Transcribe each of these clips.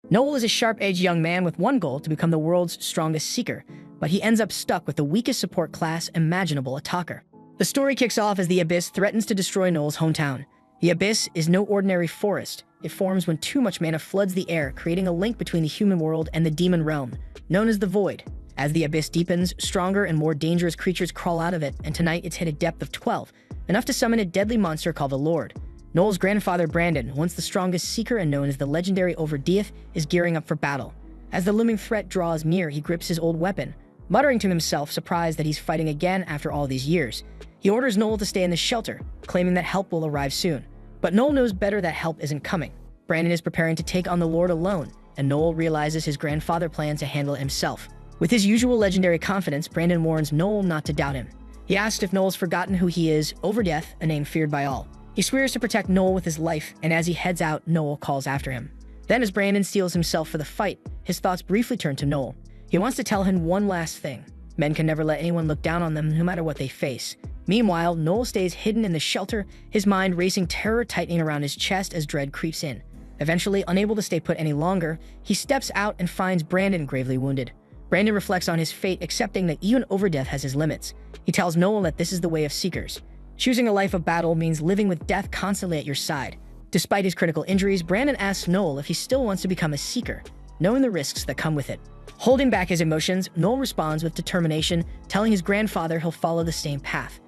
Noel is a sharp-edged young man with one goal: to become the world's strongest seeker, but he ends up stuck with the weakest support class imaginable, a talker. The story kicks off as the Abyss threatens to destroy Noel's hometown. The Abyss is no ordinary forest. It forms when too much mana floods the air, creating a link between the human world and the demon realm, known as the Void. As the Abyss deepens, stronger and more dangerous creatures crawl out of it, and tonight it's hit a depth of 12, enough to summon a deadly monster called the Lord. Noel's grandfather Brandon, once the strongest seeker and known as the legendary Overdeath, is gearing up for battle. As the looming threat draws near, he grips his old weapon, muttering to himself, surprised that he's fighting again after all these years. He orders Noel to stay in the shelter, claiming that help will arrive soon. But Noel knows better that help isn't coming. Brandon is preparing to take on the Lord alone, and Noel realizes his grandfather plans to handle it himself. With his usual legendary confidence, Brandon warns Noel not to doubt him. He asks if Noel's forgotten who he is, Overdeath, a name feared by all. He swears to protect Noel with his life, and as he heads out, Noel calls after him. Then as Brandon steels himself for the fight, his thoughts briefly turn to Noel. He wants to tell him one last thing. Men can never let anyone look down on them, no matter what they face. Meanwhile, Noel stays hidden in the shelter, his mind racing, terror tightening around his chest as dread creeps in. Eventually, unable to stay put any longer, he steps out and finds Brandon gravely wounded. Brandon reflects on his fate, accepting that even Overdeath has his limits. He tells Noel that this is the way of seekers. Choosing a life of battle means living with death constantly at your side. Despite his critical injuries, Brandon asks Noel if he still wants to become a seeker, knowing the risks that come with it. Holding back his emotions, Noel responds with determination, telling his grandfather he'll follow the same path.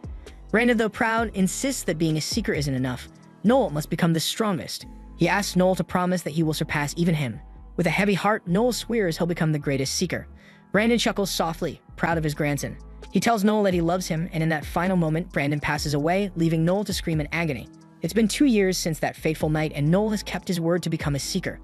Brandon, though proud, insists that being a seeker isn't enough. Noel must become the strongest. He asks Noel to promise that he will surpass even him. With a heavy heart, Noel swears he'll become the greatest seeker. Brandon chuckles softly, proud of his grandson. He tells Noel that he loves him, and in that final moment, Brandon passes away, leaving Noel to scream in agony. It's been 2 years since that fateful night, and Noel has kept his word to become a seeker.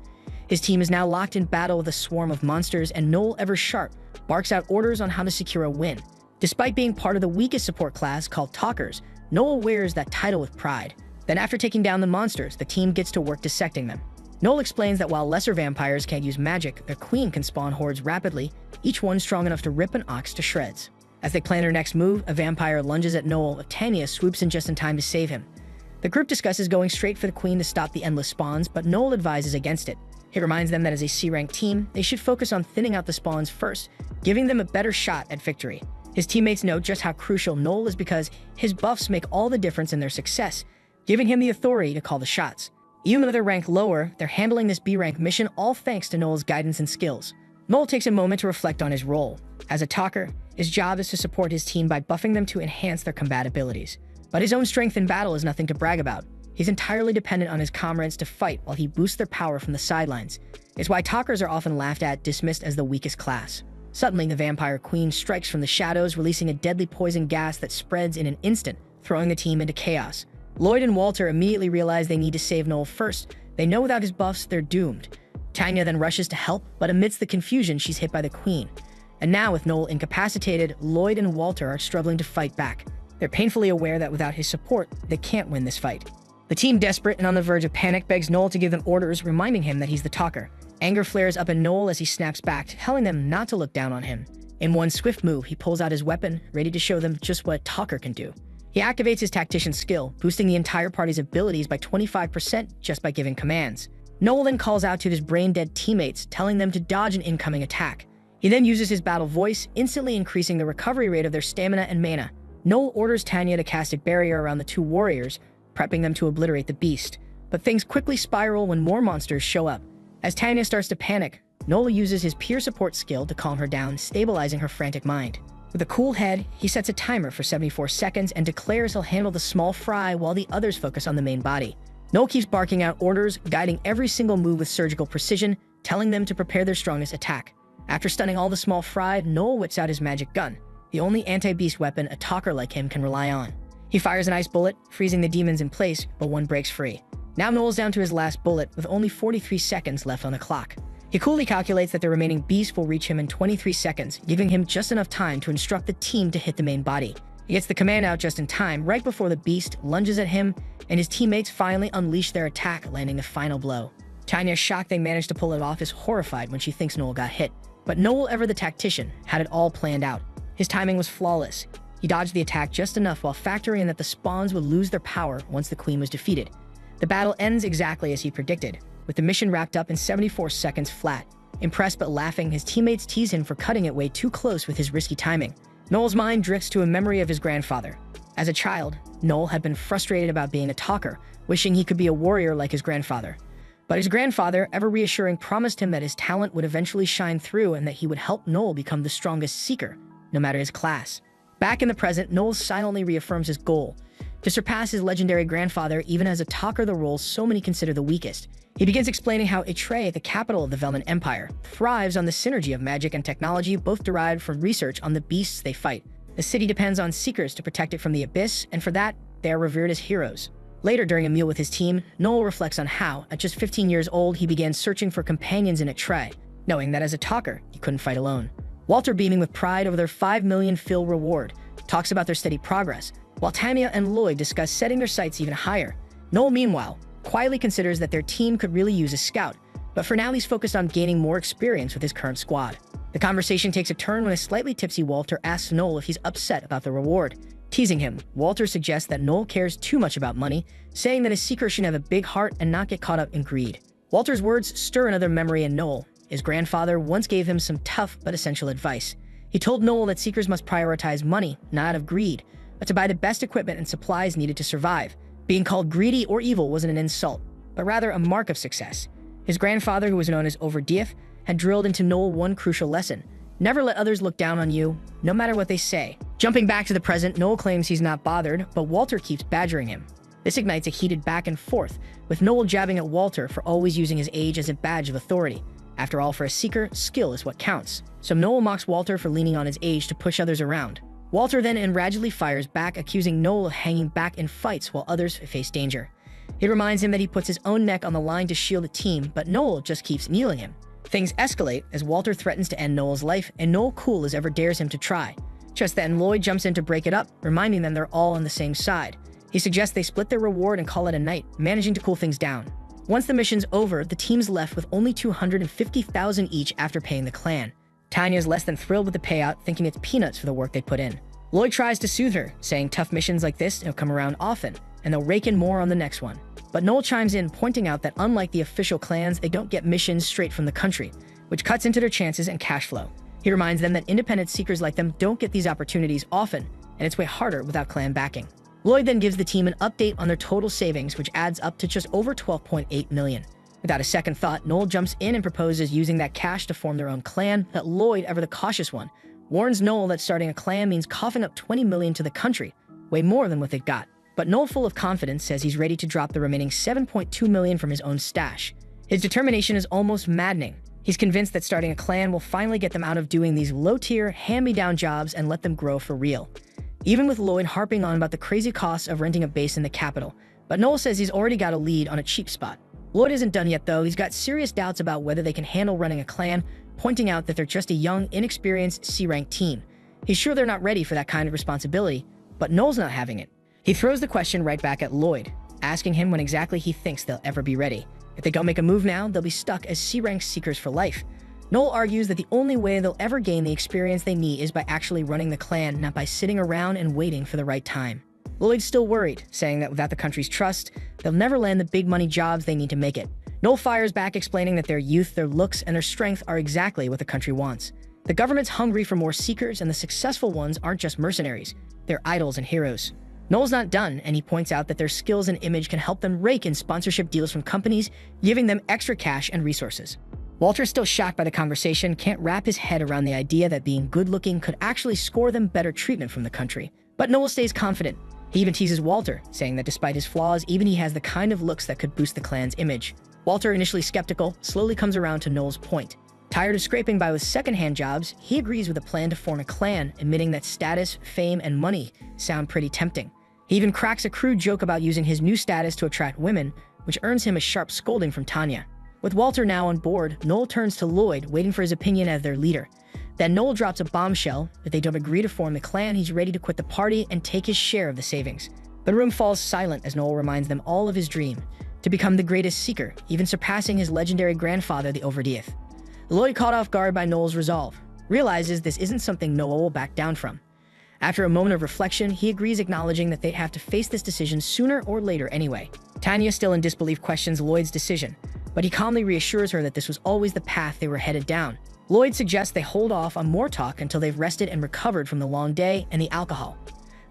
His team is now locked in battle with a swarm of monsters, and Noel, ever sharp, barks out orders on how to secure a win. Despite being part of the weakest support class, called Talkers, Noel wears that title with pride. Then after taking down the monsters, the team gets to work dissecting them. Noel explains that while lesser vampires can't use magic, their queen can spawn hordes rapidly, each one strong enough to rip an ox to shreds. As they plan their next move, a vampire lunges at Noel. Tanya swoops in just in time to save him. The group discusses going straight for the queen to stop the endless spawns, but Noel advises against it. He reminds them that as a C-rank team, they should focus on thinning out the spawns first, giving them a better shot at victory. His teammates note just how crucial Noel is because his buffs make all the difference in their success, giving him the authority to call the shots. Even though they're ranked lower, they're handling this B-rank mission all thanks to Noel's guidance and skills. Noel takes a moment to reflect on his role. As a talker, his job is to support his team by buffing them to enhance their combat abilities. But his own strength in battle is nothing to brag about. He's entirely dependent on his comrades to fight while he boosts their power from the sidelines. It's why talkers are often laughed at, dismissed as the weakest class. Suddenly, the vampire queen strikes from the shadows, releasing a deadly poison gas that spreads in an instant, throwing the team into chaos. Lloyd and Walter immediately realize they need to save Noel first. They know without his buffs, they're doomed. Tanya then rushes to help, but amidst the confusion, she's hit by the queen. And now, with Noel incapacitated, Lloyd and Walter are struggling to fight back. They're painfully aware that without his support, they can't win this fight. The team, desperate and on the verge of panic, begs Noel to give them orders, reminding him that he's the talker. Anger flares up in Noel as he snaps back, telling them not to look down on him. In one swift move, he pulls out his weapon, ready to show them just what a talker can do. He activates his tactician skill, boosting the entire party's abilities by 25% just by giving commands. Noel then calls out to his brain-dead teammates, telling them to dodge an incoming attack. He then uses his battle voice, instantly increasing the recovery rate of their stamina and mana. Noel orders Tanya to cast a barrier around the two warriors, prepping them to obliterate the beast. But things quickly spiral when more monsters show up. As Tanya starts to panic, Noel uses his peer support skill to calm her down, stabilizing her frantic mind. With a cool head, he sets a timer for 74 seconds and declares he'll handle the small fry while the others focus on the main body. Noel keeps barking out orders, guiding every single move with surgical precision, telling them to prepare their strongest attack. After stunning all the small fry, Noel whips out his magic gun, the only anti-beast weapon a talker like him can rely on. He fires an ice bullet, freezing the demons in place, but one breaks free. Now Noel's down to his last bullet, with only 43 seconds left on the clock. He coolly calculates that the remaining beast will reach him in 23 seconds, giving him just enough time to instruct the team to hit the main body. He gets the command out just in time, right before the beast lunges at him, and his teammates finally unleash their attack, landing the final blow. Tanya, shocked they managed to pull it off, is horrified when she thinks Noel got hit. But Noel, ever the tactician, had it all planned out. His timing was flawless. He dodged the attack just enough while factoring in that the spawns would lose their power once the queen was defeated. The battle ends exactly as he predicted. with the mission wrapped up in 74 seconds flat. Impressed but laughing, his teammates tease him for cutting it way too close with his risky timing. Noel's mind drifts to a memory of his grandfather. As a child, Noel had been frustrated about being a talker, wishing he could be a warrior like his grandfather. But his grandfather, ever reassuring, promised him that his talent would eventually shine through and that he would help Noel become the strongest seeker, no matter his class. Back in the present, Noel silently reaffirms his goal to surpass his legendary grandfather, even as a talker, the role so many consider the weakest. He begins explaining how Yttria, the capital of the Velman Empire, thrives on the synergy of magic and technology, both derived from research on the beasts they fight. The city depends on seekers to protect it from the abyss, and for that, they are revered as heroes. Later, during a meal with his team, Noel reflects on how, at just 15 years old, he began searching for companions in Yttria, knowing that as a talker, he couldn't fight alone. Walter, beaming with pride over their 5 million Phil reward, talks about their steady progress, while Tanya and Lloyd discuss setting their sights even higher. Noel, meanwhile, quietly considers that their team could really use a scout, but for now he's focused on gaining more experience with his current squad. The conversation takes a turn when a slightly tipsy Walter asks Noel if he's upset about the reward. Teasing him, Walter suggests that Noel cares too much about money, saying that a seeker should have a big heart and not get caught up in greed. Walter's words stir another memory in Noel. His grandfather once gave him some tough but essential advice. He told Noel that seekers must prioritize money, not out of greed, but to buy the best equipment and supplies needed to survive. Being called greedy or evil wasn't an insult, but rather a mark of success. His grandfather, who was known as Overdief, had drilled into Noel one crucial lesson: never let others look down on you, no matter what they say. Jumping back to the present, Noel claims he's not bothered, but Walter keeps badgering him. This ignites a heated back and forth, with Noel jabbing at Walter for always using his age as a badge of authority. After all, for a seeker, skill is what counts. So Noel mocks Walter for leaning on his age to push others around. Walter then enragedly fires back, accusing Noel of hanging back in fights while others face danger. He reminds him that he puts his own neck on the line to shield the team, but Noel just keeps kneeling him. Things escalate as Walter threatens to end Noel's life, and Noel cool as ever dares him to try. Just then, Lloyd jumps in to break it up, reminding them they're all on the same side. He suggests they split their reward and call it a night, managing to cool things down. Once the mission's over, the team's left with only 250,000 each after paying the clan. Tanya's less than thrilled with the payout, thinking it's peanuts for the work they put in. Lloyd tries to soothe her, saying tough missions like this will come around often, and they'll rake in more on the next one. But Noel chimes in, pointing out that unlike the official clans, they don't get missions straight from the country, which cuts into their chances and cash flow. He reminds them that independent seekers like them don't get these opportunities often, and it's way harder without clan backing. Lloyd then gives the team an update on their total savings, which adds up to just over 12.8 million. Without a second thought, Noel jumps in and proposes using that cash to form their own clan, but Lloyd, ever the cautious one, warns Noel that starting a clan means coughing up 20 million to the country, way more than what they got. But Noel, full of confidence, says he's ready to drop the remaining 7.2 million from his own stash. His determination is almost maddening. He's convinced that starting a clan will finally get them out of doing these low-tier, hand-me-down jobs and let them grow for real. Even with Lloyd harping on about the crazy costs of renting a base in the capital, but Noel says he's already got a lead on a cheap spot. Lloyd isn't done yet though. He's got serious doubts about whether they can handle running a clan, pointing out that they're just a young, inexperienced C-rank team. He's sure they're not ready for that kind of responsibility, but Noel's not having it. He throws the question right back at Lloyd, asking him when exactly he thinks they'll ever be ready. If they don't make a move now, they'll be stuck as C-rank seekers for life. Noel argues that the only way they'll ever gain the experience they need is by actually running the clan, not by sitting around and waiting for the right time. Lloyd's still worried, saying that without the country's trust, they'll never land the big money jobs they need to make it. Noel fires back, explaining that their youth, their looks, and their strength are exactly what the country wants. The government's hungry for more seekers, and the successful ones aren't just mercenaries. They're idols and heroes. Noel's not done, and he points out that their skills and image can help them rake in sponsorship deals from companies, giving them extra cash and resources. Walter's still shocked by the conversation, can't wrap his head around the idea that being good-looking could actually score them better treatment from the country. But Noel stays confident. He even teases Walter, saying that despite his flaws, even he has the kind of looks that could boost the clan's image. Walter, initially skeptical, slowly comes around to Noel's point. Tired of scraping by with second-hand jobs, he agrees with a plan to form a clan, admitting that status, fame, and money sound pretty tempting. He even cracks a crude joke about using his new status to attract women, which earns him a sharp scolding from Tanya. With Walter now on board, Noel turns to Lloyd, waiting for his opinion as their leader. Then Noel drops a bombshell. If they don't agree to form the clan, he's ready to quit the party and take his share of the savings. The room falls silent as Noel reminds them all of his dream, to become the greatest seeker, even surpassing his legendary grandfather, the Overdief. Lloyd, caught off guard by Noel's resolve, realizes this isn't something Noel will back down from. After a moment of reflection, he agrees, acknowledging that they'd have to face this decision sooner or later anyway. Tanya, still in disbelief, questions Lloyd's decision. but he calmly reassures her that this was always the path they were headed down. Lloyd suggests they hold off on more talk until they've rested and recovered from the long day and the alcohol.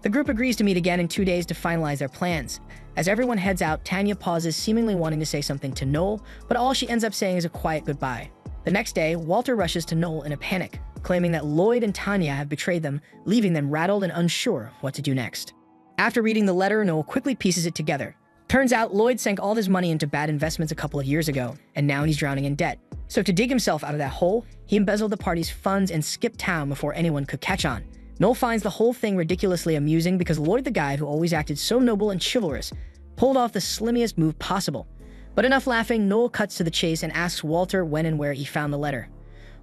The group agrees to meet again in 2 days to finalize their plans. As everyone heads out, Tanya pauses, seemingly wanting to say something to Noel, but all she ends up saying is a quiet goodbye. The next day, Walter rushes to Noel in a panic, claiming that Lloyd and Tanya have betrayed them, leaving them rattled and unsure what to do next. After reading the letter, Noel quickly pieces it together. Turns out Lloyd sank all his money into bad investments a couple of years ago, and now he's drowning in debt. So to dig himself out of that hole, he embezzled the party's funds and skipped town before anyone could catch on. Noel finds the whole thing ridiculously amusing because Lloyd, the guy who always acted so noble and chivalrous, pulled off the slimmiest move possible. But enough laughing, Noel cuts to the chase and asks Walter when and where he found the letter.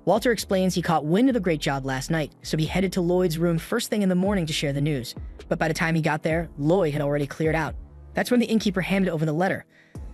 Walter explains he caught wind of the great job last night, so he headed to Lloyd's room first thing in the morning to share the news. But by the time he got there, Lloyd had already cleared out. That's when the innkeeper handed over the letter.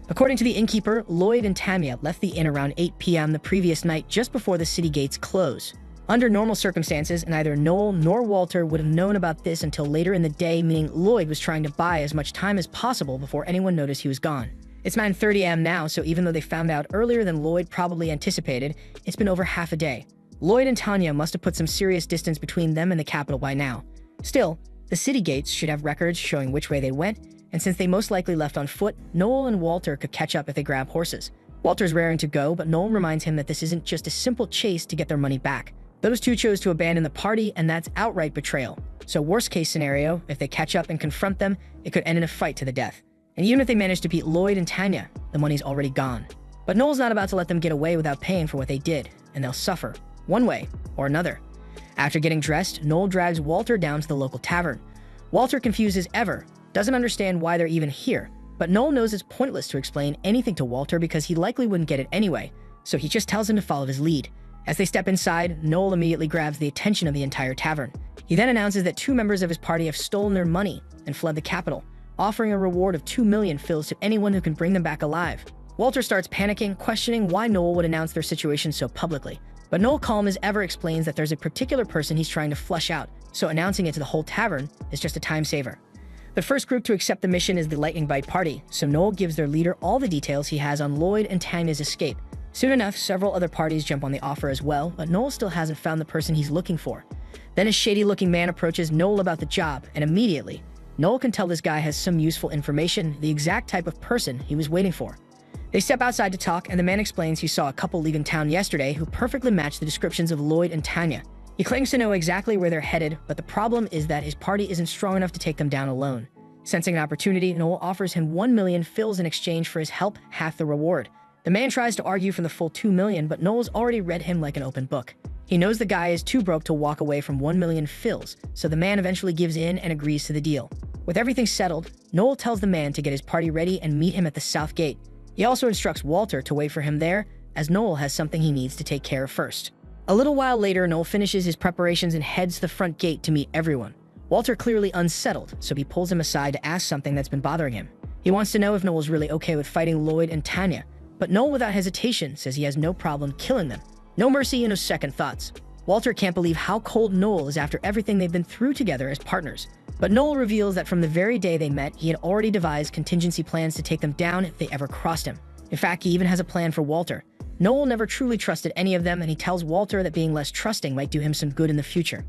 According to the innkeeper, Lloyd and Tanya left the inn around 8 p.m. the previous night just before the city gates close. Under normal circumstances, neither Noel nor Walter would have known about this until later in the day, meaning Lloyd was trying to buy as much time as possible before anyone noticed he was gone. It's 9:30 a.m. now, so even though they found out earlier than Lloyd probably anticipated, it's been over half a day. Lloyd and Tanya must have put some serious distance between them and the capital by now. Still, the city gates should have records showing which way they went, and since they most likely left on foot, Noel and Walter could catch up if they grab horses. Walter's raring to go, but Noel reminds him that this isn't just a simple chase to get their money back. Those two chose to abandon the party, and that's outright betrayal. So worst case scenario, if they catch up and confront them, it could end in a fight to the death. And even if they manage to beat Lloyd and Tanya, the money's already gone. But Noel's not about to let them get away without paying for what they did, and they'll suffer, one way or another. After getting dressed, Noel drags Walter down to the local tavern. Walter, confused as ever, doesn't understand why they're even here, but Noel knows it's pointless to explain anything to Walter because he likely wouldn't get it anyway, so he just tells him to follow his lead. As they step inside, Noel immediately grabs the attention of the entire tavern. He then announces that 2 members of his party have stolen their money and fled the capital, offering a reward of 2 million fills to anyone who can bring them back alive. Walter starts panicking, questioning why Noel would announce their situation so publicly. But Noel, calm as ever, explains that there's a particular person he's trying to flush out, so announcing it to the whole tavern is just a time saver. The first group to accept the mission is the Lightning Bite Party, so Noel gives their leader all the details he has on Lloyd and Tanya's escape. Soon enough, several other parties jump on the offer as well, but Noel still hasn't found the person he's looking for. Then a shady-looking man approaches Noel about the job, and immediately, Noel can tell this guy has some useful information, the exact type of person he was waiting for. They step outside to talk, and the man explains he saw a couple leaving town yesterday who perfectly matched the descriptions of Lloyd and Tanya. He claims to know exactly where they're headed, but the problem is that his party isn't strong enough to take them down alone. Sensing an opportunity, Noel offers him 1 million fills in exchange for his help, half the reward. The man tries to argue for the full 2 million, but Noel's already read him like an open book. He knows the guy is too broke to walk away from 1 million fills, so the man eventually gives in and agrees to the deal. With everything settled, Noel tells the man to get his party ready and meet him at the south gate. He also instructs Walter to wait for him there, as Noel has something he needs to take care of first. A little while later, Noel finishes his preparations and heads to the front gate to meet everyone. Walter clearly unsettled, so he pulls him aside to ask something that's been bothering him. He wants to know if Noel's really okay with fighting Lloyd and Tanya, but Noel without hesitation says he has no problem killing them. No mercy and no second thoughts. Walter can't believe how cold Noel is after everything they've been through together as partners. But Noel reveals that from the very day they met, he had already devised contingency plans to take them down if they ever crossed him. In fact, he even has a plan for Walter. Noel never truly trusted any of them, and he tells Walter that being less trusting might do him some good in the future.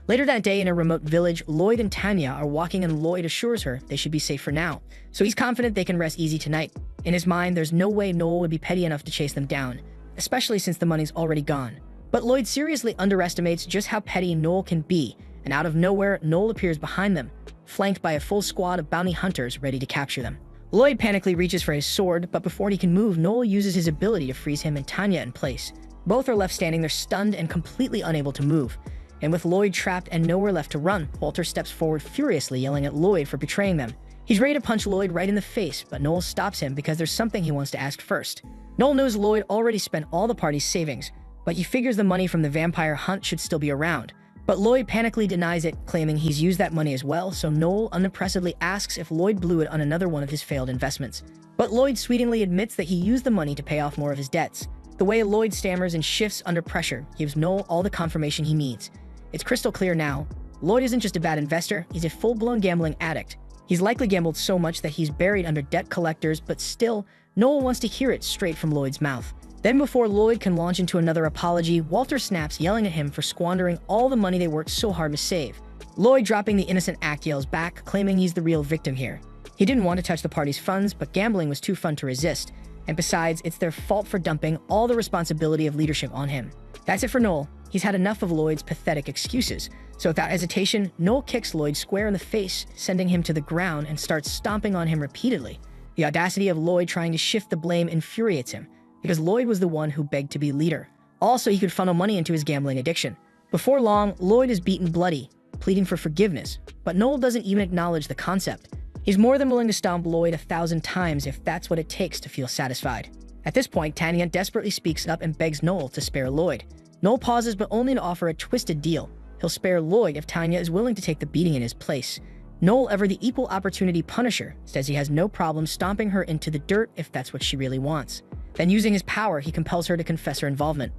Later that day in a remote village, Lloyd and Tanya are walking, and Lloyd assures her they should be safe for now, so he's confident they can rest easy tonight. In his mind, there's no way Noel would be petty enough to chase them down, especially since the money's already gone. But Lloyd seriously underestimates just how petty Noel can be, and out of nowhere, Noel appears behind them, flanked by a full squad of bounty hunters ready to capture them. Lloyd panically reaches for his sword, but before he can move, Noel uses his ability to freeze him and Tanya in place. Both are left standing there stunned and completely unable to move. And with Lloyd trapped and nowhere left to run, Walter steps forward furiously, yelling at Lloyd for betraying them. He's ready to punch Lloyd right in the face, but Noel stops him because there's something he wants to ask first. Noel knows Lloyd already spent all the party's savings, but he figures the money from the vampire hunt should still be around. But Lloyd panically denies it, claiming he's used that money as well, so Noel unimpressively asks if Lloyd blew it on another one of his failed investments. But Lloyd sweetingly admits that he used the money to pay off more of his debts. The way Lloyd stammers and shifts under pressure gives Noel all the confirmation he needs. It's crystal clear now. Lloyd isn't just a bad investor, he's a full-blown gambling addict. He's likely gambled so much that he's buried under debt collectors, but still, Noel wants to hear it straight from Lloyd's mouth. Then before Lloyd can launch into another apology, Walter snaps, yelling at him for squandering all the money they worked so hard to save. Lloyd, dropping the innocent act, yells back, claiming he's the real victim here. He didn't want to touch the party's funds, but gambling was too fun to resist. And besides, it's their fault for dumping all the responsibility of leadership on him. That's it for Noel. He's had enough of Lloyd's pathetic excuses. So without hesitation, Noel kicks Lloyd square in the face, sending him to the ground and starts stomping on him repeatedly. The audacity of Lloyd trying to shift the blame infuriates him, because Lloyd was the one who begged to be leader. Also, he could funnel money into his gambling addiction. Before long, Lloyd is beaten bloody, pleading for forgiveness, but Noel doesn't even acknowledge the concept. He's more than willing to stomp Lloyd 1,000 times if that's what it takes to feel satisfied. At this point, Tanya desperately speaks up and begs Noel to spare Lloyd. Noel pauses, but only to offer a twisted deal. He'll spare Lloyd if Tanya is willing to take the beating in his place. Noel, ever the equal opportunity punisher, says he has no problem stomping her into the dirt if that's what she really wants. Then, using his power, he compels her to confess her involvement.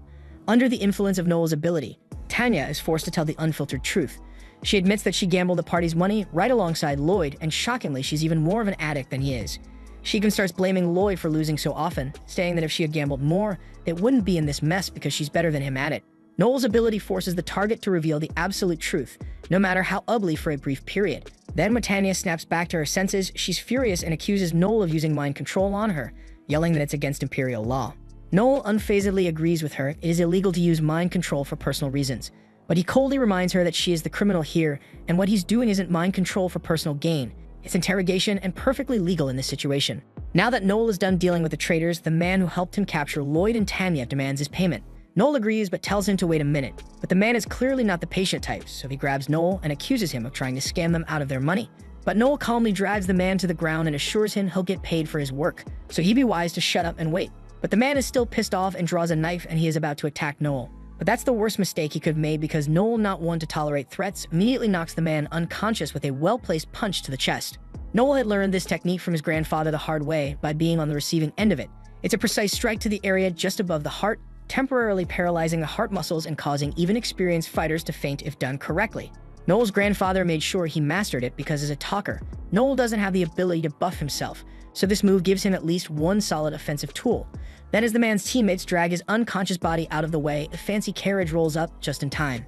Under the influence of Noel's ability, Tanya is forced to tell the unfiltered truth. She admits that she gambled the party's money right alongside Lloyd, and shockingly, she's even more of an addict than he is. She even starts blaming Lloyd for losing so often, saying that if she had gambled more, they wouldn't be in this mess because she's better than him at it. Noel's ability forces the target to reveal the absolute truth, no matter how ugly for a brief period. Then when Tanya snaps back to her senses, she's furious and accuses Noel of using mind control on her, yelling that it's against imperial law. Noel unfazedly agrees with her. It is illegal to use mind control for personal reasons. But he coldly reminds her that she is the criminal here, and what he's doing isn't mind control for personal gain. It's interrogation and perfectly legal in this situation. Now that Noel is done dealing with the traitors, the man who helped him capture Lloyd and Tanya demands his payment. Noel agrees, but tells him to wait a minute. But the man is clearly not the patient type, so he grabs Noel and accuses him of trying to scam them out of their money. But Noel calmly drags the man to the ground and assures him he'll get paid for his work, so he'd be wise to shut up and wait. But the man is still pissed off and draws a knife, and he is about to attack Noel. But that's the worst mistake he could have made, because Noel, not one to tolerate threats, immediately knocks the man unconscious with a well-placed punch to the chest. Noel had learned this technique from his grandfather the hard way, by being on the receiving end of it. It's a precise strike to the area just above the heart, temporarily paralyzing the heart muscles and causing even experienced fighters to faint if done correctly. Noel's grandfather made sure he mastered it because as a talker, Noel doesn't have the ability to buff himself, so this move gives him at least one solid offensive tool. Then as the man's teammates drag his unconscious body out of the way, a fancy carriage rolls up just in time.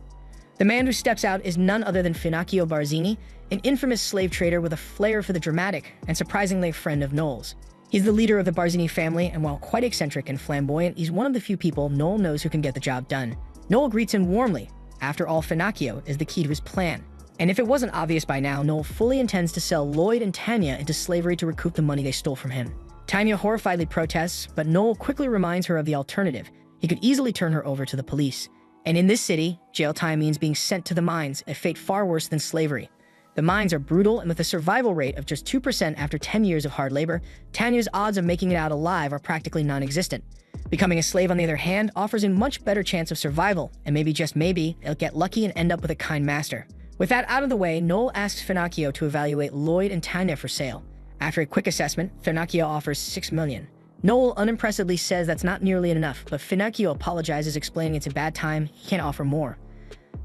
The man who steps out is none other than Finocchio Barzini, an infamous slave trader with a flair for the dramatic and surprisingly a friend of Noel's. He's the leader of the Barzini family, and while quite eccentric and flamboyant, he's one of the few people Noel knows who can get the job done. Noel greets him warmly. After all, Finocchio is the key to his plan. And if it wasn't obvious by now, Noel fully intends to sell Lloyd and Tanya into slavery to recoup the money they stole from him. Tanya horrifiedly protests, but Noel quickly reminds her of the alternative. He could easily turn her over to the police. And in this city, jail time means being sent to the mines, a fate far worse than slavery. The mines are brutal, and with a survival rate of just 2% after 10 years of hard labor, Tanya's odds of making it out alive are practically non-existent. Becoming a slave, on the other hand, offers a much better chance of survival, and maybe, just maybe, they'll get lucky and end up with a kind master. With that out of the way, Noel asks Finocchio to evaluate Lloyd and Tanya for sale. After a quick assessment, Finocchio offers $6 million. Noel unimpressively says that's not nearly enough, but Finocchio apologizes, explaining it's a bad time, he can't offer more.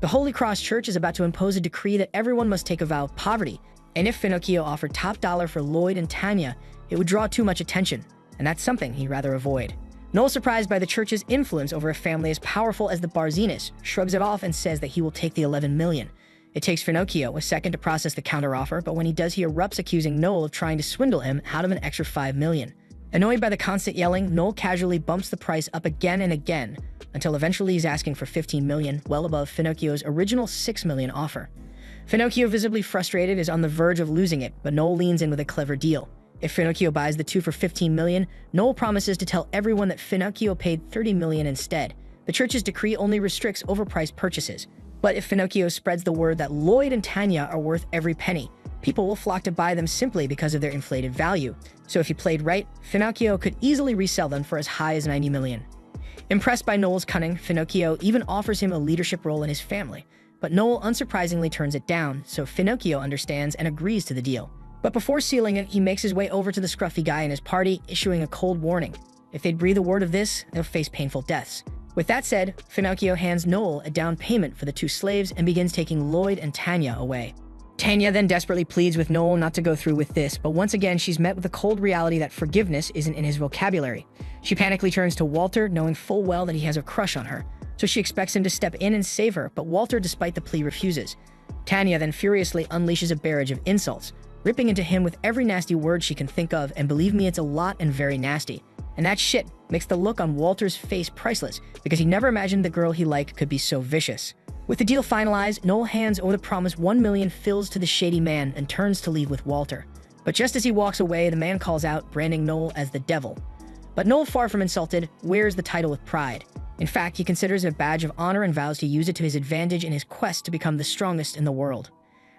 The Holy Cross Church is about to impose a decree that everyone must take a vow of poverty, and if Finocchio offered top dollar for Lloyd and Tanya, it would draw too much attention, and that's something he'd rather avoid. Noel, surprised by the church's influence over a family as powerful as the Barzinis, shrugs it off and says that he will take the $11 million. It takes Finocchio a second to process the counteroffer, but when he does, he erupts, accusing Noel of trying to swindle him out of an extra $5 million. Annoyed by the constant yelling, Noel casually bumps the price up again and again, until eventually he's asking for $15 million, well above Finocchio's original $6 million offer. Finocchio, visibly frustrated, is on the verge of losing it, but Noel leans in with a clever deal. If Finocchio buys the two for $15 million, Noel promises to tell everyone that Finocchio paid $30 million instead. The church's decree only restricts overpriced purchases. But if Finocchio spreads the word that Lloyd and Tanya are worth every penny, people will flock to buy them simply because of their inflated value. So if he played right, Finocchio could easily resell them for as high as $90 million. Impressed by Noel's cunning, Finocchio even offers him a leadership role in his family. But Noel unsurprisingly turns it down, so Finocchio understands and agrees to the deal. But before sealing it, he makes his way over to the scruffy guy in his party, issuing a cold warning. If they'd breathe a word of this, they'll face painful deaths. With that said, Finocchio hands Noel a down payment for the two slaves and begins taking Lloyd and Tanya away. Tanya then desperately pleads with Noel not to go through with this, but once again she's met with the cold reality that forgiveness isn't in his vocabulary. She panically turns to Walter, knowing full well that he has a crush on her, so she expects him to step in and save her, but Walter, despite the plea, refuses. Tanya then furiously unleashes a barrage of insults, ripping into him with every nasty word she can think of, and believe me, it's a lot and very nasty. And that shit makes the look on Walter's face priceless, because he never imagined the girl he liked could be so vicious. With the deal finalized, Noel hands over the promised 1 million fills to the shady man and turns to leave with Walter. But just as he walks away, the man calls out, branding Noel as the devil. But Noel, far from insulted, wears the title with pride. In fact, he considers it a badge of honor and vows to use it to his advantage in his quest to become the strongest in the world.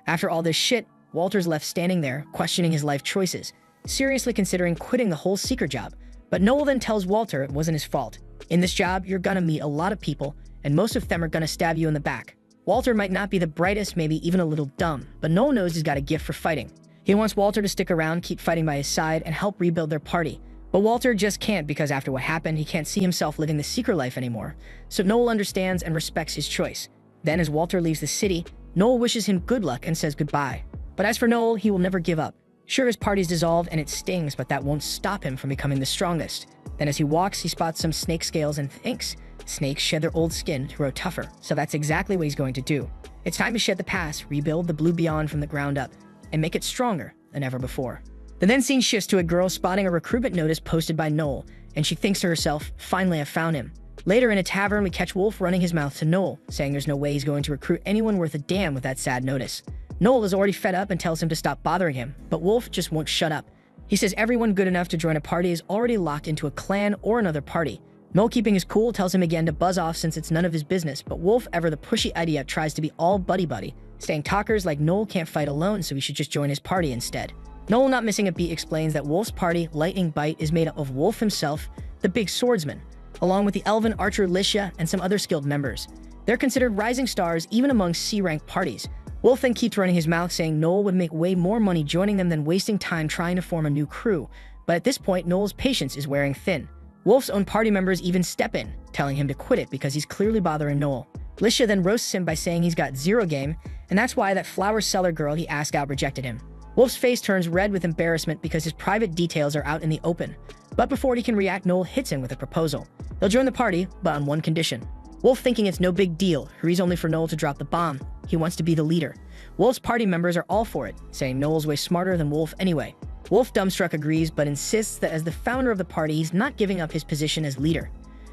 After all this shit, Walter's left standing there, questioning his life choices, seriously considering quitting the whole seeker job. But Noel then tells Walter it wasn't his fault. In this job, you're gonna meet a lot of people, and most of them are gonna stab you in the back. Walter might not be the brightest, maybe even a little dumb, but Noel knows he's got a gift for fighting. He wants Walter to stick around, keep fighting by his side, and help rebuild their party. But Walter just can't, because after what happened, he can't see himself living the seeker life anymore. So Noel understands and respects his choice. Then as Walter leaves the city, Noel wishes him good luck and says goodbye. But as for Noel, he will never give up. Sure, his party's dissolved and it stings, but that won't stop him from becoming the strongest. Then as he walks, he spots some snake scales and thinks, snakes shed their old skin to grow tougher, so that's exactly what he's going to do. It's time to shed the past, rebuild the blue beyond from the ground up, and make it stronger than ever before. The then scene shifts to a girl spotting a recruitment notice posted by Noel, and she thinks to herself, finally I've found him. Later in a tavern, we catch Wolf running his mouth to Noel, saying there's no way he's going to recruit anyone worth a damn with that sad notice. Noel is already fed up and tells him to stop bothering him, but Wolf just won't shut up. He says everyone good enough to join a party is already locked into a clan or another party. Noel, keeping his cool, tells him again to buzz off since it's none of his business, but Wolf, ever the pushy idiot, tries to be all buddy-buddy, saying talkers like Noel can't fight alone, so he should just join his party instead. Noel, not missing a beat, explains that Wolf's party, Lightning Bite, is made up of Wolf himself, the big swordsman, along with the elven archer Licia and some other skilled members. They're considered rising stars even among C-rank parties. Wolf then keeps running his mouth, saying Noel would make way more money joining them than wasting time trying to form a new crew. But at this point, Noel's patience is wearing thin. Wolf's own party members even step in, telling him to quit it because he's clearly bothering Noel. Licia then roasts him by saying he's got zero game, and that's why that flower seller girl he asked out rejected him. Wolf's face turns red with embarrassment because his private details are out in the open. But before he can react, Noel hits him with a proposal. They'll join the party, but on one condition. Wolf, thinking it's no big deal, hurries only for Noel to drop the bomb. He wants to be the leader. Wolf's party members are all for it, saying Noel's way smarter than Wolf anyway. Wolf, dumbstruck, agrees, but insists that as the founder of the party, he's not giving up his position as leader.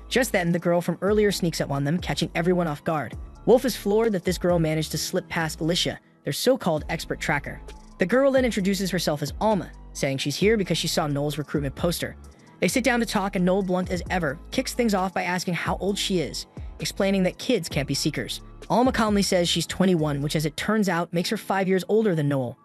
Just then, the girl from earlier sneaks up on them, catching everyone off guard. Wolf is floored that this girl managed to slip past Licia, their so-called expert tracker. The girl then introduces herself as Alma, saying she's here because she saw Noel's recruitment poster. They sit down to talk, and Noel, blunt as ever, kicks things off by asking how old she is, explaining that kids can't be seekers. Alma calmly says she's 21, which as it turns out makes her 5 years older than Noel.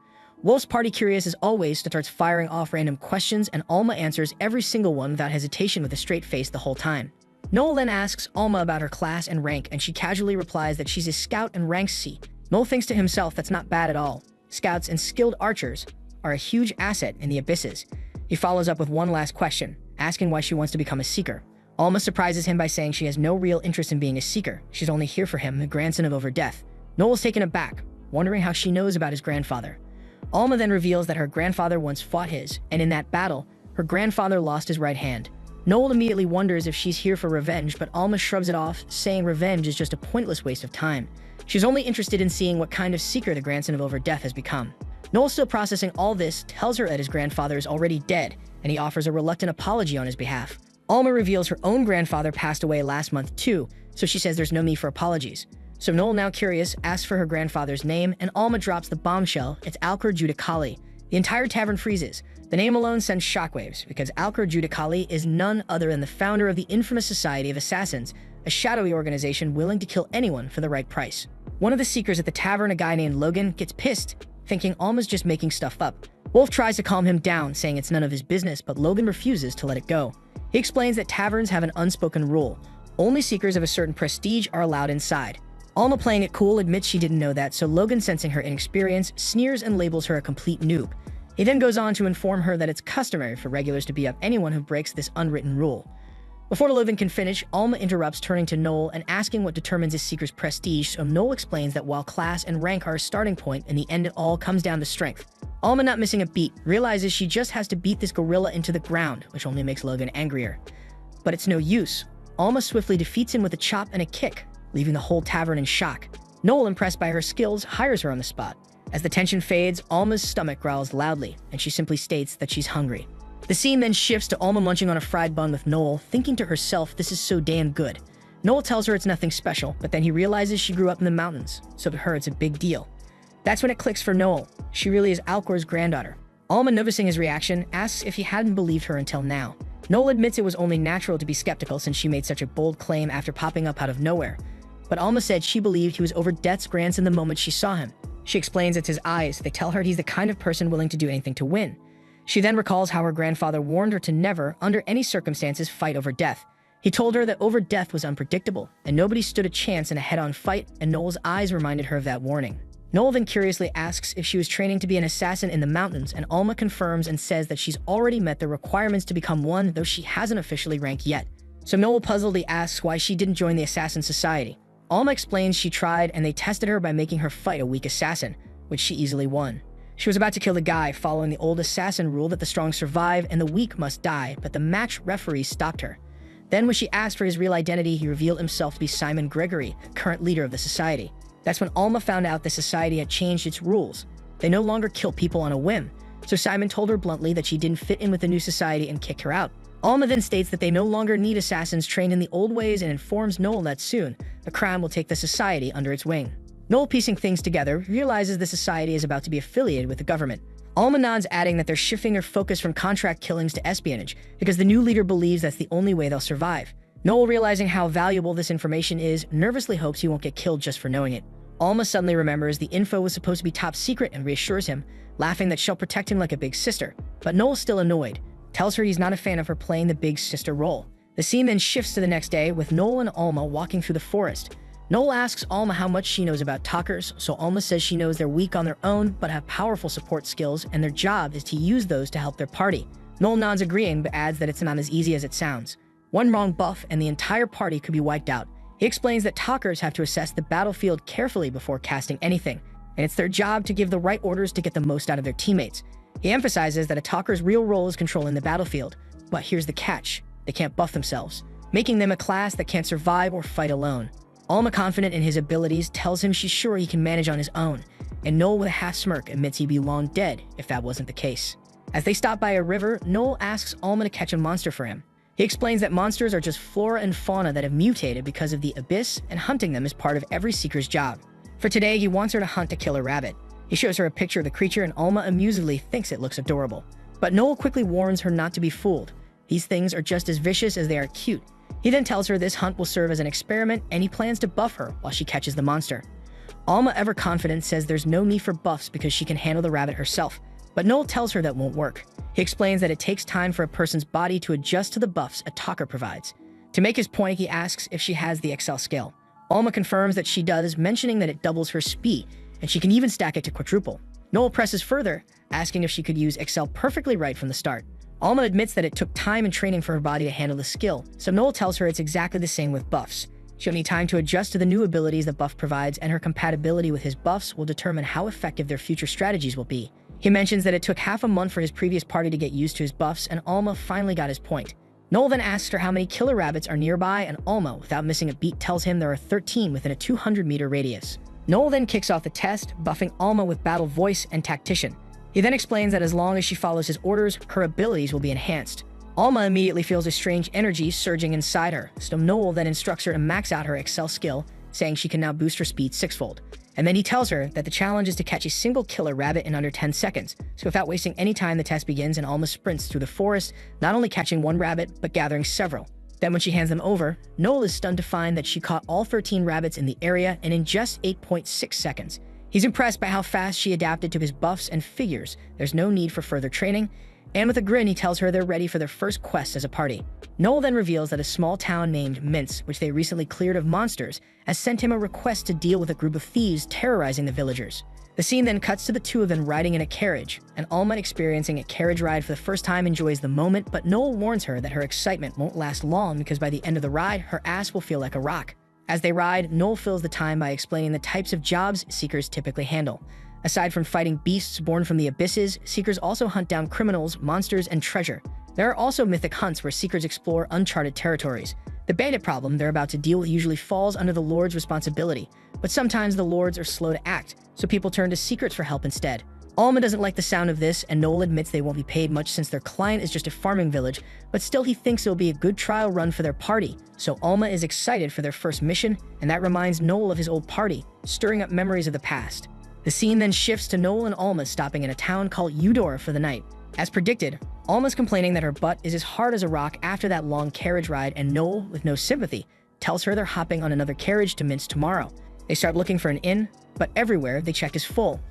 Wolf's party, curious as always, starts firing off random questions, and Alma answers every single one without hesitation with a straight face the whole time. Noel then asks Alma about her class and rank, and she casually replies that she's a scout and rank C. Noel thinks to himself that's not bad at all. Scouts and skilled archers are a huge asset in the abysses. He follows up with one last question, asking why she wants to become a seeker. Alma surprises him by saying she has no real interest in being a seeker. She's only here for him, the grandson of Overdeath. Noel's taken aback, wondering how she knows about his grandfather. Alma then reveals that her grandfather once fought his, and in that battle, her grandfather lost his right hand. Noel immediately wonders if she's here for revenge, but Alma shrugs it off, saying revenge is just a pointless waste of time. She's only interested in seeing what kind of seeker the grandson of Overdeath has become. Noel, still processing all this, tells her that his grandfather is already dead, and he offers a reluctant apology on his behalf. Alma reveals her own grandfather passed away last month too, so she says there's no need for apologies. So Noel, now curious, asks for her grandfather's name, and Alma drops the bombshell. It's Alcor Judicali. The entire tavern freezes. The name alone sends shockwaves, because Alcor Judicali is none other than the founder of the infamous Society of Assassins, a shadowy organization willing to kill anyone for the right price. One of the seekers at the tavern, a guy named Logan, gets pissed, thinking Alma's just making stuff up. Wolf tries to calm him down, saying it's none of his business, but Logan refuses to let it go. He explains that taverns have an unspoken rule. Only seekers of a certain prestige are allowed inside. Alma, playing it cool, admits she didn't know that, so Logan, sensing her inexperience, sneers and labels her a complete noob. He then goes on to inform her that it's customary for regulars to beat up anyone who breaks this unwritten rule. Before Logan can finish, Alma interrupts, turning to Noel and asking what determines his seeker's prestige, so Noel explains that while class and rank are a starting point, in the end it all comes down to strength. Alma, not missing a beat, realizes she just has to beat this gorilla into the ground, which only makes Logan angrier. But it's no use. Alma swiftly defeats him with a chop and a kick, leaving the whole tavern in shock. Noel, impressed by her skills, hires her on the spot. As the tension fades, Alma's stomach growls loudly, and she simply states that she's hungry. The scene then shifts to Alma munching on a fried bun with Noel, thinking to herself this is so damn good. Noel tells her it's nothing special, but then he realizes she grew up in the mountains, so to her it's a big deal. That's when it clicks for Noel. She really is Alcor's granddaughter. Alma, noticing his reaction, asks if he hadn't believed her until now. Noel admits it was only natural to be skeptical since she made such a bold claim after popping up out of nowhere. But Alma said she believed he was over Death's grandson the moment she saw him. She explains it's his eyes. They tell her he's the kind of person willing to do anything to win. She then recalls how her grandfather warned her to never, under any circumstances, fight over death. He told her that over death was unpredictable, and nobody stood a chance in a head-on fight, and Noel's eyes reminded her of that warning. Noel then curiously asks if she was training to be an assassin in the mountains, and Alma confirms and says that she's already met the requirements to become one, though she hasn't officially ranked yet. So Noel puzzledly asks why she didn't join the Assassin Society. Alma explains she tried, and they tested her by making her fight a weak assassin, which she easily won. She was about to kill the guy, following the old assassin rule that the strong survive and the weak must die, but the match referee stopped her. Then when she asked for his real identity, he revealed himself to be Simon Gregory, current leader of the society. That's when Alma found out the society had changed its rules. They no longer kill people on a whim, so Simon told her bluntly that she didn't fit in with the new society and kicked her out. Alma then states that they no longer need assassins trained in the old ways and informs Noel that soon, the Crown will take the society under its wing. Noel, piecing things together, realizes the society is about to be affiliated with the government. Alma nods, adding that they're shifting their focus from contract killings to espionage, because the new leader believes that's the only way they'll survive. Noel, realizing how valuable this information is, nervously hopes he won't get killed just for knowing it. Alma suddenly remembers the info was supposed to be top secret and reassures him, laughing that she'll protect him like a big sister. But Noel's still annoyed, tells her he's not a fan of her playing the big sister role. The scene then shifts to the next day, with Noel and Alma walking through the forest. Noel asks Alma how much she knows about talkers, so Alma says she knows they're weak on their own but have powerful support skills, and their job is to use those to help their party. Noel nods, agreeing, but adds that it's not as easy as it sounds. One wrong buff and the entire party could be wiped out. He explains that talkers have to assess the battlefield carefully before casting anything, and it's their job to give the right orders to get the most out of their teammates. He emphasizes that a talker's real role is controlling the battlefield, but here's the catch: they can't buff themselves, making them a class that can't survive or fight alone. Alma, confident in his abilities, tells him she's sure he can manage on his own, and Noel, with a half smirk, admits he'd be long dead if that wasn't the case. As they stop by a river, Noel asks Alma to catch a monster for him. He explains that monsters are just flora and fauna that have mutated because of the abyss, and hunting them is part of every seeker's job. For today, he wants her to hunt a killer rabbit. He shows her a picture of the creature, and Alma amusedly thinks it looks adorable. But Noel quickly warns her not to be fooled. These things are just as vicious as they are cute. He then tells her this hunt will serve as an experiment, and he plans to buff her while she catches the monster. Alma, ever confident, says there's no need for buffs because she can handle the rabbit herself, but Noel tells her that won't work. He explains that it takes time for a person's body to adjust to the buffs a talker provides. To make his point, he asks if she has the Excel skill. Alma confirms that she does, mentioning that it doubles her speed, and she can even stack it to quadruple. Noel presses further, asking if she could use Excel perfectly right from the start. Alma admits that it took time and training for her body to handle the skill, so Noel tells her it's exactly the same with buffs. She'll need time to adjust to the new abilities the buff provides, and her compatibility with his buffs will determine how effective their future strategies will be. He mentions that it took half a month for his previous party to get used to his buffs, and Alma finally got his point. Noel then asks her how many killer rabbits are nearby, and Alma, without missing a beat, tells him there are 13 within a 200-meter radius. Noel then kicks off the test, buffing Alma with Battle Voice and Tactician. He then explains that as long as she follows his orders, her abilities will be enhanced. Alma immediately feels a strange energy surging inside her, so Noel then instructs her to max out her Excel skill, saying she can now boost her speed 6-fold. And then he tells her that the challenge is to catch a single killer rabbit in under 10 seconds. So without wasting any time, the test begins, and Alma sprints through the forest, not only catching one rabbit, but gathering several. Then when she hands them over, Noel is stunned to find that she caught all 13 rabbits in the area and in just 8.6 seconds. He's impressed by how fast she adapted to his buffs and figures there's no need for further training, and with a grin he tells her they're ready for their first quest as a party. Noel then reveals that a small town named Mince, which they recently cleared of monsters, has sent him a request to deal with a group of thieves terrorizing the villagers. The scene then cuts to the two of them riding in a carriage, and Alma, experiencing a carriage ride for the first time, enjoys the moment, but Noel warns her that her excitement won't last long because by the end of the ride, her ass will feel like a rock. As they ride, Noel fills the time by explaining the types of jobs seekers typically handle. Aside from fighting beasts born from the abysses, seekers also hunt down criminals, monsters, and treasure. There are also mythic hunts where seekers explore uncharted territories. The bandit problem they're about to deal with usually falls under the Lord's responsibility, but sometimes the Lords are slow to act, so people turn to secrets for help instead. Alma doesn't like the sound of this, and Noel admits they won't be paid much since their client is just a farming village, but still he thinks it'll be a good trial run for their party. So Alma is excited for their first mission, and that reminds Noel of his old party, stirring up memories of the past. The scene then shifts to Noel and Alma stopping in a town called Eudora for the night. As predicted, Alma's complaining that her butt is as hard as a rock after that long carriage ride, and Noel, with no sympathy, tells her they're hopping on another carriage to Minsk tomorrow. They start looking for an inn, but everywhere they check is full.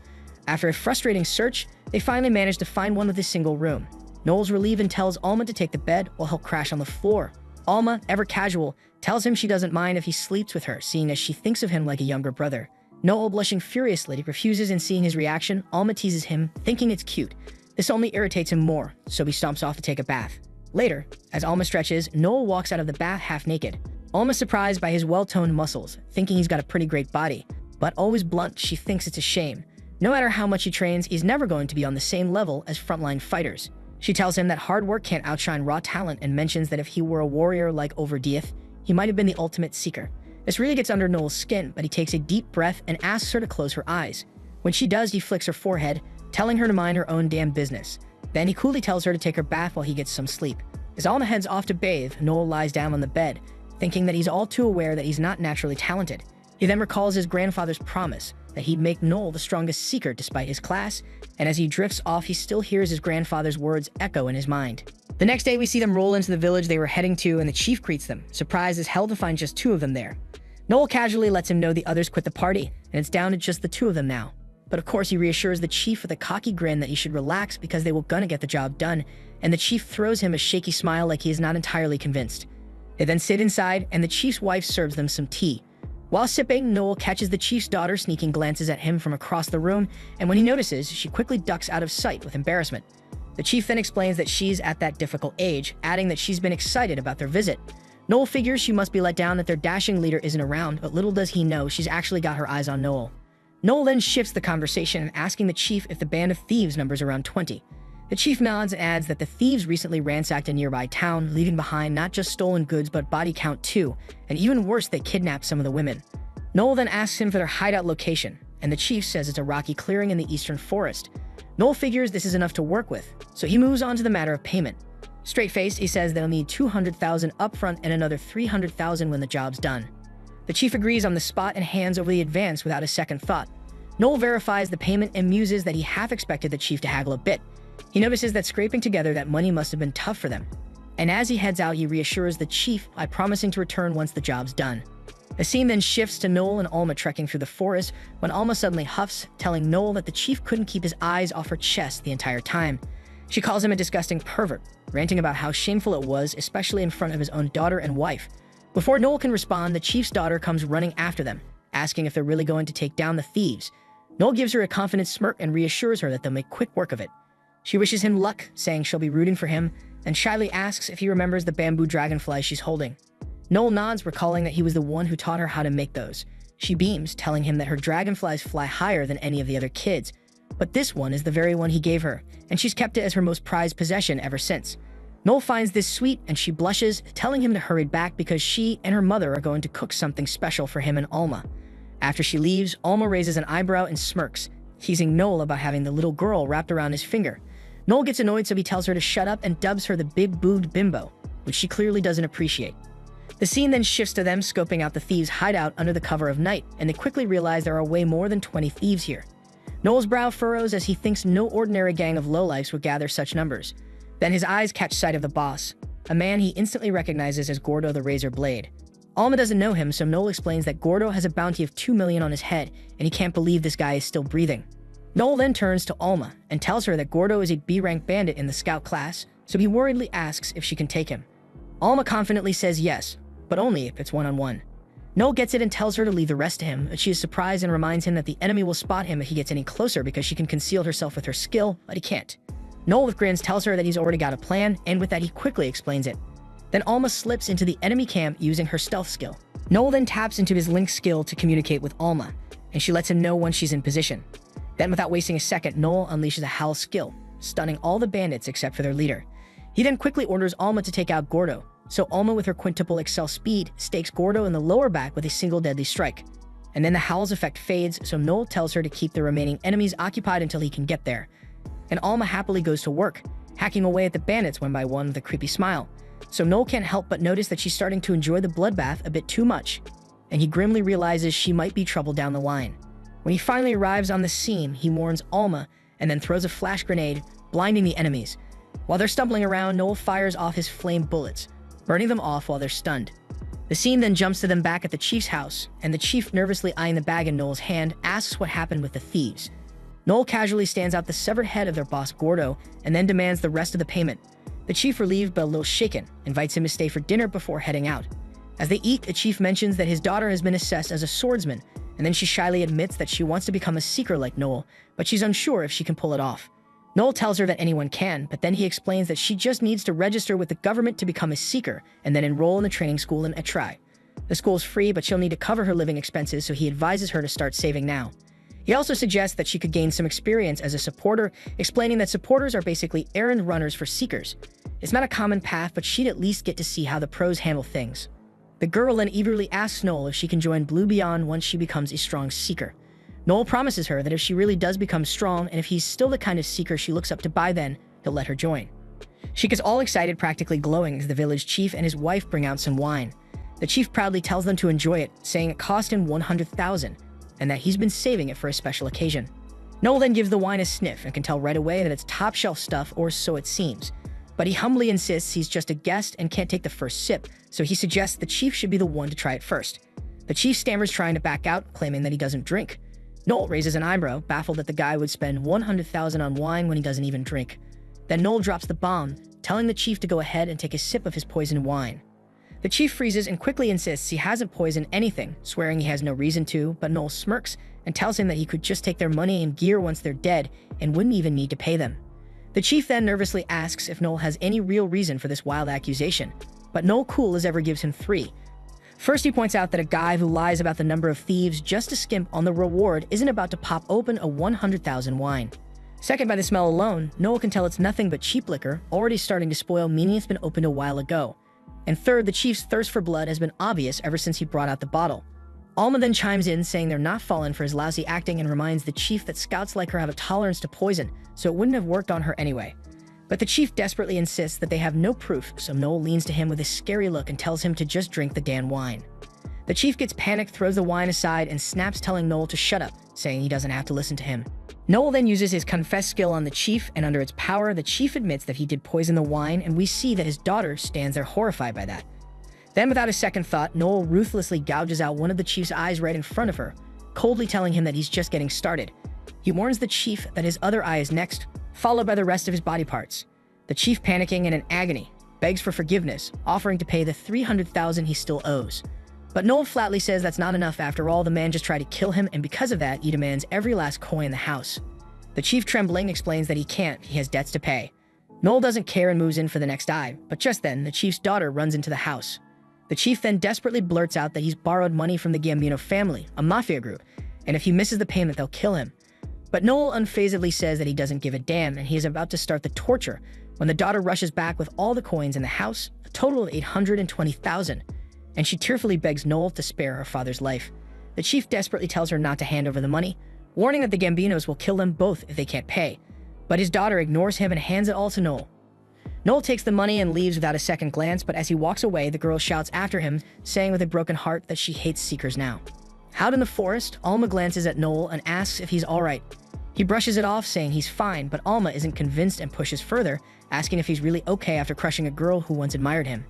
After a frustrating search, they finally manage to find one with a single room. Noel's relieved and tells Alma to take the bed while he'll crash on the floor. Alma, ever casual, tells him she doesn't mind if he sleeps with her, seeing as she thinks of him like a younger brother. Noel, blushing furiously, refuses, and seeing his reaction, Alma teases him, thinking it's cute. This only irritates him more, so he stomps off to take a bath. Later, as Alma stretches, Noel walks out of the bath half naked. Alma's surprised by his well-toned muscles, thinking he's got a pretty great body, but always blunt, she thinks it's a shame. No matter how much he trains, he's never going to be on the same level as frontline fighters. She tells him that hard work can't outshine raw talent and mentions that if he were a warrior like Overdeath, he might have been the ultimate seeker. This really gets under Noel's skin, but he takes a deep breath and asks her to close her eyes. When she does, he flicks her forehead, telling her to mind her own damn business. Then he coolly tells her to take her bath while he gets some sleep. As Alma heads off to bathe, Noel lies down on the bed, thinking that he's all too aware that he's not naturally talented. He then recalls his grandfather's promise that he'd make Noel the strongest seeker despite his class, and as he drifts off, he still hears his grandfather's words echo in his mind. The next day, we see them roll into the village they were heading to, and the chief greets them, surprised as hell to find just two of them there. Noel casually lets him know the others quit the party, and it's down to just the two of them now. But of course, he reassures the chief with a cocky grin that he should relax because they will gonna get the job done, and the chief throws him a shaky smile like he is not entirely convinced. They then sit inside, and the chief's wife serves them some tea. While sipping, Noel catches the chief's daughter sneaking glances at him from across the room, and when he notices, she quickly ducks out of sight with embarrassment. The chief then explains that she's at that difficult age, adding that she's been excited about their visit. Noel figures she must be let down that their dashing leader isn't around, but little does he know she's actually got her eyes on Noel. Noel then shifts the conversation, asking the chief if the band of thieves numbers around 20. The chief nods and adds that the thieves recently ransacked a nearby town, leaving behind not just stolen goods but body count too, and even worse, they kidnapped some of the women. Noel then asks him for their hideout location, and the chief says it's a rocky clearing in the eastern forest. Noel figures this is enough to work with, so he moves on to the matter of payment. Straight-faced, he says they'll need $200,000 upfront and another $300,000 when the job's done. The chief agrees on the spot and hands over the advance without a second thought. Noel verifies the payment and muses that he half expected the chief to haggle a bit. He notices that scraping together that money must have been tough for them. And as he heads out, he reassures the chief by promising to return once the job's done. The scene then shifts to Noel and Alma trekking through the forest when Alma suddenly huffs, telling Noel that the chief couldn't keep his eyes off her chest the entire time. She calls him a disgusting pervert, ranting about how shameful it was, especially in front of his own daughter and wife. Before Noel can respond, the chief's daughter comes running after them, asking if they're really going to take down the thieves. Noel gives her a confident smirk and reassures her that they'll make quick work of it. She wishes him luck, saying she'll be rooting for him, and shyly asks if he remembers the bamboo dragonflies she's holding. Noel nods, recalling that he was the one who taught her how to make those. She beams, telling him that her dragonflies fly higher than any of the other kids, but this one is the very one he gave her, and she's kept it as her most prized possession ever since. Noel finds this sweet, and she blushes, telling him to hurry back because she and her mother are going to cook something special for him and Alma. After she leaves, Alma raises an eyebrow and smirks, teasing Noel about having the little girl wrapped around his finger. Noel gets annoyed, so he tells her to shut up and dubs her the big-boobed bimbo, which she clearly doesn't appreciate. The scene then shifts to them scoping out the thieves' hideout under the cover of night, and they quickly realize there are way more than 20 thieves here. Noel's brow furrows as he thinks no ordinary gang of lowlifes would gather such numbers. Then his eyes catch sight of the boss, a man he instantly recognizes as Gordo the Razor Blade. Alma doesn't know him, so Noel explains that Gordo has a bounty of $2 million on his head, and he can't believe this guy is still breathing. Noel then turns to Alma and tells her that Gordo is a B-rank bandit in the scout class, so he worriedly asks if she can take him. Alma confidently says yes, but only if it's one-on-one. Noel gets it and tells her to leave the rest to him, but she is surprised and reminds him that the enemy will spot him if he gets any closer because she can conceal herself with her skill, but he can't. Noel with grins tells her that he's already got a plan, and with that he quickly explains it. Then Alma slips into the enemy camp using her stealth skill. Noel then taps into his link skill to communicate with Alma, and she lets him know when she's in position. Then without wasting a second, Noel unleashes a howl skill, stunning all the bandits except for their leader. He then quickly orders Alma to take out Gordo, so Alma with her quintuple excel speed stakes Gordo in the lower back with a single deadly strike. And then the howl's effect fades, so Noel tells her to keep the remaining enemies occupied until he can get there. And Alma happily goes to work, hacking away at the bandits one by one with a creepy smile. So Noel can't help but notice that she's starting to enjoy the bloodbath a bit too much, and he grimly realizes she might be trouble down the line. When he finally arrives on the scene, he warns Alma and then throws a flash grenade, blinding the enemies. While they're stumbling around, Noel fires off his flame bullets, burning them off while they're stunned. The scene then jumps to them back at the chief's house, and the chief, nervously eyeing the bag in Noel's hand, asks what happened with the thieves. Noel casually stands out the severed head of their boss Gordo, and then demands the rest of the payment. The chief, relieved but a little shaken, invites him to stay for dinner before heading out. As they eat, the chief mentions that his daughter has been assessed as a swordsman, and then she shyly admits that she wants to become a seeker like Noel, but she's unsure if she can pull it off. Noel tells her that anyone can, but then he explains that she just needs to register with the government to become a seeker and then enroll in the training school in Etrai. The school's free, but she'll need to cover her living expenses, so he advises her to start saving now. He also suggests that she could gain some experience as a supporter, explaining that supporters are basically errand runners for seekers. It's not a common path, but she'd at least get to see how the pros handle things. The girl then eagerly asks Noel if she can join Blue Beyond once she becomes a strong seeker. Noel promises her that if she really does become strong, and if he's still the kind of seeker she looks up to by then, he'll let her join. She gets all excited, practically glowing, as the village chief and his wife bring out some wine. The chief proudly tells them to enjoy it, saying it cost him 100,000, and that he's been saving it for a special occasion. Noel then gives the wine a sniff and can tell right away that it's top-shelf stuff, or so it seems. But he humbly insists he's just a guest and can't take the first sip, so he suggests the chief should be the one to try it first. The chief stammers, trying to back out, claiming that he doesn't drink. Noel raises an eyebrow, baffled that the guy would spend 100,000 on wine when he doesn't even drink. Then Noel drops the bomb, telling the chief to go ahead and take a sip of his poisoned wine. The chief freezes and quickly insists he hasn't poisoned anything, swearing he has no reason to, but Noel smirks and tells him that he could just take their money and gear once they're dead and wouldn't even need to pay them. The chief then nervously asks if Noel has any real reason for this wild accusation, but Noel cool as ever gives him 3. First, he points out that a guy who lies about the number of thieves just to skimp on the reward isn't about to pop open a 100,000 wine. Second, by the smell alone, Noel can tell it's nothing but cheap liquor, already starting to spoil, meaning it's been opened a while ago. And third, the chief's thirst for blood has been obvious ever since he brought out the bottle. Alma then chimes in, saying they're not fallen for his lousy acting, and reminds the chief that scouts like her have a tolerance to poison, so it wouldn't have worked on her anyway. But the chief desperately insists that they have no proof, so Noel leans to him with a scary look and tells him to just drink the damn wine. The chief gets panicked, throws the wine aside, and snaps, telling Noel to shut up, saying he doesn't have to listen to him. Noel then uses his confess skill on the chief, and under its power, the chief admits that he did poison the wine, and we see that his daughter stands there horrified by that. Then, without a second thought, Noel ruthlessly gouges out one of the chief's eyes right in front of her, coldly telling him that he's just getting started. He warns the chief that his other eye is next, followed by the rest of his body parts. The chief, panicking and in agony, begs for forgiveness, offering to pay the 300,000 he still owes. But Noel flatly says that's not enough. After all, the man just tried to kill him, and because of that, he demands every last coin in the house. The chief, trembling, explains that he can't, he has debts to pay. Noel doesn't care and moves in for the next eye, but just then, the chief's daughter runs into the house. The chief then desperately blurts out that he's borrowed money from the Gambino family, a mafia group, and if he misses the payment, they'll kill him. But Noel unfazedly says that he doesn't give a damn, and he is about to start the torture when the daughter rushes back with all the coins in the house, a total of 820,000, and she tearfully begs Noel to spare her father's life. The chief desperately tells her not to hand over the money, warning that the Gambinos will kill them both if they can't pay, but his daughter ignores him and hands it all to Noel. Noel takes the money and leaves without a second glance, but as he walks away, the girl shouts after him, saying with a broken heart that she hates seekers now. Out in the forest, Alma glances at Noel and asks if he's alright. He brushes it off, saying he's fine, but Alma isn't convinced and pushes further, asking if he's really okay after crushing a girl who once admired him.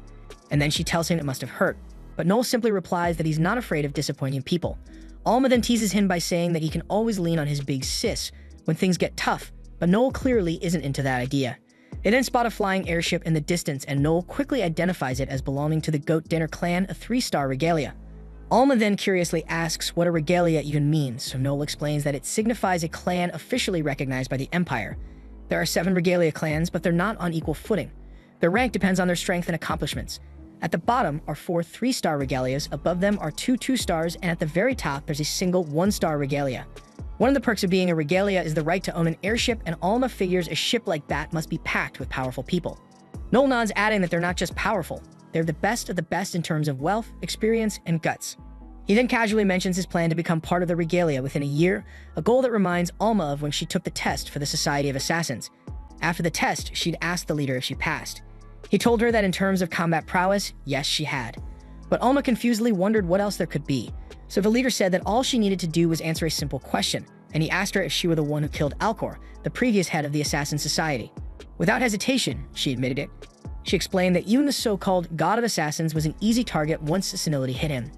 And then she tells him it must have hurt, but Noel simply replies that he's not afraid of disappointing people. Alma then teases him by saying that he can always lean on his big sis when things get tough, but Noel clearly isn't into that idea. They then spot a flying airship in the distance, and Noel quickly identifies it as belonging to the Goat Dinner clan, a 3-star regalia. Alma then curiously asks what a regalia even means, so Noel explains that it signifies a clan officially recognized by the Empire. There are 7 regalia clans, but they're not on equal footing. Their rank depends on their strength and accomplishments. At the bottom are 4 3-star regalias, above them are 2 2-stars, and at the very top there's a single 1-star regalia. One of the perks of being a regalia is the right to own an airship, and Alma figures a ship like that must be packed with powerful people. Noel nods, adding that they're not just powerful, they're the best of the best in terms of wealth, experience, and guts. He then casually mentions his plan to become part of the regalia within a year, a goal that reminds Alma of when she took the test for the Society of Assassins. After the test, she'd asked the leader if she passed. He told her that in terms of combat prowess, yes, she had. But Alma confusedly wondered what else there could be. So the leader said that all she needed to do was answer a simple question, and he asked her if she were the one who killed Alcor, the previous head of the Assassin Society. Without hesitation, she admitted it. She explained that even the so-called God of Assassins was an easy target once senility hit him.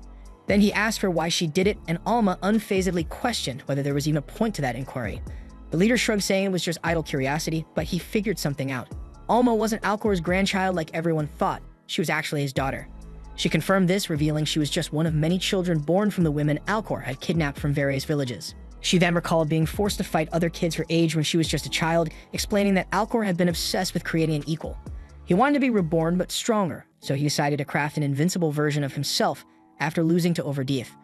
Then he asked her why she did it, and Alma unfazedly questioned whether there was even a point to that inquiry. The leader shrugged, saying it was just idle curiosity, but he figured something out. Alma wasn't Alcor's grandchild like everyone thought. She was actually his daughter. She confirmed this, revealing she was just one of many children born from the women Alcor had kidnapped from various villages. She then recalled being forced to fight other kids her age when she was just a child, explaining that Alcor had been obsessed with creating an equal. He wanted to be reborn but stronger, so he decided to craft an invincible version of himself after losing to Overdeath.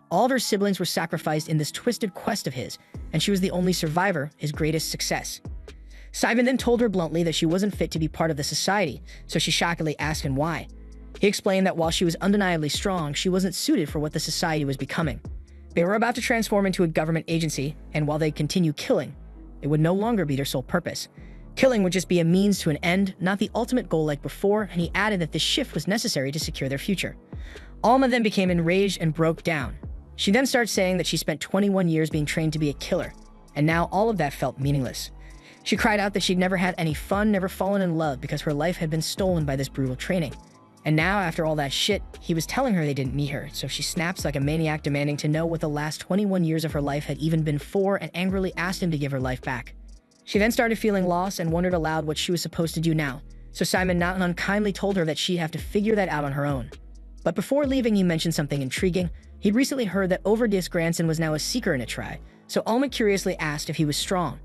All of her siblings were sacrificed in this twisted quest of his, and she was the only survivor, his greatest success. Simon then told her bluntly that she wasn't fit to be part of the society, so she shockingly asked him why. He explained that while she was undeniably strong, she wasn't suited for what the society was becoming. They were about to transform into a government agency, and while they'd continue killing, it would no longer be their sole purpose. Killing would just be a means to an end, not the ultimate goal like before, and he added that this shift was necessary to secure their future. Alma then became enraged and broke down. She then started saying that she spent 21 years being trained to be a killer, and now all of that felt meaningless. She cried out that she'd never had any fun, never fallen in love, because her life had been stolen by this brutal training. And now, after all that shit, he was telling her they didn't meet her, so she snaps like a maniac, demanding to know what the last 21 years of her life had even been for, and angrily asked him to give her life back. She then started feeling lost and wondered aloud what she was supposed to do now, so Simon not unkindly told her that she'd have to figure that out on her own. But before leaving, he mentioned something intriguing. He'd recently heard that Overdeath's grandson was now a seeker in a tribe, so Alma curiously asked if he was strong.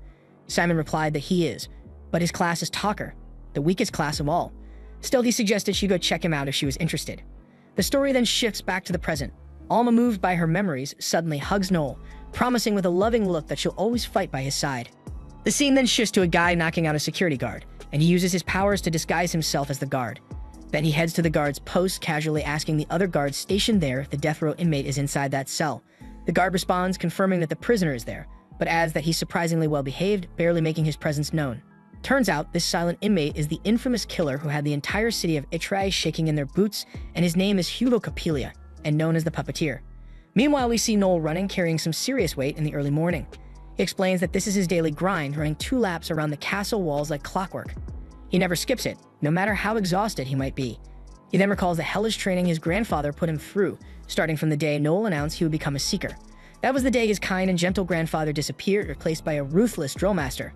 Simon replied that he is, but his class is Talker, the weakest class of all. Still, he suggested she go check him out if she was interested. The story then shifts back to the present. Alma, moved by her memories, suddenly hugs Noel, promising with a loving look that she'll always fight by his side. The scene then shifts to a guy knocking out a security guard, and he uses his powers to disguise himself as the guard. Then he heads to the guard's post, casually asking the other guards stationed there if the death row inmate is inside that cell. The guard responds, confirming that the prisoner is there, but adds that he's surprisingly well behaved, barely making his presence known. Turns out, this silent inmate is the infamous killer who had the entire city of Itrai shaking in their boots, and his name is Hugo Capilia, and known as the Puppeteer. Meanwhile, we see Noel running, carrying some serious weight in the early morning. He explains that this is his daily grind, running 2 laps around the castle walls like clockwork. He never skips it, no matter how exhausted he might be. He then recalls the hellish training his grandfather put him through, starting from the day Noel announced he would become a seeker. That was the day his kind and gentle grandfather disappeared, replaced by a ruthless drill master.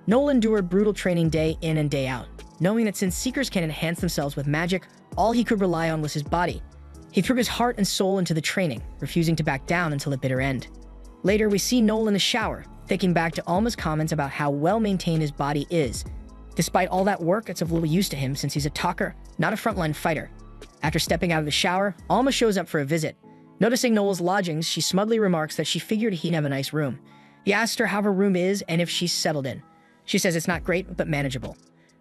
Noel endured brutal training day in and day out, knowing that since seekers can enhance themselves with magic, all he could rely on was his body. He threw his heart and soul into the training, refusing to back down until the bitter end. Later, we see Noel in the shower, thinking back to Alma's comments about how well-maintained his body is. Despite all that work, it's of little use to him since he's a talker, not a frontline fighter. After stepping out of the shower, Alma shows up for a visit. Noticing Noel's lodgings, she smugly remarks that she figured he'd have a nice room. He asks her how her room is and if she's settled in. She says it's not great, but manageable.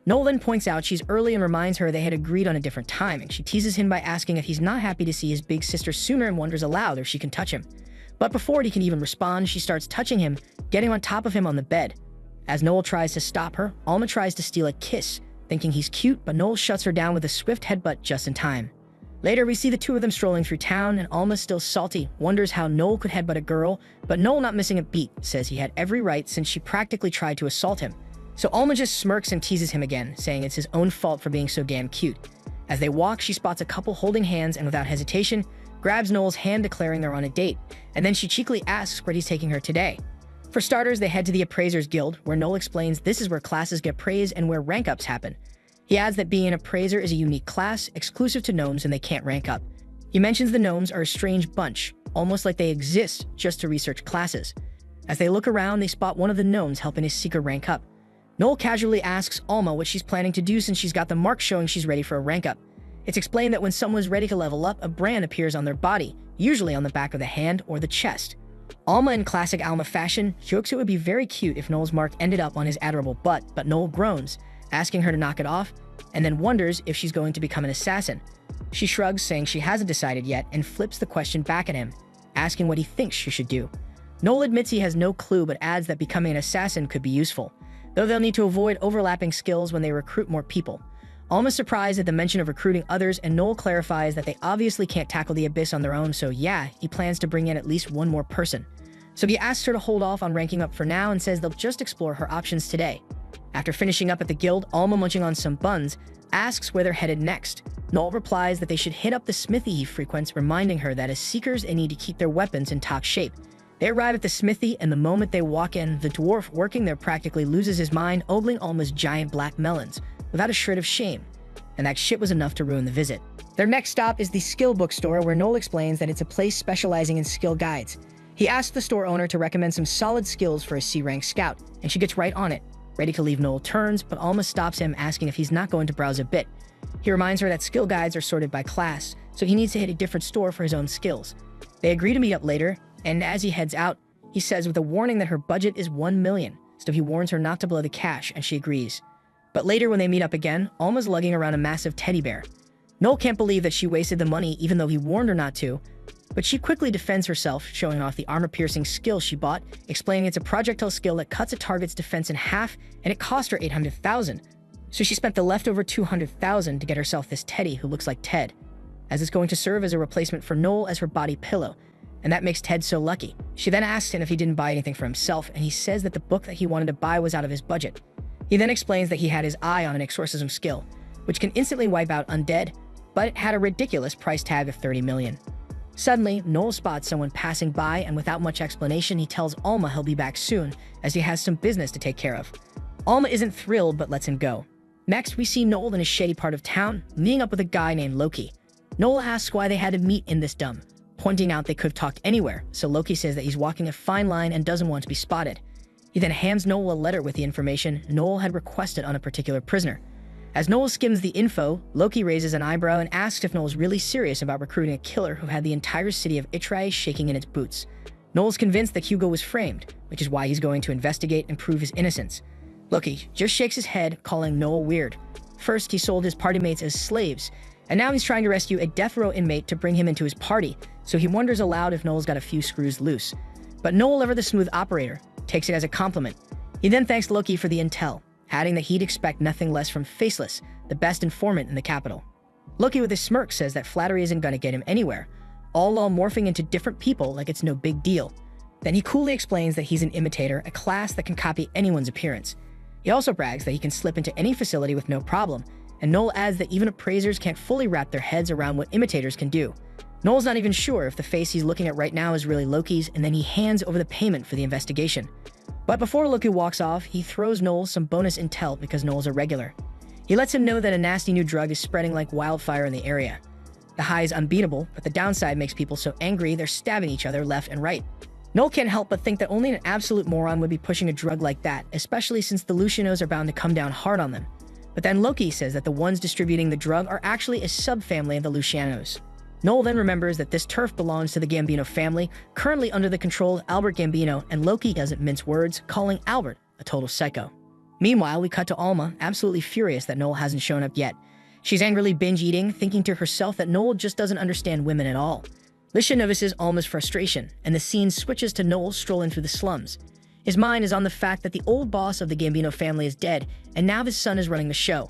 Noel then points out she's early and reminds her they had agreed on a different timing. She teases him by asking if he's not happy to see his big sister sooner and wonders aloud if she can touch him. But before he can even respond, she starts touching him, getting on top of him on the bed. As Noel tries to stop her, Alma tries to steal a kiss, thinking he's cute, but Noel shuts her down with a swift headbutt just in time. Later, we see the two of them strolling through town, and Alma, still salty, wonders how Noel could headbutt a girl, but Noel, not missing a beat, says he had every right since she practically tried to assault him. So Alma just smirks and teases him again, saying it's his own fault for being so damn cute. As they walk, she spots a couple holding hands and without hesitation, grabs Noel's hand, declaring they're on a date, and then she cheekily asks where he's taking her today. For starters, they head to the Appraisers Guild, where Noel explains this is where classes get praised and where rank-ups happen. He adds that being an appraiser is a unique class, exclusive to gnomes, and they can't rank up. He mentions the gnomes are a strange bunch, almost like they exist just to research classes. As they look around, they spot one of the gnomes helping his seeker rank up. Noel casually asks Alma what she's planning to do since she's got the mark showing she's ready for a rank up. It's explained that when someone's ready to level up, a brand appears on their body, usually on the back of the hand or the chest. Alma, in classic Alma fashion, jokes it would be very cute if Noel's mark ended up on his adorable butt, but Noel groans, asking her to knock it off, and then wonders if she's going to become an assassin. She shrugs, saying she hasn't decided yet, and flips the question back at him, asking what he thinks she should do. Noel admits he has no clue, but adds that becoming an assassin could be useful, though they'll need to avoid overlapping skills when they recruit more people. Alma's surprised at the mention of recruiting others, and Noel clarifies that they obviously can't tackle the Abyss on their own, so yeah, he plans to bring in at least one more person. So he asks her to hold off on ranking up for now and says they'll just explore her options today. After finishing up at the guild, Alma, munching on some buns, asks where they're headed next. Noel replies that they should hit up the smithy he frequents, reminding her that as seekers they need to keep their weapons in top shape. They arrive at the smithy, and the moment they walk in, the dwarf working there practically loses his mind, ogling Alma's giant black melons, without a shred of shame. And that shit was enough to ruin the visit. Their next stop is the skill bookstore, where Noel explains that it's a place specializing in skill guides. He asks the store owner to recommend some solid skills for a C-rank scout, and she gets right on it, ready to leave Noel turns, but Alma stops him, asking if he's not going to browse a bit. He reminds her that skill guides are sorted by class, so he needs to hit a different store for his own skills. They agree to meet up later, and as he heads out, he says with a warning that her budget is 1 million, so he warns her not to blow the cash, and she agrees. But later when they meet up again, Alma's lugging around a massive teddy bear. Noel can't believe that she wasted the money even though he warned her not to, but she quickly defends herself, showing off the armor-piercing skill she bought, explaining it's a projectile skill that cuts a target's defense in half, and it cost her 800,000. So she spent the leftover 200,000 to get herself this teddy who looks like Ted, as it's going to serve as a replacement for Noel as her body pillow, and that makes Ted so lucky. She then asks him if he didn't buy anything for himself, and he says that the book that he wanted to buy was out of his budget. He then explains that he had his eye on an exorcism skill, which can instantly wipe out undead, but it had a ridiculous price tag of 30 million. Suddenly, Noel spots someone passing by, and without much explanation, he tells Alma he'll be back soon, as he has some business to take care of. Alma isn't thrilled, but lets him go. Next, we see Noel in a shady part of town, meeting up with a guy named Loki. Noel asks why they had to meet in this dump, pointing out they could have talked anywhere, so Loki says that he's walking a fine line and doesn't want to be spotted. He then hands Noel a letter with the information Noel had requested on a particular prisoner. As Noel skims the info, Loki raises an eyebrow and asks if Noel's really serious about recruiting a killer who had the entire city of Itrai shaking in its boots. Noel's convinced that Hugo was framed, which is why he's going to investigate and prove his innocence. Loki just shakes his head, calling Noel weird. First, he sold his party mates as slaves, and now he's trying to rescue a death row inmate to bring him into his party, so he wonders aloud if Noel's got a few screws loose. But Noel, ever the smooth operator, takes it as a compliment. He then thanks Loki for the intel, adding that he'd expect nothing less from Faceless, the best informant in the capital. Loki with a smirk says that flattery isn't going to get him anywhere, all while morphing into different people like it's no big deal. Then he coolly explains that he's an imitator, a class that can copy anyone's appearance. He also brags that he can slip into any facility with no problem, and Noel adds that even appraisers can't fully wrap their heads around what imitators can do. Noel's not even sure if the face he's looking at right now is really Loki's, and then he hands over the payment for the investigation. But before Loki walks off, he throws Noel some bonus intel because Noel's a regular. He lets him know that a nasty new drug is spreading like wildfire in the area. The high is unbeatable, but the downside makes people so angry they're stabbing each other left and right. Noel can't help but think that only an absolute moron would be pushing a drug like that, especially since the Lucianos are bound to come down hard on them. But then Loki says that the ones distributing the drug are actually a subfamily of the Lucianos. Noel then remembers that this turf belongs to the Gambino family, currently under the control of Albert Gambino, and Loki doesn't mince words, calling Albert a total psycho. Meanwhile, we cut to Alma, absolutely furious that Noel hasn't shown up yet. She's angrily binge-eating, thinking to herself that Noel just doesn't understand women at all. Lisha notices Alma's frustration, and the scene switches to Noel strolling through the slums. His mind is on the fact that the old boss of the Gambino family is dead, and now his son is running the show.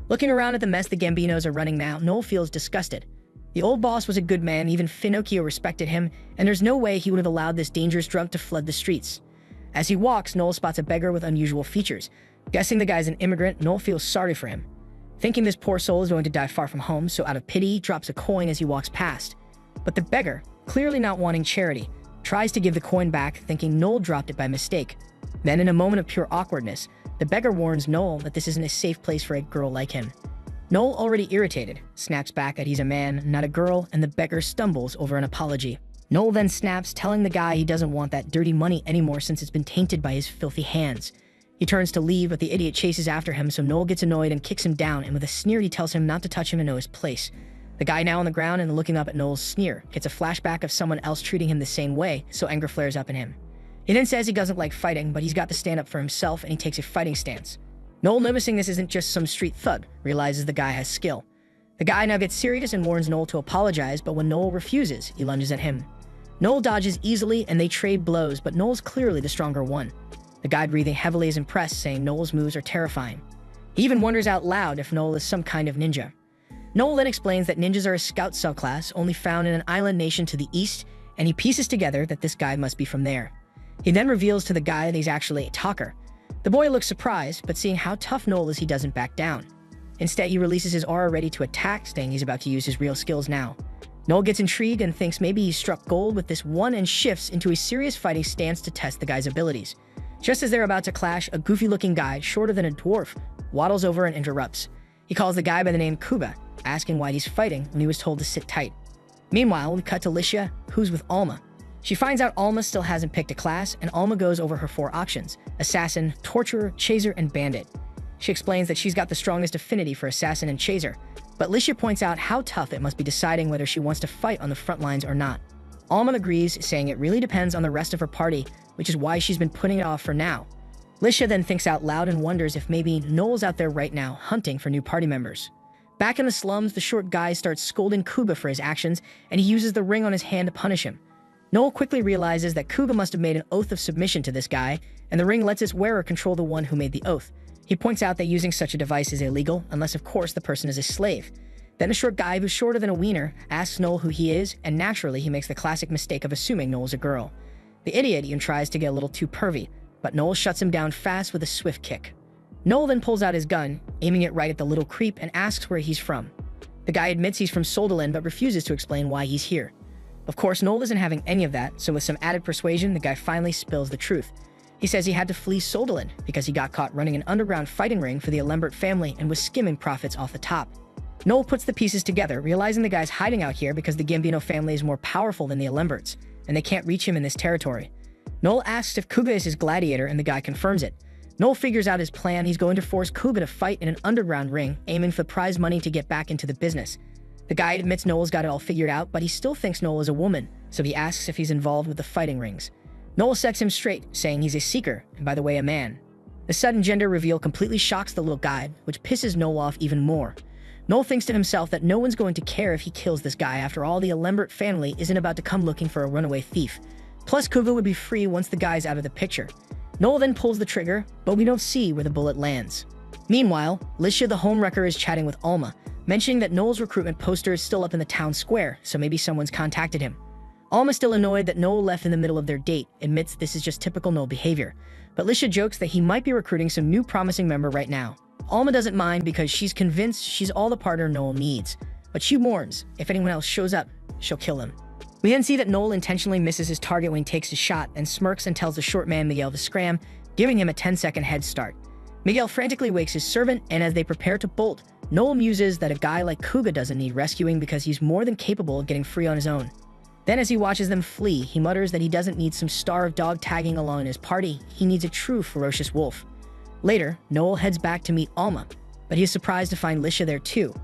Looking around at the mess the Gambinos are running now, Noel feels disgusted. The old boss was a good man, even Finocchio respected him, and there's no way he would have allowed this dangerous drug to flood the streets. As he walks, Noel spots a beggar with unusual features. Guessing the guy's an immigrant, Noel feels sorry for him. Thinking this poor soul is going to die far from home, so out of pity, he drops a coin as he walks past. But the beggar, clearly not wanting charity, tries to give the coin back, thinking Noel dropped it by mistake. Then, in a moment of pure awkwardness, the beggar warns Noel that this isn't a safe place for a girl like him. Noel, already irritated, snaps back that he's a man, not a girl, and the beggar stumbles over an apology. Noel then snaps, telling the guy he doesn't want that dirty money anymore since it's been tainted by his filthy hands. He turns to leave, but the idiot chases after him, so Noel gets annoyed and kicks him down, and with a sneer he tells him not to touch him and know his place. The guy, now on the ground and looking up at Noel's sneer, gets a flashback of someone else treating him the same way, so anger flares up in him. He then says he doesn't like fighting, but he's got to stand up for himself, and he takes a fighting stance. Noel, noticing this isn't just some street thug, realizes the guy has skill. The guy now gets serious and warns Noel to apologize, but when Noel refuses, he lunges at him. Noel dodges easily and they trade blows, but Noel's clearly the stronger one. The guy, breathing heavily, is impressed, saying Noel's moves are terrifying. He even wonders out loud if Noel is some kind of ninja. Noel then explains that ninjas are a scout subclass only found in an island nation to the east, and he pieces together that this guy must be from there. He then reveals to the guy that he's actually a talker. The boy looks surprised, but seeing how tough Noel is, he doesn't back down. Instead, he releases his aura ready to attack, saying he's about to use his real skills now. Noel gets intrigued and thinks maybe he's struck gold with this one and shifts into a serious fighting stance to test the guy's abilities. Just as they're about to clash, a goofy-looking guy, shorter than a dwarf, waddles over and interrupts. He calls the guy by the name Kuba, asking why he's fighting when he was told to sit tight. Meanwhile, we cut to Licia, who's with Alma. She finds out Alma still hasn't picked a class, and Alma goes over her 4 options: assassin, torturer, chaser, and bandit. She explains that she's got the strongest affinity for assassin and chaser, but Licia points out how tough it must be deciding whether she wants to fight on the front lines or not. Alma agrees, saying it really depends on the rest of her party, which is why she's been putting it off for now. Licia then thinks out loud and wonders if maybe Noel's out there right now hunting for new party members. Back in the slums, the short guy starts scolding Kuba for his actions, and he uses the ring on his hand to punish him. Noel quickly realizes that Kuba must have made an oath of submission to this guy, and the ring lets its wearer control the one who made the oath. He points out that using such a device is illegal, unless of course the person is a slave. Then a short guy who's shorter than a wiener asks Noel who he is, and naturally he makes the classic mistake of assuming Noel's a girl. The idiot even tries to get a little too pervy, but Noel shuts him down fast with a swift kick. Noel then pulls out his gun, aiming it right at the little creep, and asks where he's from. The guy admits he's from Soldelin, but refuses to explain why he's here. Of course, Noel isn't having any of that, so with some added persuasion, the guy finally spills the truth. He says he had to flee Soldelin because he got caught running an underground fighting ring for the Lambert family and was skimming profits off the top. Noel puts the pieces together, realizing the guy's hiding out here because the Gambino family is more powerful than the Lamberts, and they can't reach him in this territory. Noel asks if Kuga is his gladiator, and the guy confirms it. Noel figures out his plan. He's going to force Kuga to fight in an underground ring, aiming for prize money to get back into the business. The guy admits Noel's got it all figured out, but he still thinks Noel is a woman, so he asks if he's involved with the fighting rings. Noel sets him straight, saying he's a seeker, and by the way, a man. The sudden gender reveal completely shocks the little guy, which pisses Noel off even more. Noel thinks to himself that no one's going to care if he kills this guy. After all, the Lambert family isn't about to come looking for a runaway thief. Plus, Kuga would be free once the guy's out of the picture. Noel then pulls the trigger, but we don't see where the bullet lands. Meanwhile, Licia the homewrecker is chatting with Alma, mentioning that Noel's recruitment poster is still up in the town square, so maybe someone's contacted him. Alma's still annoyed that Noel left in the middle of their date, admits this is just typical Noel behavior, but Licia jokes that he might be recruiting some new promising member right now. Alma doesn't mind because she's convinced she's all the partner Noel needs, but she warns if anyone else shows up, she'll kill him. We then see that Noel intentionally misses his target when he takes his shot and smirks and tells the short man Miguel to scram, giving him a 10-second head start. Miguel frantically wakes his servant, and as they prepare to bolt, Noel muses that a guy like Kuga doesn't need rescuing because he's more than capable of getting free on his own. Then as he watches them flee, he mutters that he doesn't need some star of dog tagging along in his party, he needs a true ferocious wolf. Later, Noel heads back to meet Alma, but he is surprised to find Licia there too.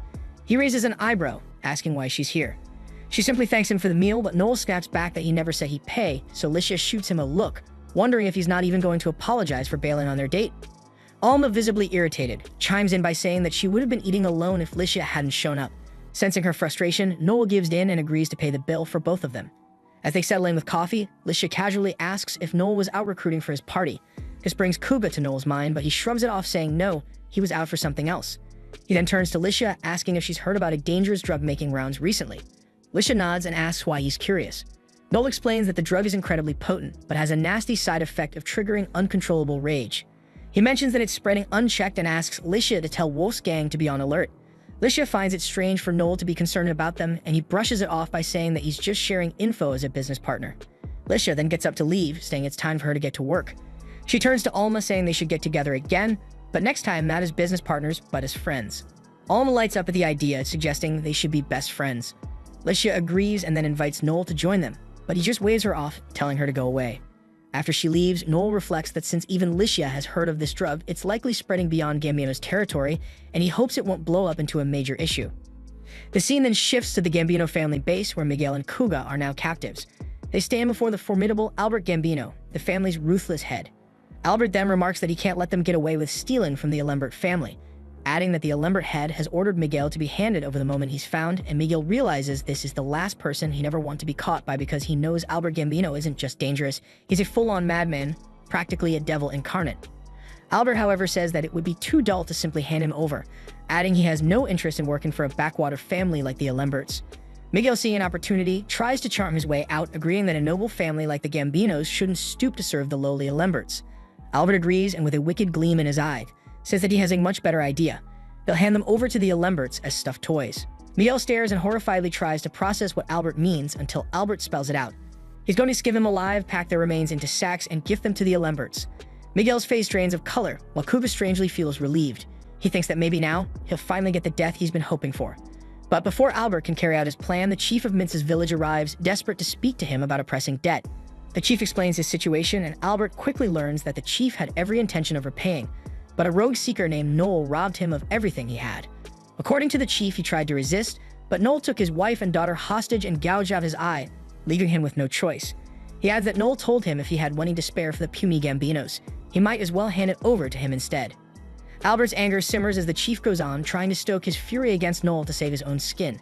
He raises an eyebrow, asking why she's here. She simply thanks him for the meal, but Noel snaps back that he never said he'd pay, so Licia shoots him a look, wondering if he's not even going to apologize for bailing on their date. Alma, visibly irritated, chimes in by saying that she would have been eating alone if Licia hadn't shown up. Sensing her frustration, Noel gives in and agrees to pay the bill for both of them. As they settle in with coffee, Licia casually asks if Noel was out recruiting for his party. This brings Kuga to Noel's mind, but he shrugs it off, saying no, he was out for something else. He then turns to Licia, asking if she's heard about a dangerous drug making rounds recently. Licia nods and asks why he's curious. Noel explains that the drug is incredibly potent, but has a nasty side effect of triggering uncontrollable rage. He mentions that it's spreading unchecked and asks Licia to tell Wolf's gang to be on alert. Licia finds it strange for Noel to be concerned about them, and he brushes it off by saying that he's just sharing info as a business partner. Licia then gets up to leave, saying it's time for her to get to work. She turns to Alma, saying they should get together again, but next time not as business partners, but as friends. Alma lights up at the idea, suggesting they should be best friends. Licia agrees and then invites Noel to join them, but he just waves her off, telling her to go away. After she leaves, Noel reflects that since even Licia has heard of this drug, it's likely spreading beyond Gambino's territory, and he hopes it won't blow up into a major issue. The scene then shifts to the Gambino family base, where Miguel and Kuga are now captives. They stand before the formidable Albert Gambino, the family's ruthless head. Albert then remarks that he can't let them get away with stealing from the Alembert family, adding that the Alembert head has ordered Miguel to be handed over the moment he's found, and Miguel realizes this is the last person he never wants to be caught by because he knows Albert Gambino isn't just dangerous, he's a full-on madman, practically a devil incarnate. Albert, however, says that it would be too dull to simply hand him over, adding he has no interest in working for a backwater family like the Alemberts. Miguel, seeing an opportunity, tries to charm his way out, agreeing that a noble family like the Gambinos shouldn't stoop to serve the lowly Alemberts. Albert agrees, and with a wicked gleam in his eye, says that he has a much better idea. They'll hand them over to the Alemberts as stuffed toys. Miguel stares and horrifiedly tries to process what Albert means until Albert spells it out. He's going to skin them alive, pack their remains into sacks, and gift them to the Alemberts. Miguel's face drains of color, while Kuga strangely feels relieved. He thinks that maybe now, he'll finally get the death he's been hoping for. But before Albert can carry out his plan, the chief of Mintz's village arrives, desperate to speak to him about a pressing debt. The chief explains his situation, and Albert quickly learns that the chief had every intention of repaying, but a rogue seeker named Noel robbed him of everything he had. According to the chief, he tried to resist, but Noel took his wife and daughter hostage and gouged out his eye, leaving him with no choice. He adds that Noel told him if he had money to spare for the puny Gambinos, he might as well hand it over to him instead. Albert's anger simmers as the chief goes on, trying to stoke his fury against Noel to save his own skin.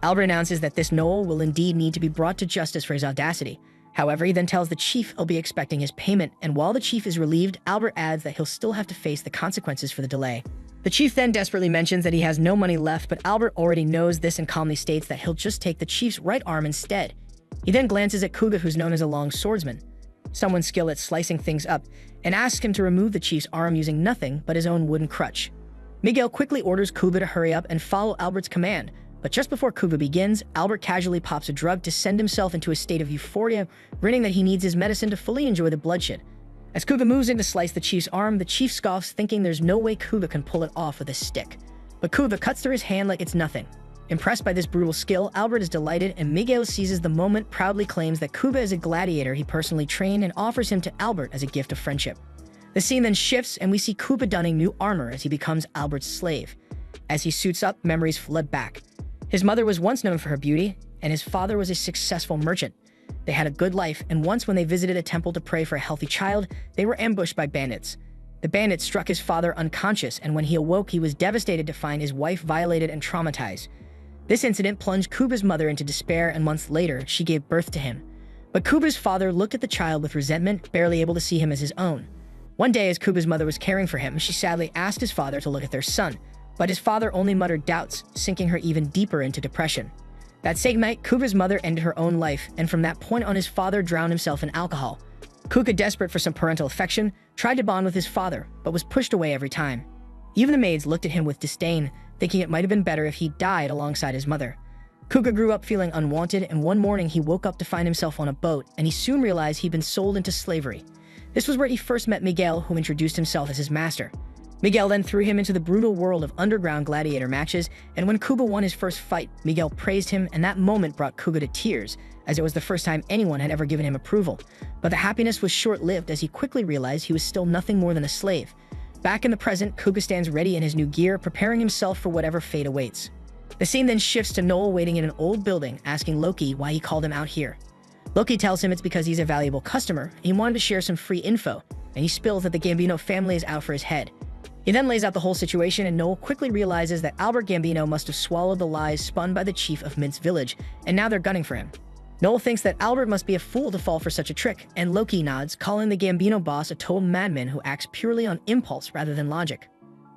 Albert announces that this Noel will indeed need to be brought to justice for his audacity. However, he then tells the chief he'll be expecting his payment, and while the chief is relieved, Albert adds that he'll still have to face the consequences for the delay. The chief then desperately mentions that he has no money left, but Albert already knows this and calmly states that he'll just take the chief's right arm instead. He then glances at Kuga, who's known as a long swordsman, someone skilled at slicing things up, and asks him to remove the chief's arm using nothing but his own wooden crutch. Miguel quickly orders Kuga to hurry up and follow Albert's command, but just before Kuga begins, Albert casually pops a drug to send himself into a state of euphoria, grinning that he needs his medicine to fully enjoy the bloodshed. As Kuga moves in to slice the chief's arm, the chief scoffs, thinking there's no way Kuga can pull it off with a stick. But Kuga cuts through his hand like it's nothing. Impressed by this brutal skill, Albert is delighted, and Miguel seizes the moment, proudly claims that Kuga is a gladiator he personally trained, and offers him to Albert as a gift of friendship. The scene then shifts, and we see Kuga donning new armor as he becomes Albert's slave. As he suits up, memories flood back. His mother was once known for her beauty, and his father was a successful merchant. They had a good life, and once when they visited a temple to pray for a healthy child, they were ambushed by bandits. The bandits struck his father unconscious, and when he awoke, he was devastated to find his wife violated and traumatized. This incident plunged Kuba's mother into despair, and months later, she gave birth to him. But Kuba's father looked at the child with resentment, barely able to see him as his own. One day, as Kuba's mother was caring for him, she sadly asked his father to look at their son, but his father only muttered doubts, sinking her even deeper into depression. That same night, Kuba's mother ended her own life, and from that point on, his father drowned himself in alcohol. Kuga, desperate for some parental affection, tried to bond with his father, but was pushed away every time. Even the maids looked at him with disdain, thinking it might have been better if he died alongside his mother. Kuga grew up feeling unwanted, and one morning he woke up to find himself on a boat, and he soon realized he'd been sold into slavery. This was where he first met Miguel, who introduced himself as his master. Miguel then threw him into the brutal world of underground gladiator matches, and when Kuga won his first fight, Miguel praised him, and that moment brought Kuga to tears, as it was the first time anyone had ever given him approval. But the happiness was short-lived, as he quickly realized he was still nothing more than a slave. Back in the present, Kuga stands ready in his new gear, preparing himself for whatever fate awaits. The scene then shifts to Noel waiting in an old building, asking Loki why he called him out here. Loki tells him it's because he's a valuable customer, and he wanted to share some free info, and he spills that the Gambino family is out for his head. He then lays out the whole situation, and Noel quickly realizes that Albert Gambino must have swallowed the lies spun by the chief of Mint's village, and now they're gunning for him. Noel thinks that Albert must be a fool to fall for such a trick, and Loki nods, calling the Gambino boss a total madman who acts purely on impulse rather than logic.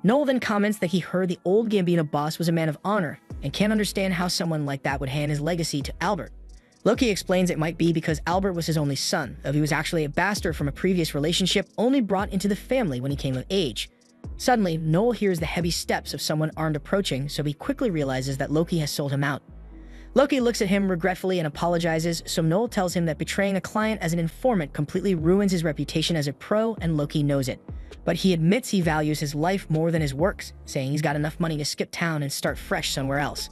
Noel then comments that he heard the old Gambino boss was a man of honor, and can't understand how someone like that would hand his legacy to Albert. Loki explains it might be because Albert was his only son, though he was actually a bastard from a previous relationship only brought into the family when he came of age. Suddenly, Noel hears the heavy steps of someone armed approaching, so he quickly realizes that Loki has sold him out. Loki looks at him regretfully and apologizes, so Noel tells him that betraying a client as an informant completely ruins his reputation as a pro, and Loki knows it. But he admits he values his life more than his works, saying he's got enough money to skip town and start fresh somewhere else.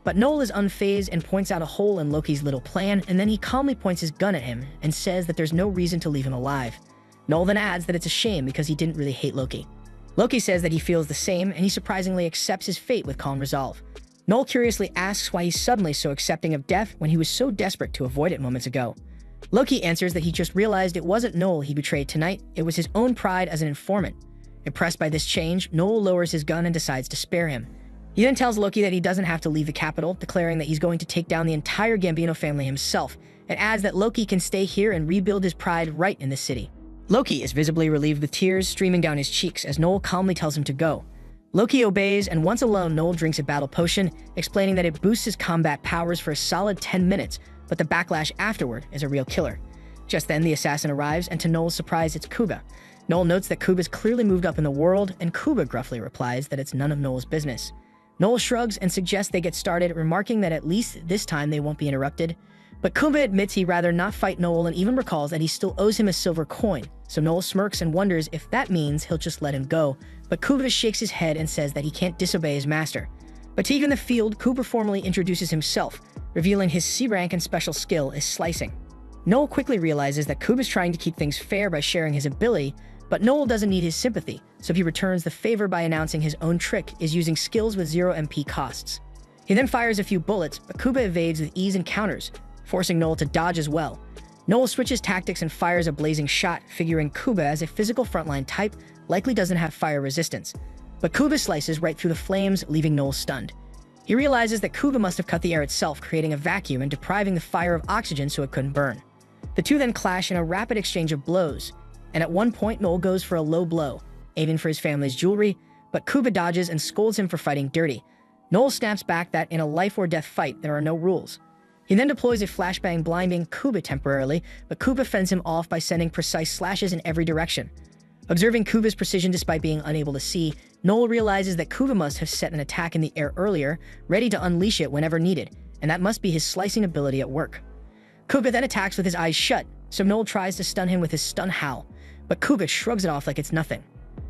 But Noel is unfazed and points out a hole in Loki's little plan, and then he calmly points his gun at him and says that there's no reason to leave him alive. Noel then adds that it's a shame because he didn't really hate Loki. Loki says that he feels the same, and he surprisingly accepts his fate with calm resolve. Noel curiously asks why he's suddenly so accepting of death when he was so desperate to avoid it moments ago. Loki answers that he just realized it wasn't Noel he betrayed tonight, it was his own pride as an informant. Impressed by this change, Noel lowers his gun and decides to spare him. He then tells Loki that he doesn't have to leave the capital, declaring that he's going to take down the entire Gambino family himself, and adds that Loki can stay here and rebuild his pride right in the city. Loki is visibly relieved with tears streaming down his cheeks as Noel calmly tells him to go. Loki obeys, and once alone, Noel drinks a battle potion, explaining that it boosts his combat powers for a solid 10 minutes, but the backlash afterward is a real killer. Just then, the assassin arrives, and to Noel's surprise, it's Kuba. Noel notes that Kuba's clearly moved up in the world, and Kuba gruffly replies that it's none of Noel's business. Noel shrugs and suggests they get started, remarking that at least this time they won't be interrupted. But Kuba admits he'd rather not fight Noel and even recalls that he still owes him a silver coin, so Noel smirks and wonders if that means he'll just let him go, but Kuba shakes his head and says that he can't disobey his master. But to even the field, Kuba formally introduces himself, revealing his C rank and special skill is slicing. Noel quickly realizes that Kuba's trying to keep things fair by sharing his ability, but Noel doesn't need his sympathy, so he returns the favor by announcing his own trick is using skills with 0 MP costs. He then fires a few bullets, but Kuba evades with ease and counters, forcing Noel to dodge as well. Noel switches tactics and fires a blazing shot, figuring Kuba as a physical frontline type likely doesn't have fire resistance. But Kuba slices right through the flames, leaving Noel stunned. He realizes that Kuba must have cut the air itself, creating a vacuum and depriving the fire of oxygen so it couldn't burn. The two then clash in a rapid exchange of blows, and at one point Noel goes for a low blow, aiming for his family's jewelry, but Kuba dodges and scolds him for fighting dirty. Noel snaps back that in a life-or-death fight there are no rules. He then deploys a flashbang blinding Kuba temporarily, but Kuba fends him off by sending precise slashes in every direction. Observing Kuba's precision despite being unable to see, Noel realizes that Kuba must have set an attack in the air earlier, ready to unleash it whenever needed, and that must be his slicing ability at work. Kuba then attacks with his eyes shut, so Noel tries to stun him with his stun howl, but Kuba shrugs it off like it's nothing.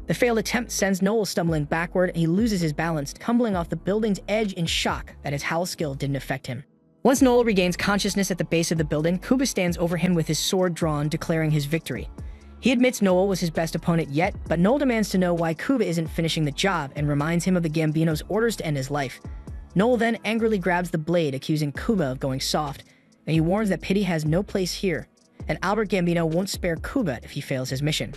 The failed attempt sends Noel stumbling backward, and he loses his balance, tumbling off the building's edge in shock that his howl skill didn't affect him. Once Noel regains consciousness at the base of the building, Kuba stands over him with his sword drawn, declaring his victory. He admits Noel was his best opponent yet, but Noel demands to know why Kuba isn't finishing the job and reminds him of the Gambino's orders to end his life. Noel then angrily grabs the blade, accusing Kuba of going soft, and he warns that pity has no place here, and Albert Gambino won't spare Kuba if he fails his mission.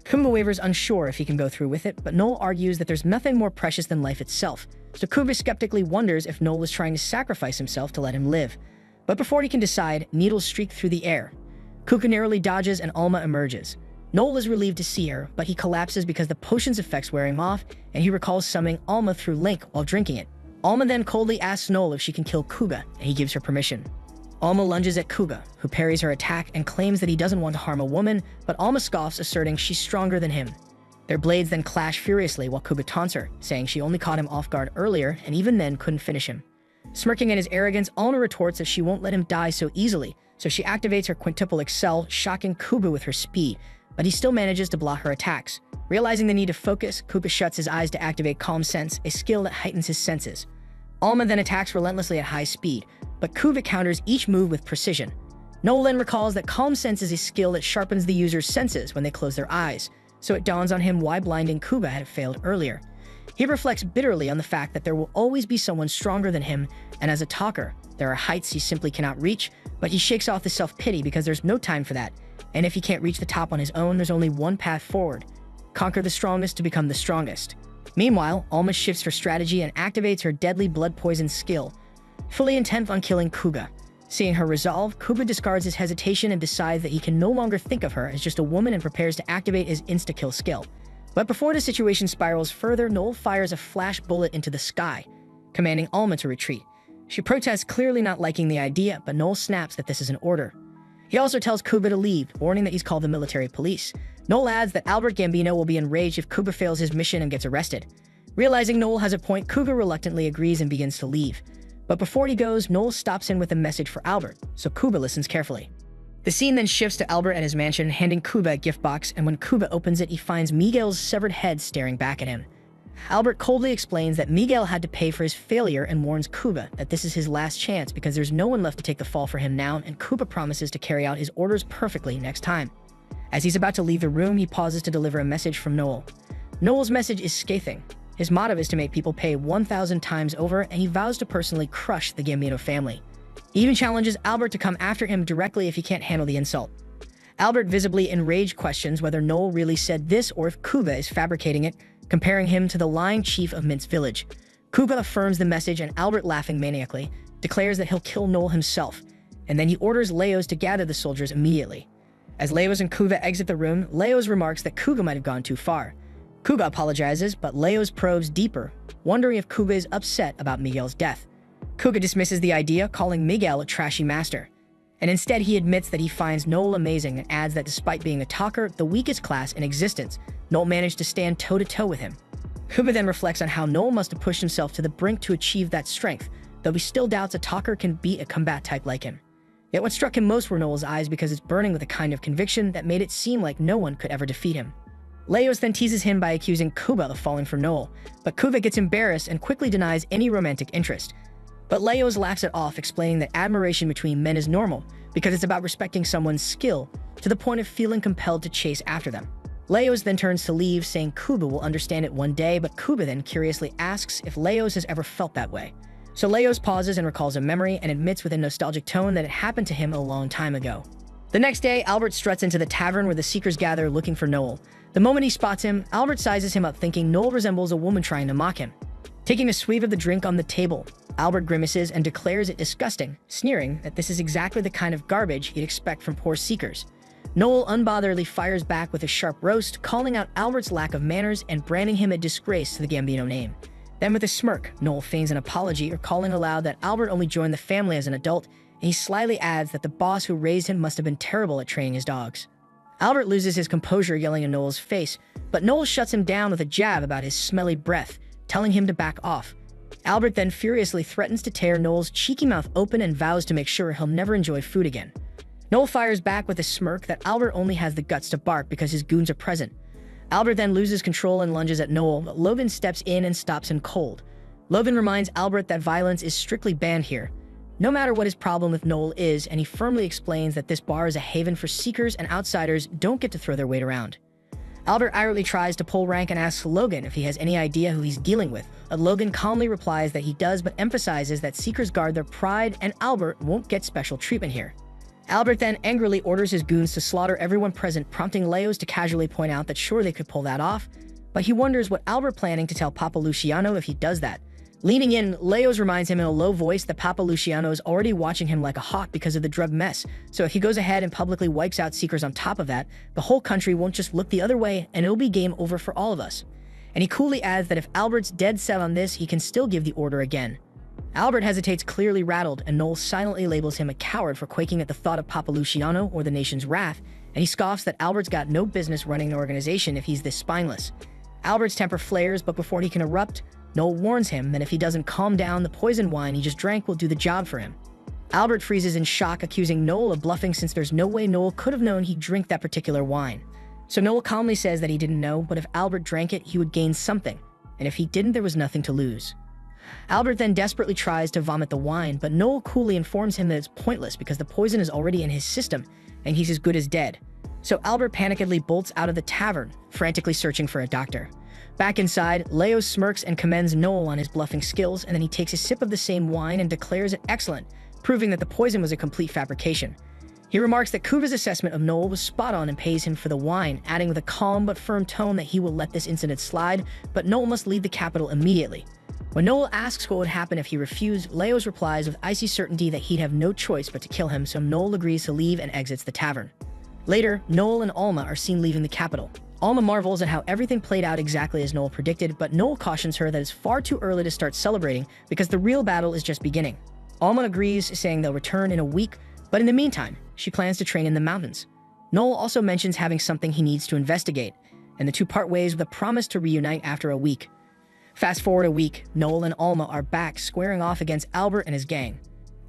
Kuba wavers, unsure if he can go through with it, but Noel argues that there's nothing more precious than life itself, so Kuba skeptically wonders if Noel was trying to sacrifice himself to let him live. But before he can decide, needles streak through the air. Kuka narrowly dodges and Alma emerges. Noel is relieved to see her, but he collapses because the potion's effects wear him off, and he recalls summoning Alma through Link while drinking it. Alma then coldly asks Noel if she can kill Kuga, and he gives her permission. Alma lunges at Kuga, who parries her attack and claims that he doesn't want to harm a woman, but Alma scoffs, asserting she's stronger than him. Their blades then clash furiously while Kuga taunts her, saying she only caught him off guard earlier and even then couldn't finish him. Smirking at his arrogance, Alma retorts that she won't let him die so easily, so she activates her quintuple excel, shocking Kuga with her speed, but he still manages to block her attacks. Realizing the need to focus, Kuga shuts his eyes to activate Calm Sense, a skill that heightens his senses. Alma then attacks relentlessly at high speed, but Kuga counters each move with precision. Noel then recalls that Calm Sense is a skill that sharpens the user's senses when they close their eyes, so it dawns on him why blinding Kuga had failed earlier. He reflects bitterly on the fact that there will always be someone stronger than him, and as a talker, there are heights he simply cannot reach, but he shakes off the self-pity because there's no time for that, and if he can't reach the top on his own, there's only one path forward: conquer the strongest to become the strongest. Meanwhile, Alma shifts her strategy and activates her deadly blood poison skill, fully intent on killing Kuga. Seeing her resolve, Kuga discards his hesitation and decides that he can no longer think of her as just a woman and prepares to activate his insta-kill skill. But before the situation spirals further, Noel fires a flash bullet into the sky, commanding Alma to retreat. She protests, clearly not liking the idea, but Noel snaps that this is an order. He also tells Kuba to leave, warning that he's called the military police. Noel adds that Albert Gambino will be enraged if Kuga fails his mission and gets arrested. Realizing Noel has a point, Kuga reluctantly agrees and begins to leave. But before he goes, Noel stops in with a message for Albert, so Kuba listens carefully. The scene then shifts to Albert at his mansion, handing Kuba a gift box, and when Kuba opens it, he finds Miguel's severed head staring back at him. Albert coldly explains that Miguel had to pay for his failure and warns Kuba that this is his last chance because there's no one left to take the fall for him now, and Kuba promises to carry out his orders perfectly next time. As he's about to leave the room, he pauses to deliver a message from Noel. Noel's message is scathing. His motto is to make people pay 1,000 times over, and he vows to personally crush the Gambino family. He even challenges Albert to come after him directly if he can't handle the insult. Albert, visibly enraged, questions whether Noel really said this or if Kuba is fabricating it, comparing him to the lying chief of Mint's village. Kuba affirms the message, and Albert, laughing maniacally, declares that he'll kill Noel himself, and then he orders Leos to gather the soldiers immediately. As Leos and Kuba exit the room, Leos remarks that Kuba might have gone too far. Kuba apologizes, but Leos probes deeper, wondering if Kuba is upset about Miguel's death. Kuga dismisses the idea, calling Miguel a trashy master. And instead he admits that he finds Noel amazing and adds that despite being a talker, the weakest class in existence, Noel managed to stand toe-to-toe with him. Kuba then reflects on how Noel must have pushed himself to the brink to achieve that strength, though he still doubts a talker can beat a combat type like him. Yet what struck him most were Noel's eyes, because it's burning with a kind of conviction that made it seem like no one could ever defeat him. Leos then teases him by accusing Kuba of falling for Noel, but Kuba gets embarrassed and quickly denies any romantic interest. But Leos laughs it off, explaining that admiration between men is normal because it's about respecting someone's skill to the point of feeling compelled to chase after them. Leos then turns to leave, saying Kuba will understand it one day, but Kuba then curiously asks if Leos has ever felt that way. So Leos pauses and recalls a memory and admits with a nostalgic tone that it happened to him a long time ago. The next day, Albert struts into the tavern where the Seekers gather looking for Noel. The moment he spots him, Albert sizes him up, thinking Noel resembles a woman trying to mock him. Taking a swig of the drink on the table, Albert grimaces and declares it disgusting, sneering that this is exactly the kind of garbage he'd expect from poor Seekers. Noel unbotheredly fires back with a sharp roast, calling out Albert's lack of manners and branding him a disgrace to the Gambino name. Then with a smirk, Noel feigns an apology, recalling aloud that Albert only joined the family as an adult, and he slyly adds that the boss who raised him must have been terrible at training his dogs. Albert loses his composure, yelling in Noel's face, but Noel shuts him down with a jab about his smelly breath, telling him to back off. Albert then furiously threatens to tear Noel's cheeky mouth open and vows to make sure he'll never enjoy food again. Noel fires back with a smirk that Albert only has the guts to bark because his goons are present. Albert then loses control and lunges at Noel, but Logan steps in and stops him cold. Logan reminds Albert that violence is strictly banned here, no matter what his problem with Noel is, and he firmly explains that this bar is a haven for seekers and outsiders don't get to throw their weight around. Albert irritantly tries to pull rank and asks Logan if he has any idea who he's dealing with, but Logan calmly replies that he does, but emphasizes that seekers guard their pride and Albert won't get special treatment here. Albert then angrily orders his goons to slaughter everyone present, prompting Leos to casually point out that sure they could pull that off, but he wonders what Albert planning to tell Papa Luciano if he does that. Leaning in, Leos reminds him in a low voice that Papa Luciano is already watching him like a hawk because of the drug mess, so if he goes ahead and publicly wipes out Seekers on top of that, the whole country won't just look the other way and it'll be game over for all of us. And he coolly adds that if Albert's dead set on this, he can still give the order again. Albert hesitates, clearly rattled, and Noel silently labels him a coward for quaking at the thought of Papa Luciano or the nation's wrath, and he scoffs that Albert's got no business running an organization if he's this spineless. Albert's temper flares, but before he can erupt, Noel warns him that if he doesn't calm down, the poison wine he just drank will do the job for him. Albert freezes in shock, accusing Noel of bluffing since there's no way Noel could have known he'd drink that particular wine. So Noel calmly says that he didn't know, but if Albert drank it, he would gain something, and if he didn't, there was nothing to lose. Albert then desperately tries to vomit the wine, but Noel coolly informs him that it's pointless because the poison is already in his system, and he's as good as dead. So Albert panikedly bolts out of the tavern, frantically searching for a doctor. Back inside, Leo smirks and commends Noel on his bluffing skills, and then he takes a sip of the same wine and declares it excellent, proving that the poison was a complete fabrication. He remarks that Kuva's assessment of Noel was spot on and pays him for the wine, adding with a calm but firm tone that he will let this incident slide, but Noel must leave the capital immediately. When Noel asks what would happen if he refused, Leos replies with icy certainty that he'd have no choice but to kill him, so Noel agrees to leave and exits the tavern. Later, Noel and Alma are seen leaving the capital. Alma marvels at how everything played out exactly as Noel predicted, but Noel cautions her that it's far too early to start celebrating because the real battle is just beginning. Alma agrees, saying they'll return in a week, but in the meantime, she plans to train in the mountains. Noel also mentions having something he needs to investigate, and the two part ways with a promise to reunite after a week. Fast forward a week, Noel and Alma are back squaring off against Albert and his gang.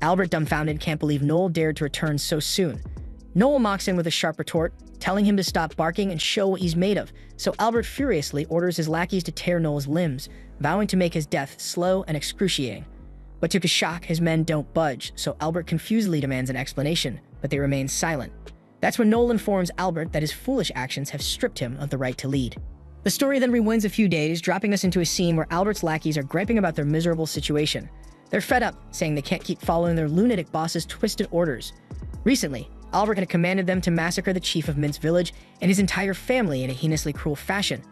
Albert, dumbfounded, can't believe Noel dared to return so soon. Noel mocks him with a sharp retort, telling him to stop barking and show what he's made of, so Albert furiously orders his lackeys to tear Noel's limbs, vowing to make his death slow and excruciating. But to his shock, his men don't budge, so Albert confusedly demands an explanation, but they remain silent. That's when Noel informs Albert that his foolish actions have stripped him of the right to lead. The story then rewinds a few days, dropping us into a scene where Albert's lackeys are griping about their miserable situation. They're fed up, saying they can't keep following their lunatic boss's twisted orders. Recently, Albert had commanded them to massacre the chief of Mint's village and his entire family in a heinously cruel fashion,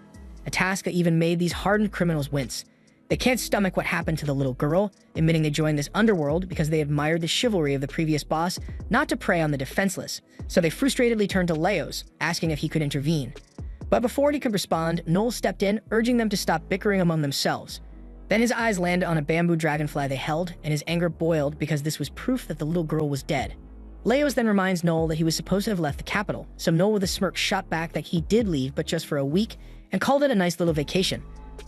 a task that even made these hardened criminals wince. They can't stomach what happened to the little girl, admitting they joined this underworld because they admired the chivalry of the previous boss, not to prey on the defenseless, so they frustratedly turned to Leos, asking if he could intervene. But before he could respond, Noel stepped in, urging them to stop bickering among themselves. Then his eyes landed on a bamboo dragonfly they held, and his anger boiled because this was proof that the little girl was dead. Leos then reminds Noel that he was supposed to have left the capital, so Noel with a smirk shot back that he did leave, but just for a week, and called it a nice little vacation.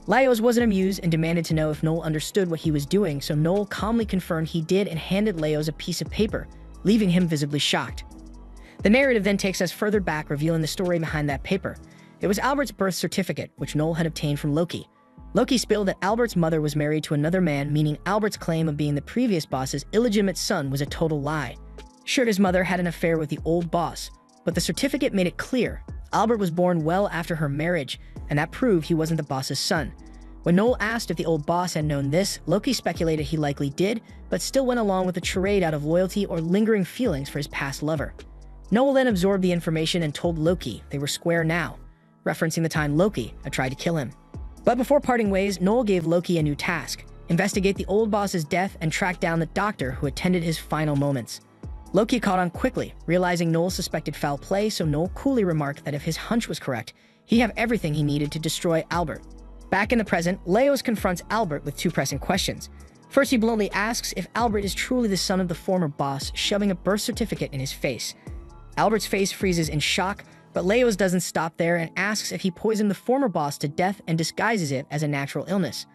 Leos wasn't amused and demanded to know if Noel understood what he was doing, so Noel calmly confirmed he did and handed Leos a piece of paper, leaving him visibly shocked. The narrative then takes us further back, revealing the story behind that paper. It was Albert's birth certificate, which Noel had obtained from Loki. Loki spilled that Albert's mother was married to another man, meaning Albert's claim of being the previous boss's illegitimate son was a total lie. Sure, his mother had an affair with the old boss, but the certificate made it clear Albert was born well after her marriage, and that proved he wasn't the boss's son. When Noel asked if the old boss had known this, Loki speculated he likely did, but still went along with the charade out of loyalty or lingering feelings for his past lover. Noel then absorbed the information and told Loki they were square now, referencing the time Loki had tried to kill him. But before parting ways, Noel gave Loki a new task: investigate the old boss's death and track down the doctor who attended his final moments. Loki caught on quickly, realizing Noel suspected foul play, so Noel coolly remarked that if his hunch was correct, he'd have everything he needed to destroy Albert. Back in the present, Leos confronts Albert with two pressing questions. First, he bluntly asks if Albert is truly the son of the former boss, shoving a birth certificate in his face. Albert's face freezes in shock, but Leos doesn't stop there and asks if he poisoned the former boss to death and disguises it as a natural illness.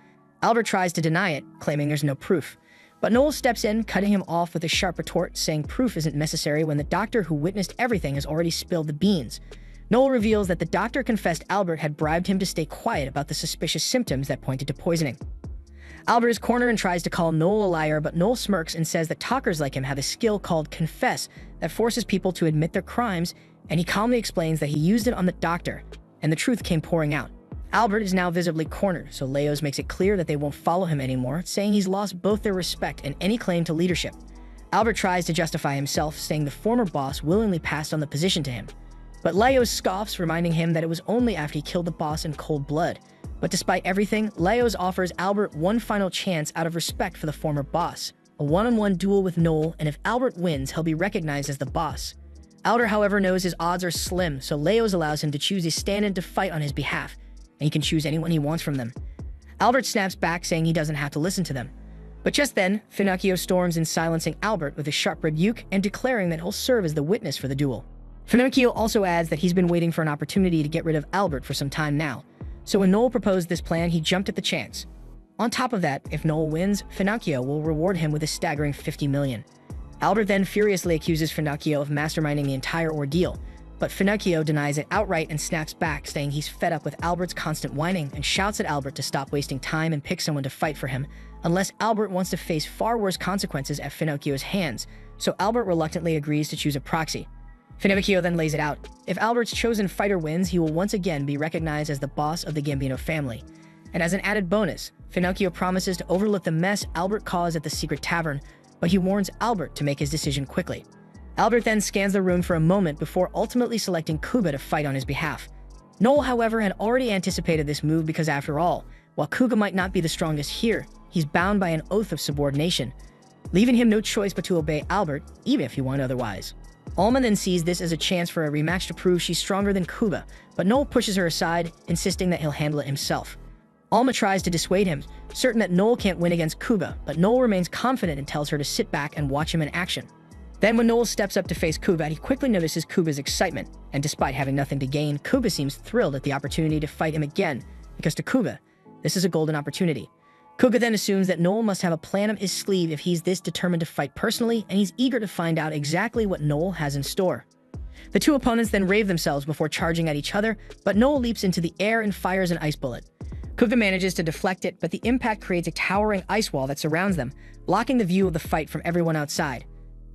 Albert tries to deny it, claiming there's no proof. But Noel steps in, cutting him off with a sharp retort, saying proof isn't necessary when the doctor who witnessed everything has already spilled the beans. Noel reveals that the doctor confessed Albert had bribed him to stay quiet about the suspicious symptoms that pointed to poisoning. Albert is cornered and tries to call Noel a liar, but Noel smirks and says that talkers like him have a skill called confess that forces people to admit their crimes, and he calmly explains that he used it on the doctor, and the truth came pouring out. Albert is now visibly cornered, so Leos makes it clear that they won't follow him anymore, saying he's lost both their respect and any claim to leadership. Albert tries to justify himself, saying the former boss willingly passed on the position to him. But Leos scoffs, reminding him that it was only after he killed the boss in cold blood. But despite everything, Leos offers Albert one final chance out of respect for the former boss, a one-on-one duel with Noel, and if Albert wins, he'll be recognized as the boss. Albert, however, knows his odds are slim, so Leos allows him to choose a stand-in to fight on his behalf, and he can choose anyone he wants from them. Albert snaps back, saying he doesn't have to listen to them. But just then, Finocchio storms in, silencing Albert with a sharp rebuke and declaring that he'll serve as the witness for the duel. Finocchio also adds that he's been waiting for an opportunity to get rid of Albert for some time now, so when Noel proposed this plan, he jumped at the chance. On top of that, if Noel wins, Finocchio will reward him with a staggering 50 million. Albert then furiously accuses Finocchio of masterminding the entire ordeal, but Finocchio denies it outright and snaps back, saying he's fed up with Albert's constant whining and shouts at Albert to stop wasting time and pick someone to fight for him, unless Albert wants to face far worse consequences at Finocchio's hands, so Albert reluctantly agrees to choose a proxy. Finocchio then lays it out. If Albert's chosen fighter wins, he will once again be recognized as the boss of the Gambino family. And as an added bonus, Finocchio promises to overlook the mess Albert caused at the secret tavern, but he warns Albert to make his decision quickly. Albert then scans the room for a moment before ultimately selecting Kuga to fight on his behalf. Noel, however, had already anticipated this move because after all, while Kuga might not be the strongest here, he's bound by an oath of subordination, leaving him no choice but to obey Albert, even if he wanted otherwise. Alma then sees this as a chance for a rematch to prove she's stronger than Kuga, but Noel pushes her aside, insisting that he'll handle it himself. Alma tries to dissuade him, certain that Noel can't win against Kuga, but Noel remains confident and tells her to sit back and watch him in action. Then when Noel steps up to face Kuga, he quickly notices Kuga's excitement, and despite having nothing to gain, Kuga seems thrilled at the opportunity to fight him again, because to Kuga, This is a golden opportunity. Kuga then assumes that Noel must have a plan up his sleeve if he's this determined to fight personally, and he's eager to find out exactly what Noel has in store. The two opponents then rave themselves before charging at each other, but Noel leaps into the air and fires an ice bullet. Kuga manages to deflect it, but the impact creates a towering ice wall that surrounds them, blocking the view of the fight from everyone outside.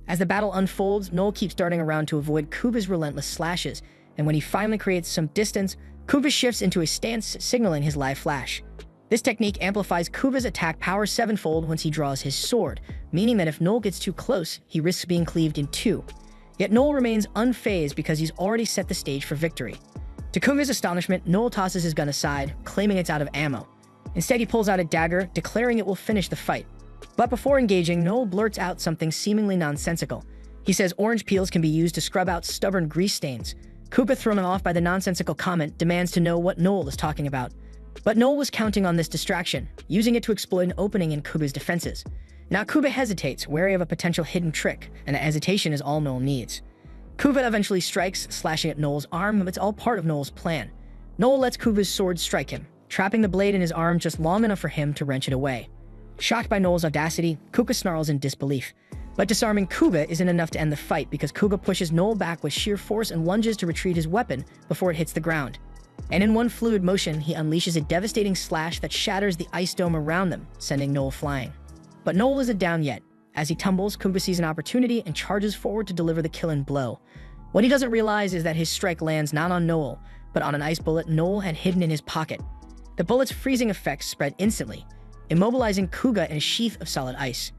As the battle unfolds, Noel keeps darting around to avoid Kuga's relentless slashes, and when he finally creates some distance, Kuga shifts into a stance, signaling his live flash. This technique amplifies Kuga's attack power sevenfold once he draws his sword, meaning that if Noel gets too close, he risks being cleaved in two. Yet Noel remains unfazed because he's already set the stage for victory. To Kuga's astonishment, Noel tosses his gun aside, claiming it's out of ammo. Instead, he pulls out a dagger, declaring it will finish the fight. But before engaging, Noel blurts out something seemingly nonsensical. He says orange peels can be used to scrub out stubborn grease stains. Kuga, thrown off by the nonsensical comment, demands to know what Noel is talking about. But Noel was counting on this distraction, using it to exploit an opening in Kuga's defenses. Now Kuga hesitates, wary of a potential hidden trick, and the hesitation is all Noel needs. Kuga eventually strikes, slashing at Noel's arm, but it's all part of Noel's plan. Noel lets Kuga's sword strike him, trapping the blade in his arm just long enough for him to wrench it away. Shocked by Noel's audacity, Kuga snarls in disbelief. But disarming Kuga isn't enough to end the fight because Kuga pushes Noel back with sheer force and lunges to retrieve his weapon before it hits the ground. And in one fluid motion, he unleashes a devastating slash that shatters the ice dome around them, sending Noel flying. But Noel isn't down yet. As he tumbles, Kuga sees an opportunity and charges forward to deliver the killing blow. What he doesn't realize is that his strike lands not on Noel, but on an ice bullet Noel had hidden in his pocket. The bullet's freezing effects spread instantly, immobilizing Kuga in a sheath of solid ice.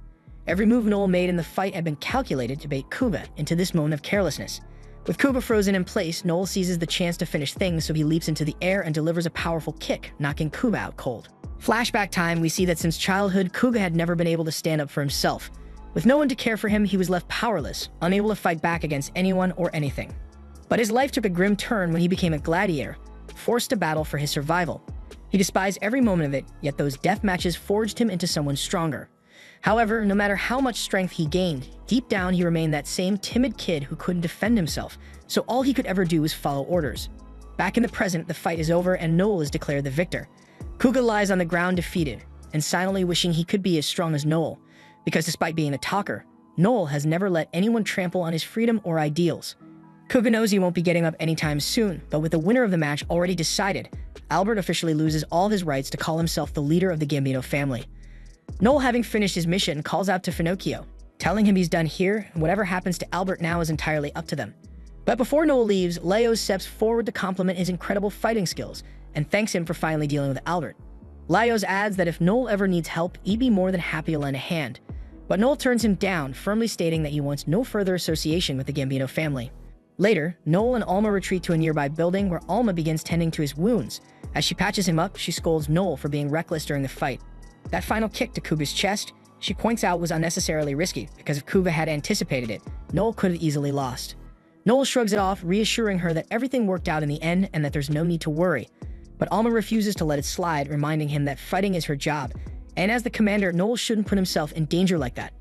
Every move Noel made in the fight had been calculated to bait Kuga into this moment of carelessness. With Kuga frozen in place, Noel seizes the chance to finish things, so he leaps into the air and delivers a powerful kick, knocking Kuga out cold. Flashback time, we see that since childhood, Kuga had never been able to stand up for himself. With no one to care for him, he was left powerless, unable to fight back against anyone or anything. But his life took a grim turn when he became a gladiator, forced to battle for his survival. He despised every moment of it, yet those death matches forged him into someone stronger. However, no matter how much strength he gained, deep down he remained that same timid kid who couldn't defend himself, so all he could ever do was follow orders. Back in the present, the fight is over and Noel is declared the victor. Kuga lies on the ground defeated, and silently wishing he could be as strong as Noel, because despite being a talker, Noel has never let anyone trample on his freedom or ideals. Kuga knows he won't be getting up anytime soon, but with the winner of the match already decided, Albert officially loses all his rights to call himself the leader of the Gambino family. Noel, having finished his mission, calls out to Finocchio, telling him he's done here, and whatever happens to Albert now is entirely up to them. But before Noel leaves, Leo steps forward to compliment his incredible fighting skills, and thanks him for finally dealing with Albert. Laios adds that if Noel ever needs help, he'd be more than happy to lend a hand. But Noel turns him down, firmly stating that he wants no further association with the Gambino family. Later, Noel and Alma retreat to a nearby building where Alma begins tending to his wounds. As she patches him up, she scolds Noel for being reckless during the fight. That final kick to Kuga's chest, she points out was unnecessarily risky, because if Kuga had anticipated it, Noel could have easily lost. Noel shrugs it off, reassuring her that everything worked out in the end and that there's no need to worry. But Alma refuses to let it slide, reminding him that fighting is her job, and as the commander, Noel shouldn't put himself in danger like that.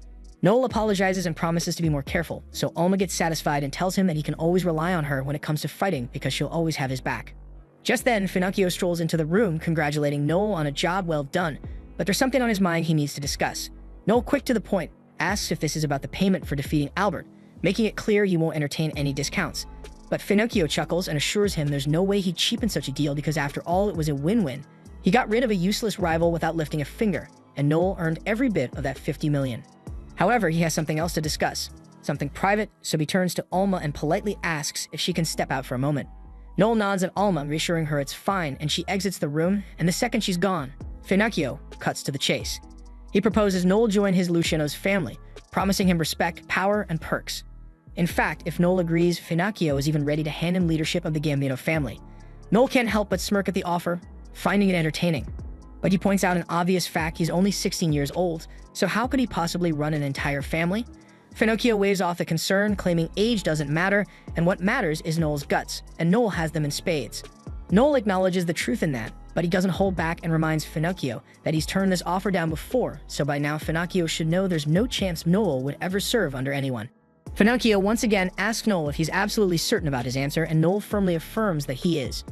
Noel apologizes and promises to be more careful, so Alma gets satisfied and tells him that he can always rely on her when it comes to fighting because she'll always have his back. Just then, Finocchio strolls into the room, congratulating Noel on a job well done, but there's something on his mind he needs to discuss. Noel, quick to the point, asks if this is about the payment for defeating Albert, making it clear he won't entertain any discounts. But Finocchio chuckles and assures him there's no way he'd cheapen such a deal because after all, it was a win-win. He got rid of a useless rival without lifting a finger, and Noel earned every bit of that 50 million. However, he has something else to discuss, something private, so he turns to Alma and politely asks if she can step out for a moment. Noel nods at Alma, reassuring her it's fine, and she exits the room, and the second she's gone, Finocchio cuts to the chase. He proposes Noel join his Luciano's family, promising him respect, power, and perks. In fact, if Noel agrees, Finocchio is even ready to hand him leadership of the Gambino family. Noel can't help but smirk at the offer, finding it entertaining. But he points out an obvious fact: he's only 16 years old, so how could he possibly run an entire family? Finocchio waves off the concern, claiming age doesn't matter, and what matters is Noel's guts, and Noel has them in spades. Noel acknowledges the truth in that, but he doesn't hold back and reminds Finocchio that he's turned this offer down before, so by now Finocchio should know there's no chance Noel would ever serve under anyone. Finocchio once again asks Noel if he's absolutely certain about his answer, and Noel firmly affirms that he is.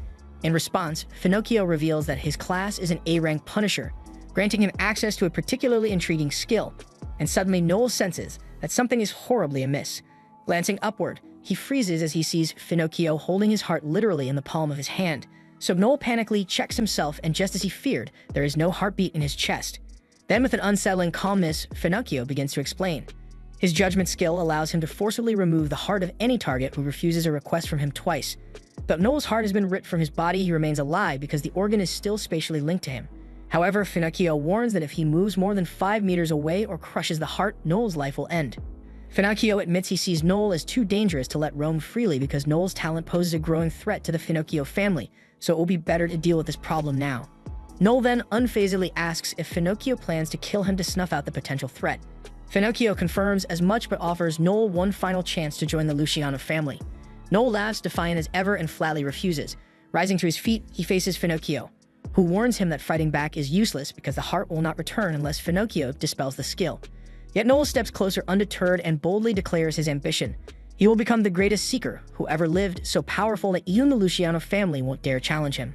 In response, Finocchio reveals that his class is an A-rank Punisher, granting him access to a particularly intriguing skill. And suddenly Noel senses that something is horribly amiss. Glancing upward, he freezes as he sees Finocchio holding his heart literally in the palm of his hand. So Noel panically checks himself, and just as he feared, there is no heartbeat in his chest. Then with an unsettling calmness, Finocchio begins to explain. His judgment skill allows him to forcibly remove the heart of any target who refuses a request from him twice. But Noel's heart has been ripped from his body. He remains alive because the organ is still spatially linked to him. However, Finocchio warns that if he moves more than 5 meters away or crushes the heart, Noel's life will end. Finocchio admits he sees Noel as too dangerous to let roam freely because Noel's talent poses a growing threat to the Finocchio family, so it will be better to deal with this problem now. Noel then unfazedly asks if Finocchio plans to kill him to snuff out the potential threat. Finocchio confirms as much but offers Noel one final chance to join the Luciano family. Noel laughs defiant as ever and flatly refuses. Rising to his feet, he faces Finocchio, who warns him that fighting back is useless because the heart will not return unless Finocchio dispels the skill. Yet Noel steps closer undeterred and boldly declares his ambition. He will become the greatest seeker who ever lived, so powerful that even the Luciano family won't dare challenge him.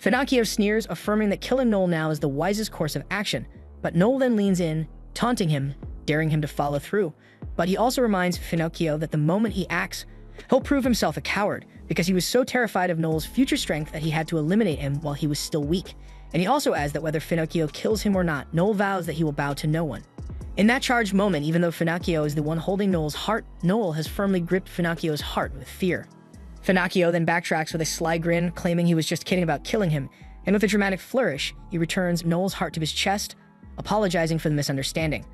Finocchio sneers, affirming that killing Noel now is the wisest course of action, but Noel then leans in, taunting him, daring him to follow through. But he also reminds Finocchio that the moment he acts, he'll prove himself a coward, because he was so terrified of Noel's future strength that he had to eliminate him while he was still weak. And he also adds that whether Finocchio kills him or not, Noel vows that he will bow to no one. In that charged moment, even though Finocchio is the one holding Noel's heart, Noel has firmly gripped Finocchio's heart with fear. Finocchio then backtracks with a sly grin, claiming he was just kidding about killing him, and with a dramatic flourish, he returns Noel's heart to his chest, apologizing for the misunderstanding.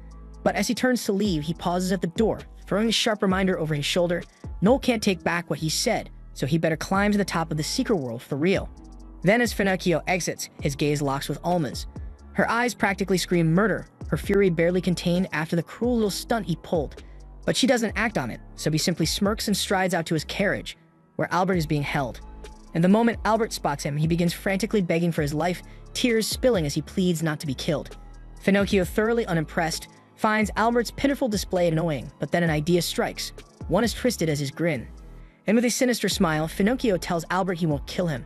But as he turns to leave, he pauses at the door, throwing a sharp reminder over his shoulder. Noel can't take back what he said, so he better climb to the top of the secret world for real. Then as Finocchio exits, his gaze locks with Alma's. Her eyes practically scream murder, her fury barely contained after the cruel little stunt he pulled. But she doesn't act on it, so he simply smirks and strides out to his carriage, where Albert is being held. And the moment Albert spots him, he begins frantically begging for his life, tears spilling as he pleads not to be killed. Finocchio, thoroughly unimpressed, finds Albert's pitiful display annoying, but then an idea strikes, one as twisted as his grin. And with a sinister smile, Finocchio tells Albert he won't kill him.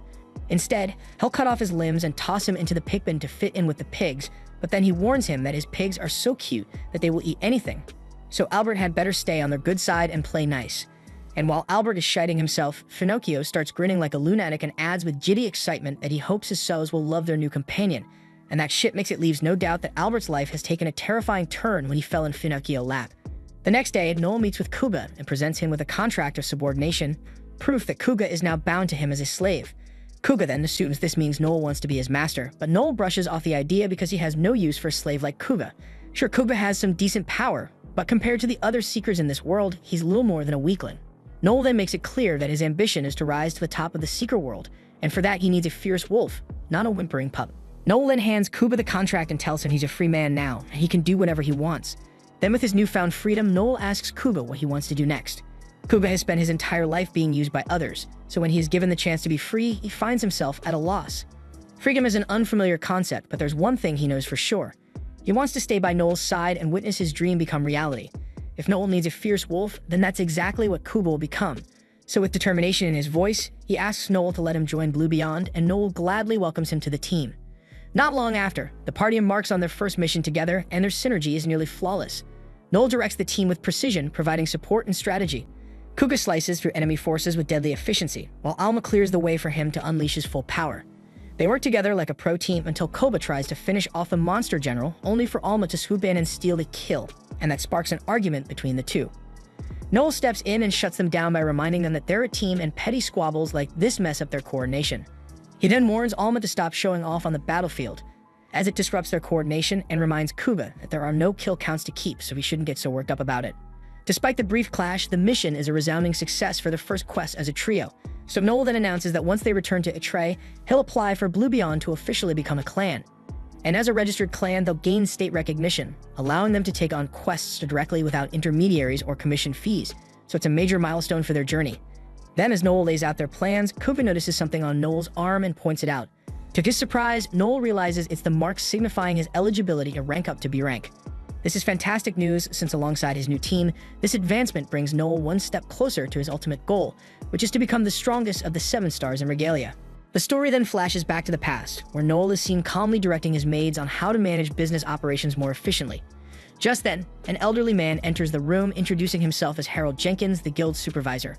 Instead, he'll cut off his limbs and toss him into the pig bin to fit in with the pigs, but then he warns him that his pigs are so cute that they will eat anything. So Albert had better stay on their good side and play nice. And while Albert is shiting himself, Finocchio starts grinning like a lunatic and adds with giddy excitement that he hopes his cells will love their new companion. And that shit makes it leaves no doubt that Albert's life has taken a terrifying turn when he fell in Finocchio's lap. The next day, Noel meets with Kuga and presents him with a contract of subordination, proof that Kuga is now bound to him as a slave. Kuga then assumes this means Noel wants to be his master, but Noel brushes off the idea because he has no use for a slave like Kuga. Sure, Kuga has some decent power, but compared to the other seekers in this world, he's little more than a weakling. Noel then makes it clear that his ambition is to rise to the top of the seeker world, and for that he needs a fierce wolf, not a whimpering pup. Noel then hands Kuga the contract and tells him he's a free man now, and he can do whatever he wants. Then with his newfound freedom, Noel asks Kuga what he wants to do next. Kuga has spent his entire life being used by others, so when he is given the chance to be free, he finds himself at a loss. Freedom is an unfamiliar concept, but there's one thing he knows for sure. He wants to stay by Noel's side and witness his dream become reality. If Noel needs a fierce wolf, then that's exactly what Kuga will become. So with determination in his voice, he asks Noel to let him join Blue Beyond, and Noel gladly welcomes him to the team. Not long after, the party embarks on their first mission together, and their synergy is nearly flawless. Noel directs the team with precision, providing support and strategy. Kuga slices through enemy forces with deadly efficiency, while Alma clears the way for him to unleash his full power. They work together like a pro team until Koba tries to finish off the monster general, only for Alma to swoop in and steal the kill, and that sparks an argument between the two. Noel steps in and shuts them down by reminding them that they're a team and petty squabbles like this mess up their coordination. He then warns Alma to stop showing off on the battlefield, as it disrupts their coordination, and reminds Kuga that there are no kill counts to keep, so he shouldn't get so worked up about it. Despite the brief clash, the mission is a resounding success for their first quest as a trio. So Noel then announces that once they return to Atray, he'll apply for Blue Beyond to officially become a clan. And as a registered clan, they'll gain state recognition, allowing them to take on quests directly without intermediaries or commission fees, so it's a major milestone for their journey. Then as Noel lays out their plans, Kuga notices something on Noel's arm and points it out. To his surprise, Noel realizes it's the mark signifying his eligibility to rank up to B rank. This is fantastic news since alongside his new team, this advancement brings Noel one step closer to his ultimate goal, which is to become the strongest of the 7 stars in Regalia. The story then flashes back to the past, where Noel is seen calmly directing his maids on how to manage business operations more efficiently. Just then, an elderly man enters the room, introducing himself as Harold Jenkins, the guild's supervisor.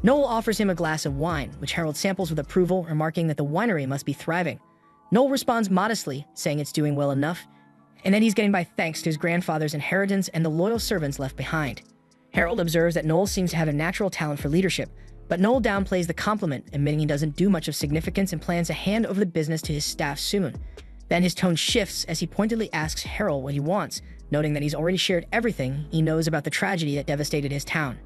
Noel offers him a glass of wine, which Harold samples with approval, remarking that the winery must be thriving. Noel responds modestly, saying it's doing well enough, and that he's getting by thanks to his grandfather's inheritance and the loyal servants left behind. Harold observes that Noel seems to have a natural talent for leadership, but Noel downplays the compliment, admitting he doesn't do much of significance and plans to hand over the business to his staff soon. Then his tone shifts as he pointedly asks Harold what he wants, noting that he's already shared everything he knows about the tragedy that devastated his town.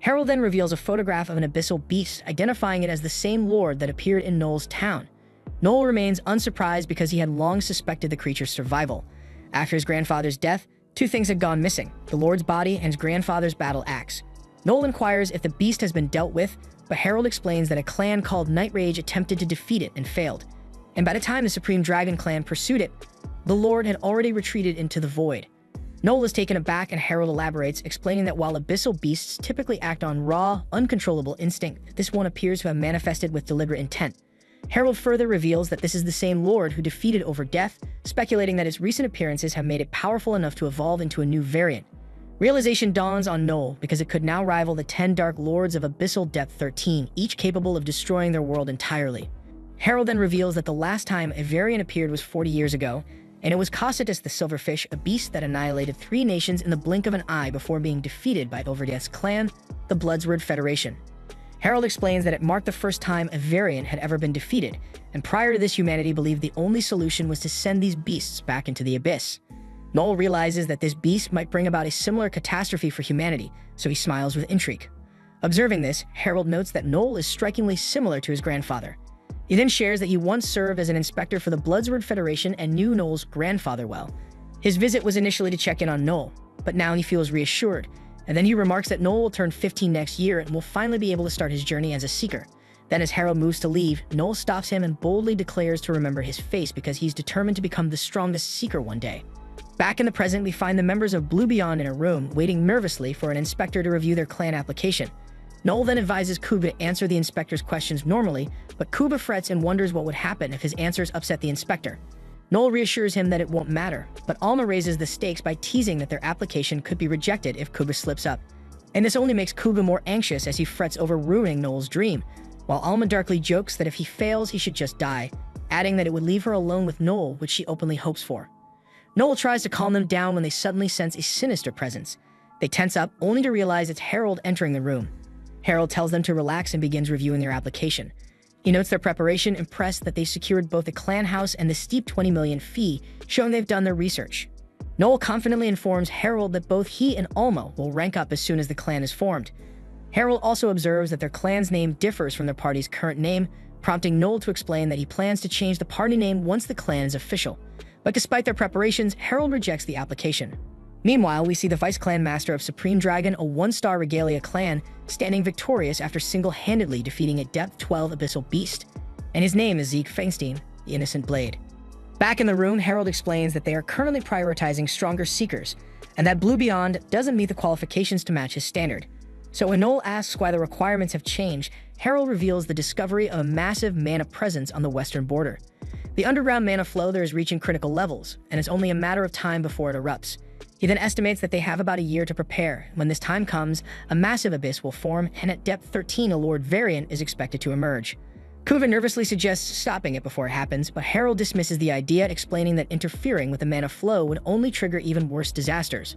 Harold then reveals a photograph of an abyssal beast, identifying it as the same lord that appeared in Noel's town. Noel remains unsurprised because he had long suspected the creature's survival. After his grandfather's death, two things had gone missing: the lord's body and his grandfather's battle axe. Noel inquires if the beast has been dealt with, but Harold explains that a clan called Night Rage attempted to defeat it and failed. And by the time the Supreme Dragon clan pursued it, the lord had already retreated into the void. Noel is taken aback, and Harold elaborates, explaining that while abyssal beasts typically act on raw, uncontrollable instinct, this one appears to have manifested with deliberate intent. Harold further reveals that this is the same lord who defeated Over Death, speculating that its recent appearances have made it powerful enough to evolve into a new variant. Realization dawns on Noel because it could now rival the 10 Dark Lords of Abyssal Depth 13, each capable of destroying their world entirely. Harold then reveals that the last time a variant appeared was 40 years ago, and it was Cocytus the Silverfish, a beast that annihilated 3 nations in the blink of an eye before being defeated by Overdeath's clan, the Bloodsword Federation. Harold explains that it marked the first time a variant had ever been defeated, and prior to this, humanity believed the only solution was to send these beasts back into the abyss. Noel realizes that this beast might bring about a similar catastrophe for humanity, so he smiles with intrigue. Observing this, Harold notes that Noel is strikingly similar to his grandfather. He then shares that he once served as an inspector for the Bloodsword Federation and knew Noel's grandfather well. His visit was initially to check in on Noel, but now he feels reassured, and then he remarks that Noel will turn 15 next year and will finally be able to start his journey as a seeker. Then as Harold moves to leave, Noel stops him and boldly declares to remember his face because he's determined to become the strongest seeker one day. Back in the present, we find the members of Blue Beyond in a room, waiting nervously for an inspector to review their clan application. Noel then advises Kuba to answer the inspector's questions normally, but Kuba frets and wonders what would happen if his answers upset the inspector. Noel reassures him that it won't matter, but Alma raises the stakes by teasing that their application could be rejected if Kuba slips up. And this only makes Kuba more anxious as he frets over ruining Noel's dream, while Alma darkly jokes that if he fails, he should just die, adding that it would leave her alone with Noel, which she openly hopes for. Noel tries to calm them down when they suddenly sense a sinister presence. They tense up, only to realize it's Harold entering the room. Harold tells them to relax and begins reviewing their application. He notes their preparation, impressed that they secured both a clan house and the steep 20 million fee, showing they've done their research. Noel confidently informs Harold that both he and Alma will rank up as soon as the clan is formed. Harold also observes that their clan's name differs from their party's current name, prompting Noel to explain that he plans to change the party name once the clan is official. But despite their preparations, Harold rejects the application. Meanwhile, we see the Vice Clan Master of Supreme Dragon, a 1-star Regalia clan, standing victorious after single-handedly defeating a Depth 12 Abyssal Beast. And his name is Zeke Feinstein, the Innocent Blade. Back in the room, Harold explains that they are currently prioritizing stronger Seekers, and that Blue Beyond doesn't meet the qualifications to match his standard. So when Noel asks why the requirements have changed, Harold reveals the discovery of a massive mana presence on the western border. The underground mana flow there is reaching critical levels, and it's only a matter of time before it erupts. He then estimates that they have about a year to prepare. When this time comes, a massive abyss will form, and at depth 13 a Lord variant is expected to emerge. Kuva nervously suggests stopping it before it happens, but Harold dismisses the idea, explaining that interfering with the mana flow would only trigger even worse disasters.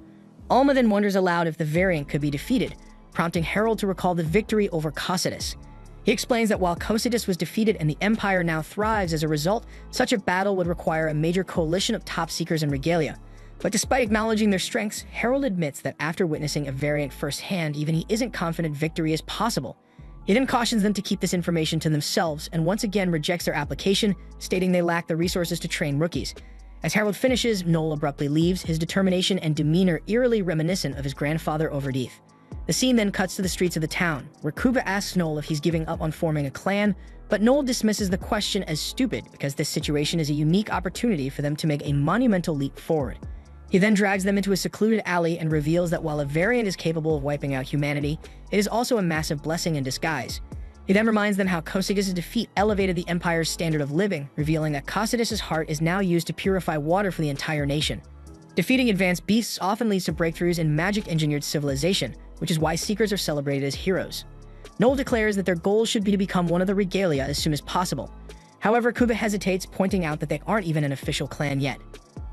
Alma then wonders aloud if the variant could be defeated, prompting Harold to recall the victory over Cocytus. He explains that while Cocytus was defeated and the Empire now thrives as a result, such a battle would require a major coalition of top Seekers and Regalia. But despite acknowledging their strengths, Harold admits that after witnessing a variant firsthand, even he isn't confident victory is possible. He then cautions them to keep this information to themselves and once again rejects their application, stating they lack the resources to train rookies. As Harold finishes, Noel abruptly leaves, his determination and demeanor eerily reminiscent of his grandfather Overdeath. The scene then cuts to the streets of the town, where Kuba asks Noel if he's giving up on forming a clan, but Noel dismisses the question as stupid because this situation is a unique opportunity for them to make a monumental leap forward. He then drags them into a secluded alley and reveals that while a variant is capable of wiping out humanity, it is also a massive blessing in disguise. He then reminds them how Cocytus' defeat elevated the Empire's standard of living, revealing that Cocytus' heart is now used to purify water for the entire nation. Defeating advanced beasts often leads to breakthroughs in magic-engineered civilization, which is why Seekers are celebrated as heroes. Noel declares that their goal should be to become one of the Regalia as soon as possible. However, Kuba hesitates, pointing out that they aren't even an official clan yet.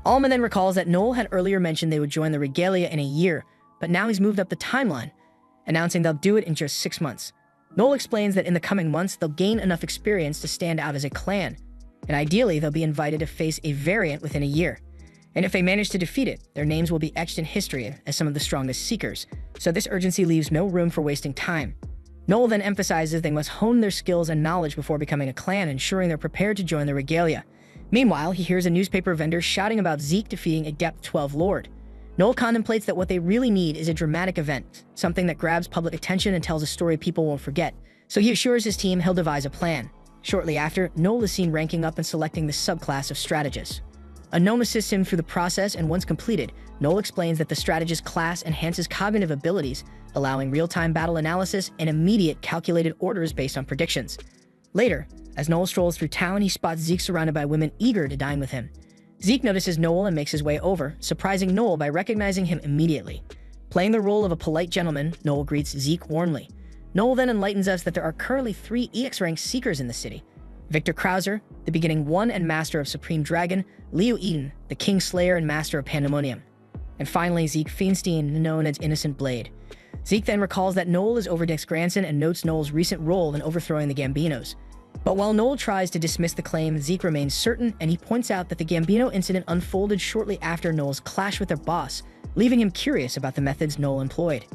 Alma then recalls that Noel had earlier mentioned they would join the Regalia in a year, but now he's moved up the timeline, announcing they'll do it in just 6 months. Noel explains that in the coming months, they'll gain enough experience to stand out as a clan, and ideally they'll be invited to face a variant within a year. And if they manage to defeat it, their names will be etched in history as some of the strongest Seekers, so this urgency leaves no room for wasting time. Noel then emphasizes they must hone their skills and knowledge before becoming a clan, ensuring they're prepared to join the Regalia. Meanwhile, he hears a newspaper vendor shouting about Zeke defeating a Depth 12 Lord. Noel contemplates that what they really need is a dramatic event, something that grabs public attention and tells a story people won't forget, so he assures his team he'll devise a plan. Shortly after, Noel is seen ranking up and selecting the subclass of Strategist. A gnome assists him through the process, and once completed, Noel explains that the Strategist class enhances cognitive abilities, allowing real-time battle analysis and immediate calculated orders based on predictions. Later, as Noel strolls through town, he spots Zeke surrounded by women eager to dine with him. Zeke notices Noel and makes his way over, surprising Noel by recognizing him immediately. Playing the role of a polite gentleman, Noel greets Zeke warmly. Noel then enlightens us that there are currently 3 EX-ranked Seekers in the city. Victor Krauser, the Beginning One and Master of Supreme Dragon, Leo Eden, the King Slayer and Master of Pandemonium, and finally Zeke Feinstein, known as Innocent Blade. Zeke then recalls that Noel is Overdick's grandson and notes Noel's recent role in overthrowing the Gambinos. But while Noel tries to dismiss the claim, Zeke remains certain, and he points out that the Gambino incident unfolded shortly after Noel's clash with their boss, leaving him curious about the methods Noel employed.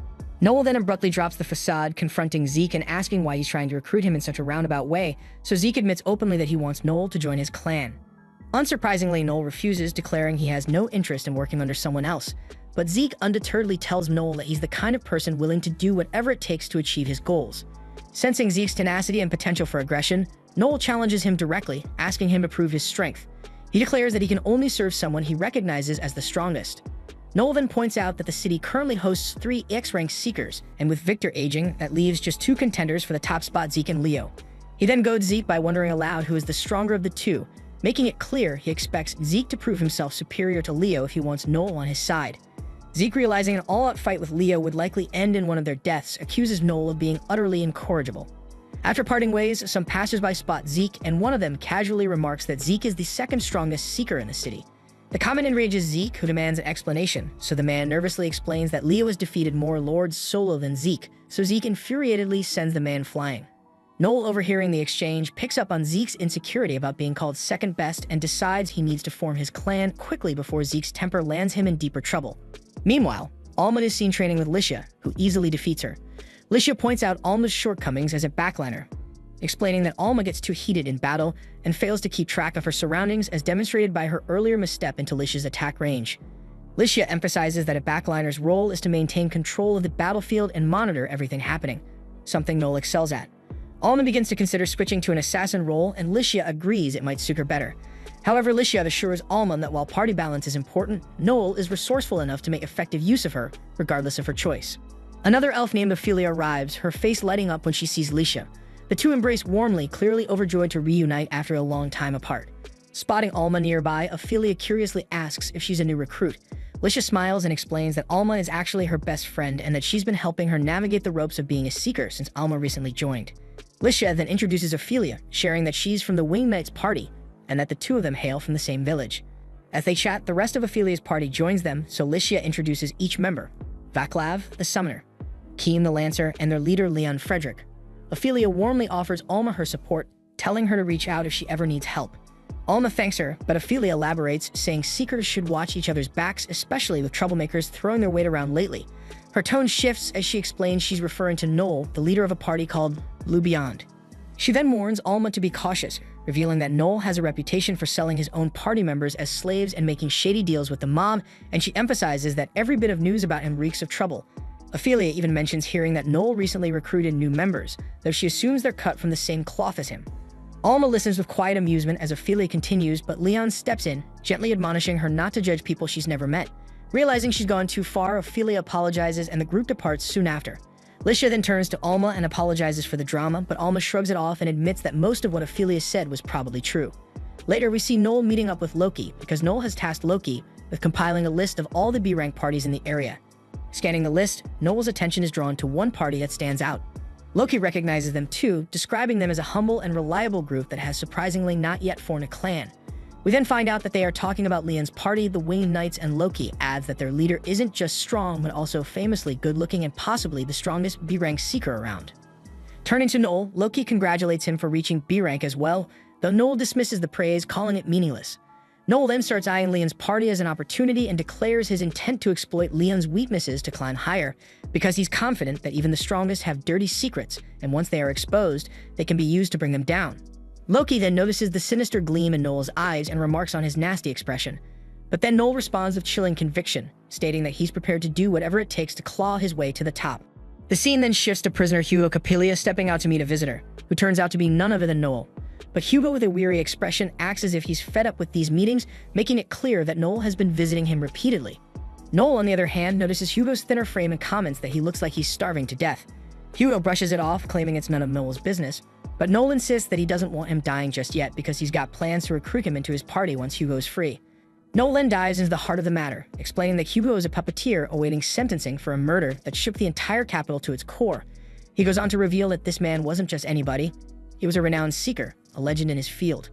Noel then abruptly drops the facade, confronting Zeke and asking why he's trying to recruit him in such a roundabout way, so Zeke admits openly that he wants Noel to join his clan. Unsurprisingly, Noel refuses, declaring he has no interest in working under someone else, but Zeke undeterredly tells Noel that he's the kind of person willing to do whatever it takes to achieve his goals. Sensing Zeke's tenacity and potential for aggression, Noel challenges him directly, asking him to prove his strength. He declares that he can only serve someone he recognizes as the strongest. Noel then points out that the city currently hosts 3 X-ranked Seekers, and with Victor aging, that leaves just 2 contenders for the top spot, Zeke and Leo. He then goads Zeke by wondering aloud who is the stronger of the two, making it clear he expects Zeke to prove himself superior to Leo if he wants Noel on his side. Zeke, realizing an all-out fight with Leo would likely end in one of their deaths, accuses Noel of being utterly incorrigible. After parting ways, some passersby spot Zeke, and one of them casually remarks that Zeke is the second strongest Seeker in the city. The comment enrages Zeke, who demands an explanation, so the man nervously explains that Leo has defeated more lords solo than Zeke, so Zeke infuriatedly sends the man flying. Noel, overhearing the exchange, picks up on Zeke's insecurity about being called second best and decides he needs to form his clan quickly before Zeke's temper lands him in deeper trouble. Meanwhile, Alma is seen training with Licia, who easily defeats her. Licia points out Alma's shortcomings as a backliner, explaining that Alma gets too heated in battle and fails to keep track of her surroundings, as demonstrated by her earlier misstep into Licia's attack range. Licia emphasizes that a backliner's role is to maintain control of the battlefield and monitor everything happening, something Noel excels at. Alma begins to consider switching to an assassin role, and Licia agrees it might suit her better. However, Licia assures Alma that while party balance is important, Noel is resourceful enough to make effective use of her, regardless of her choice. Another elf named Ophelia arrives, her face lighting up when she sees Licia. The two embrace warmly, clearly overjoyed to reunite after a long time apart. Spotting Alma nearby, Ophelia curiously asks if she's a new recruit. Licia smiles and explains that Alma is actually her best friend and that she's been helping her navigate the ropes of being a Seeker since Alma recently joined. Licia then introduces Ophelia, sharing that she's from the Winged Knights party and that the two of them hail from the same village. As they chat, the rest of Ophelia's party joins them, so Licia introduces each member: Vaclav, the Summoner, Keen the Lancer, and their leader Leon Frederick. Ophelia warmly offers Alma her support, telling her to reach out if she ever needs help. Alma thanks her, but Ophelia elaborates, saying Seekers should watch each other's backs, especially with troublemakers throwing their weight around lately. Her tone shifts as she explains she's referring to Noel, the leader of a party called Blue Beyond. She then warns Alma to be cautious, revealing that Noel has a reputation for selling his own party members as slaves and making shady deals with the mob, and she emphasizes that every bit of news about him reeks of trouble. Ophelia even mentions hearing that Noel recently recruited new members, though she assumes they're cut from the same cloth as him. Alma listens with quiet amusement as Ophelia continues, but Leon steps in, gently admonishing her not to judge people she's never met. Realizing she's gone too far, Ophelia apologizes and the group departs soon after. Lisha then turns to Alma and apologizes for the drama, but Alma shrugs it off and admits that most of what Ophelia said was probably true. Later, we see Noel meeting up with Loki, because Noel has tasked Loki with compiling a list of all the B-rank parties in the area. Scanning the list, Noel's attention is drawn to one party that stands out. Loki recognizes them too, describing them as a humble and reliable group that has surprisingly not yet formed a clan. We then find out that they are talking about Leon's party, the Winged Knights, and Loki adds that their leader isn't just strong, but also famously good-looking and possibly the strongest B-rank seeker around. Turning to Noel, Loki congratulates him for reaching B-rank as well, though Noel dismisses the praise, calling it meaningless. Noel then starts eyeing Leon's party as an opportunity and declares his intent to exploit Leon's weaknesses to climb higher, because he's confident that even the strongest have dirty secrets, and once they are exposed, they can be used to bring them down. Loki then notices the sinister gleam in Noel's eyes and remarks on his nasty expression. But then Noel responds with chilling conviction, stating that he's prepared to do whatever it takes to claw his way to the top. The scene then shifts to prisoner Hugo Capilia stepping out to meet a visitor, who turns out to be none other than Noel. But Hugo, with a weary expression, acts as if he's fed up with these meetings, making it clear that Noel has been visiting him repeatedly. Noel, on the other hand, notices Hugo's thinner frame and comments that he looks like he's starving to death. Hugo brushes it off, claiming it's none of Noel's business, but Noel insists that he doesn't want him dying just yet because he's got plans to recruit him into his party once Hugo's free. Noel then dives into the heart of the matter, explaining that Hugo is a puppeteer awaiting sentencing for a murder that shook the entire capital to its core. He goes on to reveal that this man wasn't just anybody. He was a renowned seeker, a legend in his field.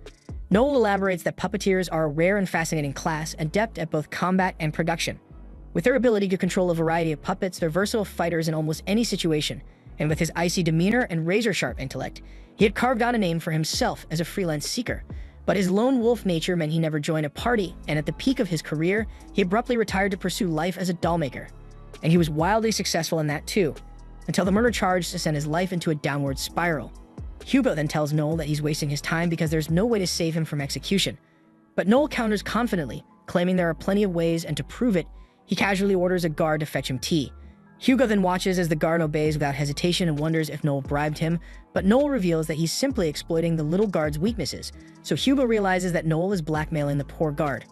Noel elaborates that puppeteers are a rare and fascinating class, adept at both combat and production. With their ability to control a variety of puppets, they're versatile fighters in almost any situation, and with his icy demeanor and razor-sharp intellect, he had carved out a name for himself as a freelance seeker. But his lone wolf nature meant he never joined a party, and at the peak of his career, he abruptly retired to pursue life as a dollmaker. And he was wildly successful in that too, until the murder charge sent his life into a downward spiral. Hugo then tells Noel that he's wasting his time because there's no way to save him from execution. But Noel counters confidently, claiming there are plenty of ways, and to prove it, he casually orders a guard to fetch him tea. Hugo then watches as the guard obeys without hesitation and wonders if Noel bribed him, but Noel reveals that he's simply exploiting the little guard's weaknesses, so Hugo realizes that Noel is blackmailing the poor guard.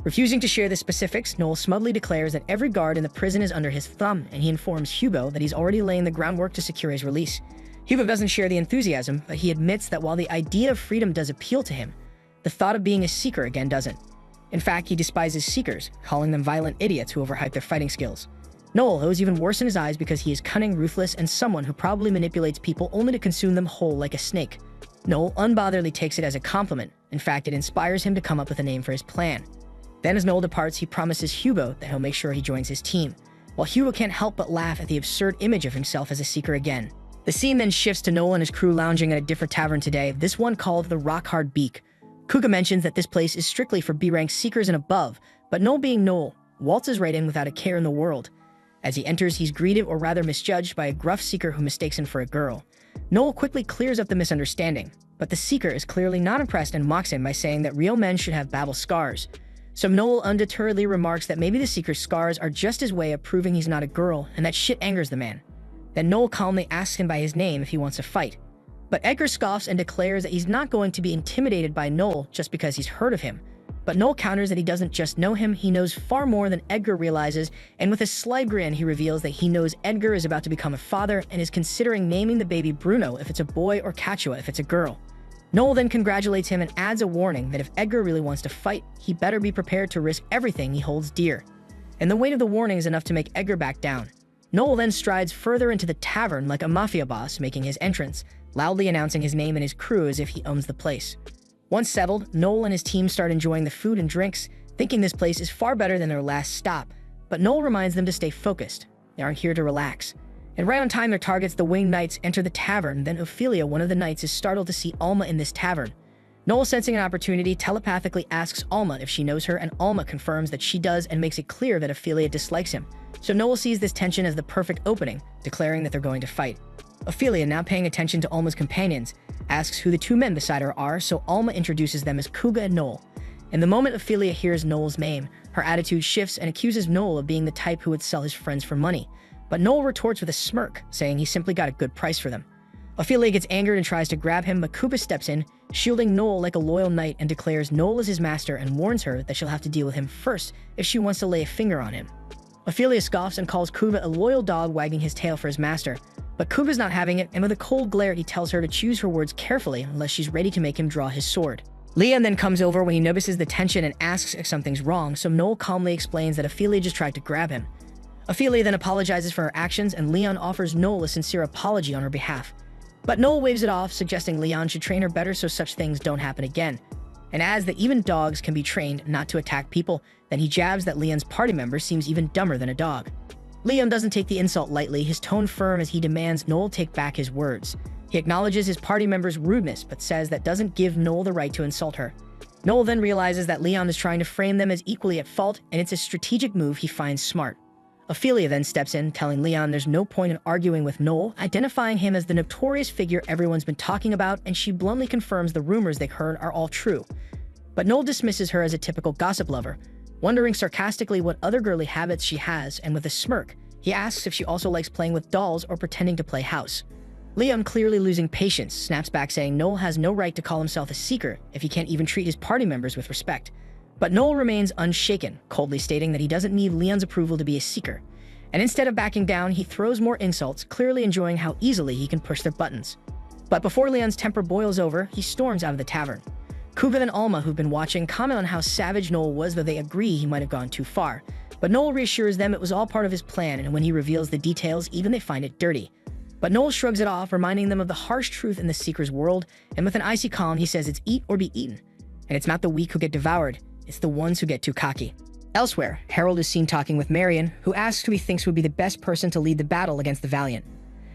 Refusing to share the specifics, Noel smugly declares that every guard in the prison is under his thumb, and he informs Hugo that he's already laying the groundwork to secure his release. Hugo doesn't share the enthusiasm, but he admits that while the idea of freedom does appeal to him, the thought of being a seeker again doesn't. In fact, he despises seekers, calling them violent idiots who overhype their fighting skills. Noel, though, is even worse in his eyes because he is cunning, ruthless, and someone who probably manipulates people only to consume them whole like a snake. Noel unbotheredly takes it as a compliment. In fact, it inspires him to come up with a name for his plan. Then as Noel departs, he promises Hugo that he'll make sure he joins his team, while Hugo can't help but laugh at the absurd image of himself as a seeker again. The scene then shifts to Noel and his crew lounging at a different tavern today, this one called the Rockhard Beak. Kuga mentions that this place is strictly for B-rank seekers and above, but Noel being Noel, waltzes right in without a care in the world. As he enters, he's greeted or rather misjudged by a gruff seeker who mistakes him for a girl. Noel quickly clears up the misunderstanding, but the seeker is clearly not impressed and mocks him by saying that real men should have battle scars. So Noel undeterredly remarks that maybe the seeker's scars are just his way of proving he's not a girl, and that shit angers the man. Then Noel calmly asks him by his name if he wants to fight. But Edgar scoffs and declares that he's not going to be intimidated by Noel just because he's heard of him. But Noel counters that he doesn't just know him, he knows far more than Edgar realizes, and with a sly grin he reveals that he knows Edgar is about to become a father and is considering naming the baby Bruno if it's a boy or Quechua if it's a girl. Noel then congratulates him and adds a warning that if Edgar really wants to fight, he better be prepared to risk everything he holds dear. And the weight of the warning is enough to make Edgar back down. Noel then strides further into the tavern like a mafia boss making his entrance, loudly announcing his name and his crew as if he owns the place. Once settled, Noel and his team start enjoying the food and drinks, thinking this place is far better than their last stop. But Noel reminds them to stay focused. They aren't here to relax. And right on time, their targets, the Winged Knights, enter the tavern. Then Ophelia, one of the knights, is startled to see Alma in this tavern. Noel, sensing an opportunity, telepathically asks Alma if she knows her, and Alma confirms that she does and makes it clear that Ophelia dislikes him. So Noel sees this tension as the perfect opening, declaring that they're going to fight. Ophelia, now paying attention to Alma's companions, asks who the two men beside her are, so Alma introduces them as Kuga and Noel. And the moment Ophelia hears Noel's name, her attitude shifts and accuses Noel of being the type who would sell his friends for money. But Noel retorts with a smirk, saying he simply got a good price for them. Ophelia gets angered and tries to grab him, but Kuga steps in, shielding Noel like a loyal knight, and declares Noel is his master and warns her that she'll have to deal with him first if she wants to lay a finger on him. Ophelia scoffs and calls Kuba a loyal dog wagging his tail for his master. But Kuba's not having it, and with a cold glare he tells her to choose her words carefully unless she's ready to make him draw his sword. Leon then comes over when he notices the tension and asks if something's wrong, so Noel calmly explains that Ophelia just tried to grab him. Ophelia then apologizes for her actions, and Leon offers Noel a sincere apology on her behalf. But Noel waves it off, suggesting Leon should train her better so such things don't happen again. And adds that even dogs can be trained not to attack people, then he jabs that Leon's party member seems even dumber than a dog. Leon doesn't take the insult lightly, his tone firm as he demands Noel take back his words. He acknowledges his party member's rudeness, but says that doesn't give Noel the right to insult her. Noel then realizes that Leon is trying to frame them as equally at fault, and it's a strategic move he finds smart. Ophelia then steps in, telling Leon there's no point in arguing with Noel, identifying him as the notorious figure everyone's been talking about, and she bluntly confirms the rumors they heard are all true. But Noel dismisses her as a typical gossip lover, wondering sarcastically what other girly habits she has, and with a smirk, he asks if she also likes playing with dolls or pretending to play house. Leon, clearly losing patience, snaps back saying Noel has no right to call himself a seeker if he can't even treat his party members with respect. But Noel remains unshaken, coldly stating that he doesn't need Leon's approval to be a seeker. And instead of backing down, he throws more insults, clearly enjoying how easily he can push their buttons. But before Leon's temper boils over, he storms out of the tavern. Kuba and Alma, who've been watching, comment on how savage Noel was, though they agree he might have gone too far. But Noel reassures them it was all part of his plan, and when he reveals the details, even they find it dirty. But Noel shrugs it off, reminding them of the harsh truth in the Seeker's world, and with an icy calm, he says it's eat or be eaten. And it's not the weak who get devoured, it's the ones who get too cocky. Elsewhere, Harold is seen talking with Marion, who asks who he thinks would be the best person to lead the battle against the Valiant.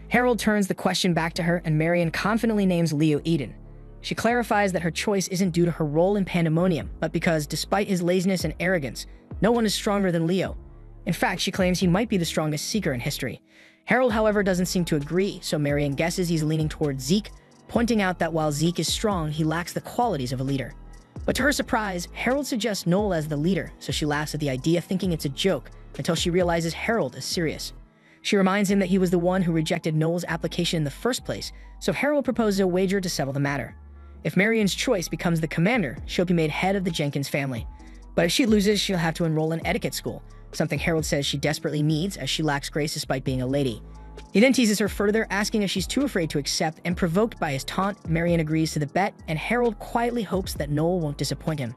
Harold turns the question back to her, and Marion confidently names Leo Eden. She clarifies that her choice isn't due to her role in Pandemonium, but because, despite his laziness and arrogance, no one is stronger than Leo. In fact, she claims he might be the strongest Seeker in history. Harold, however, doesn't seem to agree, so Marion guesses he's leaning towards Zeke, pointing out that while Zeke is strong, he lacks the qualities of a leader. But to her surprise, Harold suggests Noel as the leader, so she laughs at the idea, thinking it's a joke, until she realizes Harold is serious. She reminds him that he was the one who rejected Noel's application in the first place, so Harold proposes a wager to settle the matter. If Marion's choice becomes the commander, she'll be made head of the Jenkins family. But if she loses, she'll have to enroll in etiquette school, something Harold says she desperately needs as she lacks grace despite being a lady. He then teases her further, asking if she's too afraid to accept, and provoked by his taunt, Marion agrees to the bet, and Harold quietly hopes that Noel won't disappoint him.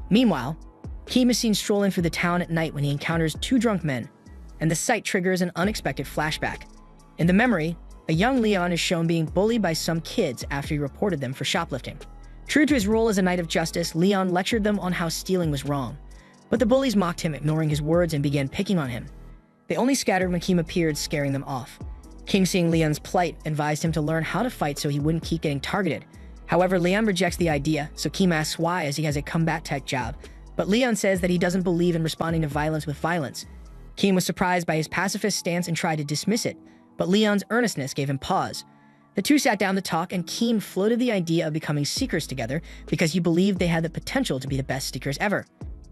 Meanwhile, Keem is seen strolling through the town at night when he encounters two drunk men, and the sight triggers an unexpected flashback. In the memory, a young Leon is shown being bullied by some kids after he reported them for shoplifting. True to his role as a knight of justice, Leon lectured them on how stealing was wrong. But the bullies mocked him, ignoring his words, and began picking on him. They only scattered when Keem appeared, scaring them off. King, seeing Leon's plight, advised him to learn how to fight so he wouldn't keep getting targeted. However, Leon rejects the idea, so Keem asks why, as he has a combat-tech job. But Leon says that he doesn't believe in responding to violence with violence. Keem was surprised by his pacifist stance and tried to dismiss it, but Leon's earnestness gave him pause. The two sat down to talk, and Keem floated the idea of becoming Seekers together because he believed they had the potential to be the best Seekers ever.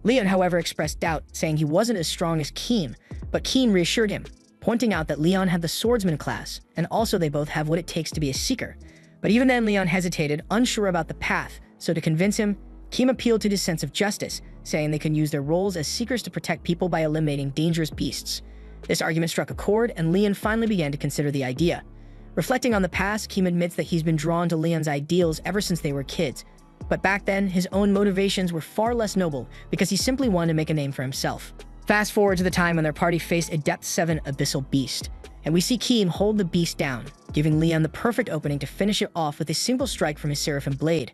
Leon, however, expressed doubt, saying he wasn't as strong as Keem, but Keem reassured him, pointing out that Leon had the swordsman class, and also they both have what it takes to be a Seeker. But even then, Leon hesitated, unsure about the path, so to convince him, Keem appealed to his sense of justice, saying they can use their roles as Seekers to protect people by eliminating dangerous beasts. This argument struck a chord, and Leon finally began to consider the idea. Reflecting on the past, Keem admits that he's been drawn to Leon's ideals ever since they were kids. But back then, his own motivations were far less noble because he simply wanted to make a name for himself. Fast forward to the time when their party faced a Depth 7 abyssal beast, and we see Keem hold the beast down, giving Leon the perfect opening to finish it off with a single strike from his Seraphim blade.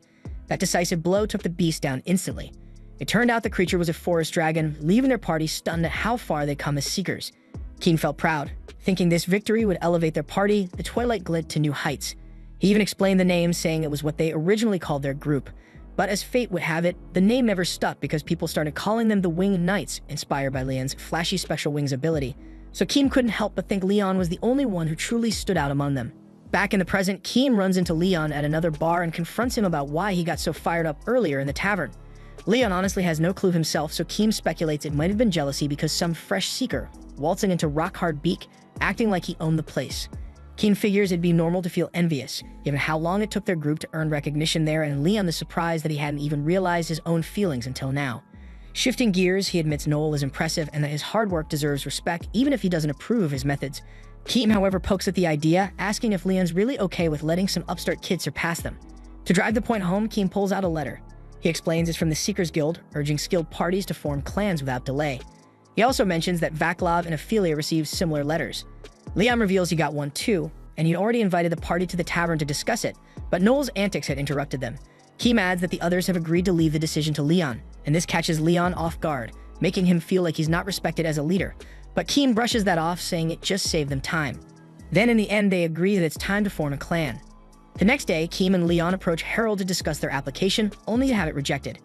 That decisive blow took the beast down instantly. It turned out the creature was a forest dragon, leaving their party stunned at how far they'd come as Seekers. Keem felt proud, thinking this victory would elevate their party, the Twilight Glint, to new heights. He even explained the name, saying it was what they originally called their group. But as fate would have it, the name never stuck because people started calling them the Winged Knights, inspired by Leon's flashy special wings ability. So Keem couldn't help but think Leon was the only one who truly stood out among them. Back in the present, Keem runs into Leon at another bar and confronts him about why he got so fired up earlier in the tavern. Leon honestly has no clue himself, so Keem speculates it might have been jealousy because some fresh Seeker, waltzing into Rockhard Beak, acting like he owned the place. Keem figures it'd be normal to feel envious, given how long it took their group to earn recognition there, and Leon is surprised that he hadn't even realized his own feelings until now. Shifting gears, he admits Noel is impressive and that his hard work deserves respect even if he doesn't approve of his methods. Keem, however, pokes at the idea, asking if Leon's really okay with letting some upstart kids surpass them. To drive the point home, Keem pulls out a letter. He explains it's from the Seekers Guild, urging skilled parties to form clans without delay. He also mentions that Vaclav and Ophelia received similar letters. Leon reveals he got one too, and he'd already invited the party to the tavern to discuss it, but Noel's antics had interrupted them. Keem adds that the others have agreed to leave the decision to Leon, and this catches Leon off guard, making him feel like he's not respected as a leader. But Keem brushes that off, saying it just saved them time. Then in the end, they agree that it's time to form a clan. The next day, Keem and Leon approach Harold to discuss their application, only to have it rejected.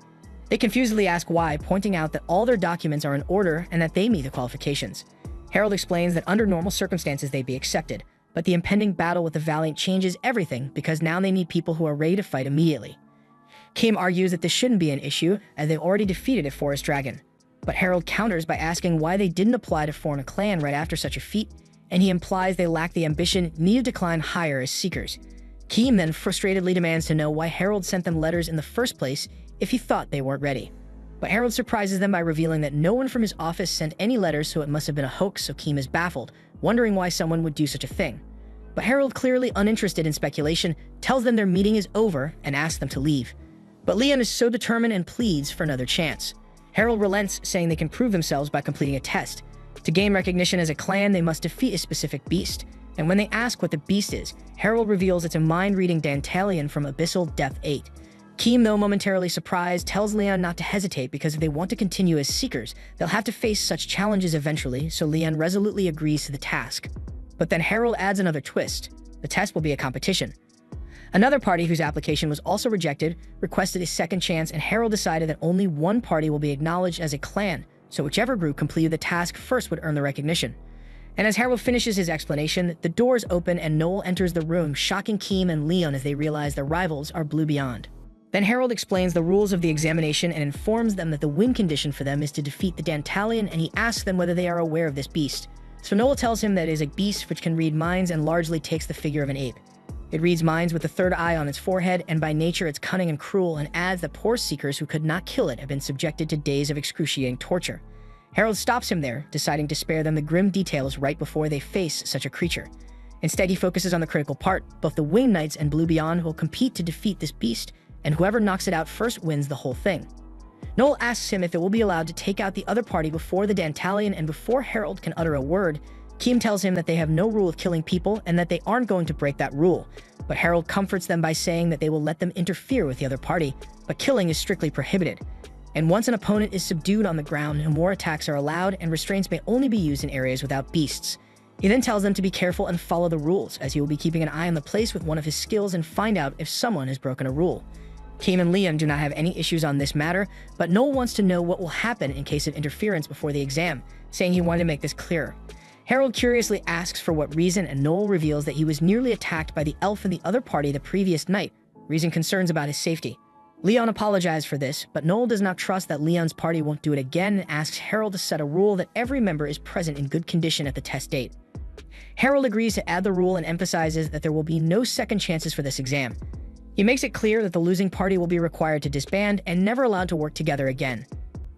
They confusedly ask why, pointing out that all their documents are in order and that they meet the qualifications. Harold explains that under normal circumstances they'd be accepted, but the impending battle with the Valiant changes everything because now they need people who are ready to fight immediately. Keem argues that this shouldn't be an issue as they've already defeated a forest dragon. But Harold counters by asking why they didn't apply to form a clan right after such a feat, and he implies they lack the ambition needed to climb higher as seekers. Keem then frustratedly demands to know why Harold sent them letters in the first place if he thought they weren't ready. But Harold surprises them by revealing that no one from his office sent any letters, so it must have been a hoax, so Keem is baffled, wondering why someone would do such a thing. But Harold, clearly uninterested in speculation, tells them their meeting is over and asks them to leave. But Leon is so determined and pleads for another chance. Harold relents, saying they can prove themselves by completing a test. To gain recognition as a clan, they must defeat a specific beast. And when they ask what the beast is, Harold reveals it's a mind-reading Dantalian from Abyssal Depth 8. Keem, though momentarily surprised, tells Leon not to hesitate because if they want to continue as seekers, they'll have to face such challenges eventually, so Leon resolutely agrees to the task. But then Harold adds another twist. The test will be a competition. Another party whose application was also rejected requested a second chance, and Harold decided that only one party will be acknowledged as a clan, so whichever group completed the task first would earn the recognition. And as Harold finishes his explanation, the doors open and Noel enters the room, shocking Keem and Leon as they realize their rivals are blue beyond. Then Harold explains the rules of the examination and informs them that the win condition for them is to defeat the Dantalian, and he asks them whether they are aware of this beast. So Noel tells him that it is a beast which can read minds and largely takes the figure of an ape. It reads minds with the third eye on its forehead, and by nature it's cunning and cruel, and adds that poor seekers who could not kill it have been subjected to days of excruciating torture. Harold stops him there, deciding to spare them the grim details right before they face such a creature. Instead, he focuses on the critical part. Both the Winged Knights and Blue Beyond will compete to defeat this beast, and whoever knocks it out first wins the whole thing. Noel asks him if it will be allowed to take out the other party before the Dantalian, and before Harold can utter a word, Keem tells him that they have no rule of killing people and that they aren't going to break that rule. But Harold comforts them by saying that they will let them interfere with the other party, but killing is strictly prohibited. And once an opponent is subdued on the ground, more attacks are allowed and restraints may only be used in areas without beasts. He then tells them to be careful and follow the rules, as he will be keeping an eye on the place with one of his skills and find out if someone has broken a rule. Keem and Leon do not have any issues on this matter, but Noel wants to know what will happen in case of interference before the exam, saying he wanted to make this clearer. Harold curiously asks for what reason, and Noel reveals that he was nearly attacked by the elf in the other party the previous night, raising concerns about his safety. Leon apologized for this, but Noel does not trust that Leon's party won't do it again and asks Harold to set a rule that every member is present in good condition at the test date. Harold agrees to add the rule and emphasizes that there will be no second chances for this exam. He makes it clear that the losing party will be required to disband and never allowed to work together again.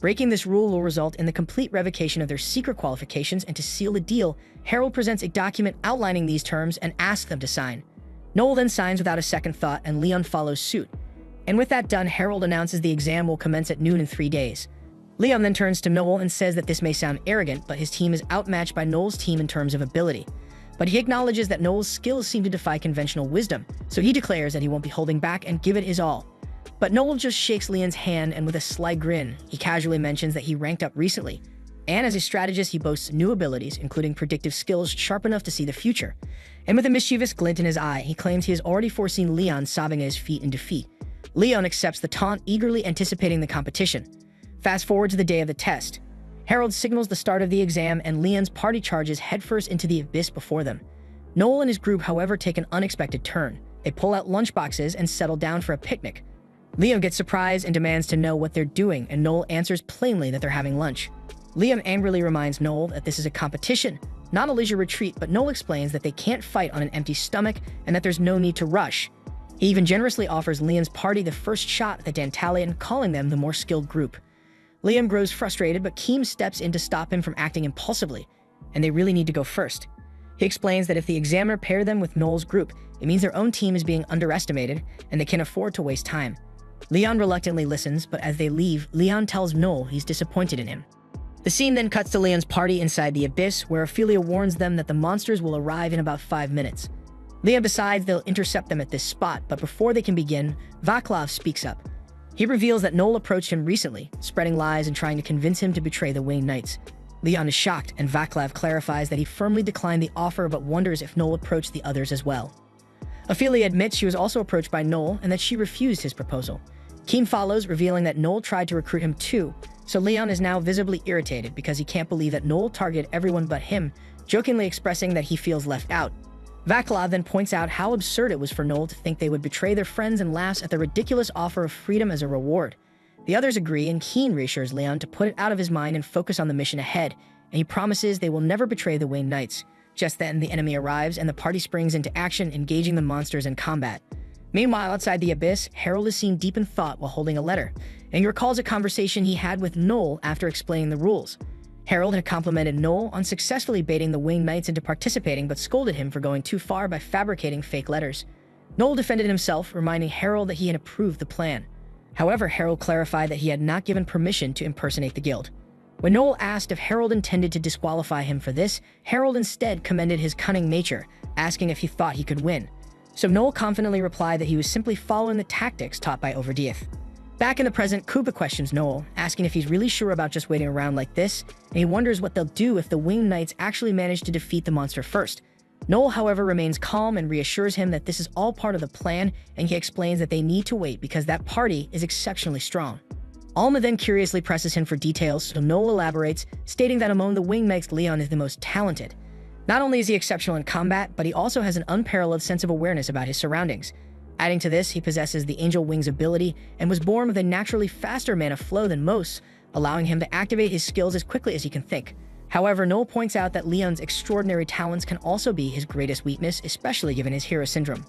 Breaking this rule will result in the complete revocation of their secret qualifications, and to seal the deal, Harold presents a document outlining these terms and asks them to sign. Noel then signs without a second thought, and Leon follows suit. And with that done, Harold announces the exam will commence at noon in 3 days. Leon then turns to Noel and says that this may sound arrogant, but his team is outmatched by Noel's team in terms of ability. But he acknowledges that Noel's skills seem to defy conventional wisdom, so he declares that he won't be holding back and give it his all. But Noel just shakes Leon's hand, and with a sly grin, he casually mentions that he ranked up recently. And as a strategist, he boasts new abilities, including predictive skills sharp enough to see the future. And with a mischievous glint in his eye, he claims he has already foreseen Leon sobbing at his feet in defeat. Leon accepts the taunt, eagerly anticipating the competition. Fast forward to the day of the test. Harold signals the start of the exam, and Leon's party charges headfirst into the abyss before them. Noel and his group, however, take an unexpected turn. They pull out lunchboxes and settle down for a picnic. Liam gets surprised and demands to know what they're doing, and Noel answers plainly that they're having lunch. Liam angrily reminds Noel that this is a competition, not a leisure retreat, but Noel explains that they can't fight on an empty stomach and that there's no need to rush. He even generously offers Liam's party the first shot at the Dantalian, calling them the more skilled group. Liam grows frustrated, but Keem steps in to stop him from acting impulsively, and they really need to go first. He explains that if the examiner pair them with Noel's group, it means their own team is being underestimated, and they can't afford to waste time. Leon reluctantly listens, but as they leave, Leon tells Noel he's disappointed in him. The scene then cuts to Leon's party inside the Abyss, where Ophelia warns them that the monsters will arrive in about 5 minutes. Leon decides they'll intercept them at this spot, but before they can begin, Vaclav speaks up. He reveals that Noel approached him recently, spreading lies and trying to convince him to betray the Winged Knights. Leon is shocked, and Vaclav clarifies that he firmly declined the offer but wonders if Noel approached the others as well. Ophelia admits she was also approached by Noel and that she refused his proposal. Keem follows, revealing that Noel tried to recruit him too, so Leon is now visibly irritated because he can't believe that Noel targeted everyone but him, jokingly expressing that he feels left out. Vaclav then points out how absurd it was for Noel to think they would betray their friends and laughs at the ridiculous offer of freedom as a reward. The others agree, and Keem reassures Leon to put it out of his mind and focus on the mission ahead, and he promises they will never betray the Winged Knights. Just then, the enemy arrives and the party springs into action, engaging the monsters in combat. Meanwhile, outside the Abyss, Harold is seen deep in thought while holding a letter, and he recalls a conversation he had with Noel after explaining the rules. Harold had complimented Noel on successfully baiting the Winged Knights into participating, but scolded him for going too far by fabricating fake letters. Noel defended himself, reminding Harold that he had approved the plan. However, Harold clarified that he had not given permission to impersonate the guild. When Noel asked if Harold intended to disqualify him for this, Harold instead commended his cunning nature, asking if he thought he could win. So Noel confidently replied that he was simply following the tactics taught by Overdeath. Back in the present, Kuba questions Noel, asking if he's really sure about just waiting around like this, and he wonders what they'll do if the Winged Knights actually manage to defeat the monster first. Noel, however, remains calm and reassures him that this is all part of the plan, and he explains that they need to wait because that party is exceptionally strong. Alma then curiously presses him for details, so Noel elaborates, stating that among the Winged Knights, Leon is the most talented. Not only is he exceptional in combat, but he also has an unparalleled sense of awareness about his surroundings. Adding to this, he possesses the Angel Wings ability and was born with a naturally faster mana flow than most, allowing him to activate his skills as quickly as he can think. However, Noel points out that Leon's extraordinary talents can also be his greatest weakness, especially given his hero syndrome.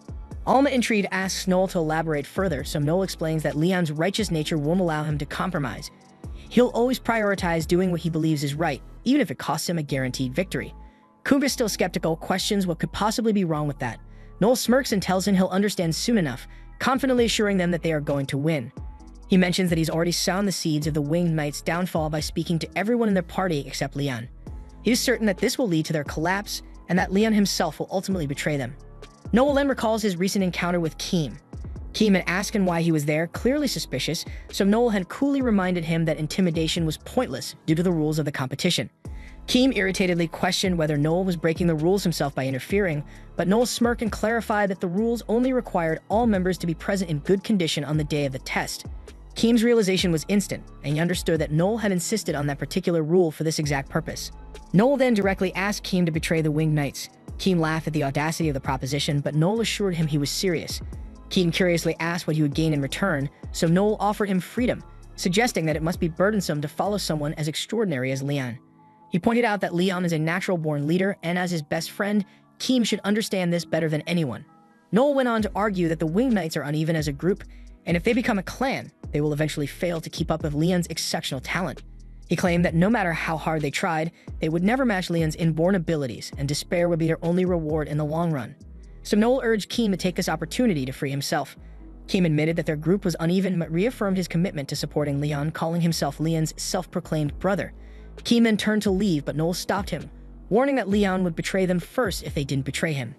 Alma, intrigued, asks Noel to elaborate further, so Noel explains that Leon's righteous nature won't allow him to compromise. He'll always prioritize doing what he believes is right, even if it costs him a guaranteed victory. Kuga, still skeptical, questions what could possibly be wrong with that. Noel smirks and tells him he'll understand soon enough, confidently assuring them that they are going to win. He mentions that he's already sown the seeds of the Winged Knights' downfall by speaking to everyone in their party except Leon. He is certain that this will lead to their collapse, and that Leon himself will ultimately betray them. Noel then recalls his recent encounter with Keem. Keem had asked him why he was there, clearly suspicious, so Noel had coolly reminded him that intimidation was pointless due to the rules of the competition. Keem irritatedly questioned whether Noel was breaking the rules himself by interfering, but Noel smirked and clarified that the rules only required all members to be present in good condition on the day of the test. Keem's realization was instant, and he understood that Noel had insisted on that particular rule for this exact purpose. Noel then directly asked Keem to betray the Winged Knights. Keem laughed at the audacity of the proposition, but Noel assured him he was serious. Keem curiously asked what he would gain in return, so Noel offered him freedom, suggesting that it must be burdensome to follow someone as extraordinary as Leon. He pointed out that Leon is a natural-born leader, and as his best friend, Keem should understand this better than anyone. Noel went on to argue that the Winged Knights are uneven as a group, and if they become a clan, they will eventually fail to keep up with Leon's exceptional talent. He claimed that no matter how hard they tried, they would never match Leon's inborn abilities, and despair would be their only reward in the long run. So Noel urged Keem to take this opportunity to free himself. Keem admitted that their group was uneven, but reaffirmed his commitment to supporting Leon, calling himself Leon's self-proclaimed brother. Keem then turned to leave, but Noel stopped him, warning that Leon would betray them first if they didn't betray him.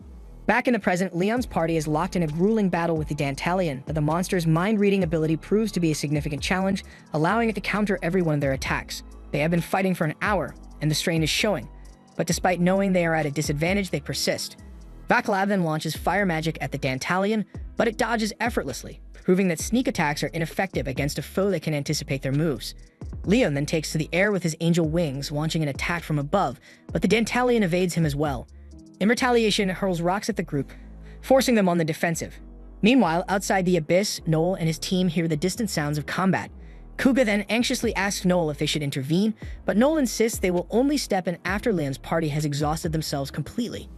Back in the present, Leon's party is locked in a grueling battle with the Dantalion, but the monster's mind-reading ability proves to be a significant challenge, allowing it to counter every one of their attacks. They have been fighting for an hour, and the strain is showing, but despite knowing they are at a disadvantage, they persist. Vaclav then launches fire magic at the Dantalion, but it dodges effortlessly, proving that sneak attacks are ineffective against a foe that can anticipate their moves. Leon then takes to the air with his angel wings, launching an attack from above, but the Dantalion evades him as well. In retaliation, it hurls rocks at the group, forcing them on the defensive. Meanwhile, outside the Abyss, Noel and his team hear the distant sounds of combat. Kuga then anxiously asks Noel if they should intervene, but Noel insists they will only step in after Leon's party has exhausted themselves completely.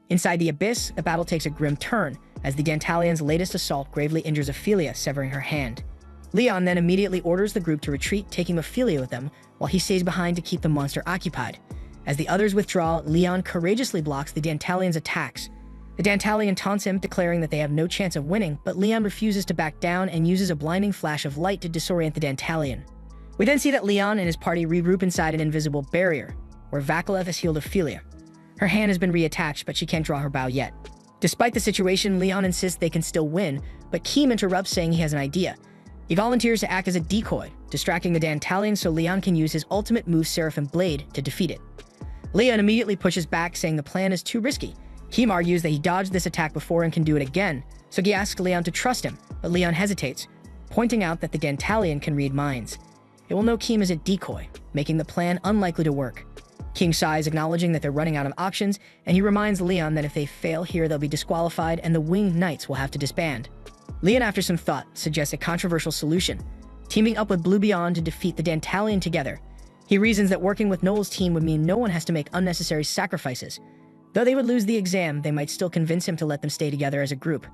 Inside the Abyss, the battle takes a grim turn, as the Dantalion's latest assault gravely injures Ophelia, severing her hand. Leon then immediately orders the group to retreat, taking Ophelia with them, while he stays behind to keep the monster occupied. As the others withdraw, Leon courageously blocks the Dantalian's attacks. The Dantalian taunts him, declaring that they have no chance of winning, but Leon refuses to back down and uses a blinding flash of light to disorient the Dantalian. We then see that Leon and his party regroup inside an invisible barrier, where Vakalev has healed Ophelia. Her hand has been reattached, but she can't draw her bow yet. Despite the situation, Leon insists they can still win, but Keem interrupts, saying he has an idea. He volunteers to act as a decoy, distracting the Dantalian so Leon can use his ultimate move, Seraphim Blade, to defeat it. Leon immediately pushes back, saying the plan is too risky. Keem argues that he dodged this attack before and can do it again, so he asks Leon to trust him, but Leon hesitates, pointing out that the Dantalian can read minds. It will know Keem is a decoy, making the plan unlikely to work. Keem sighs, acknowledging that they're running out of options, and he reminds Leon that if they fail here, they'll be disqualified and the Winged Knights will have to disband. Leon, after some thought, suggests a controversial solution, teaming up with Blue Beyond to defeat the Dantalian together. He reasons that working with Noel's team would mean no one has to make unnecessary sacrifices. Though they would lose the exam, they might still convince him to let them stay together as a group.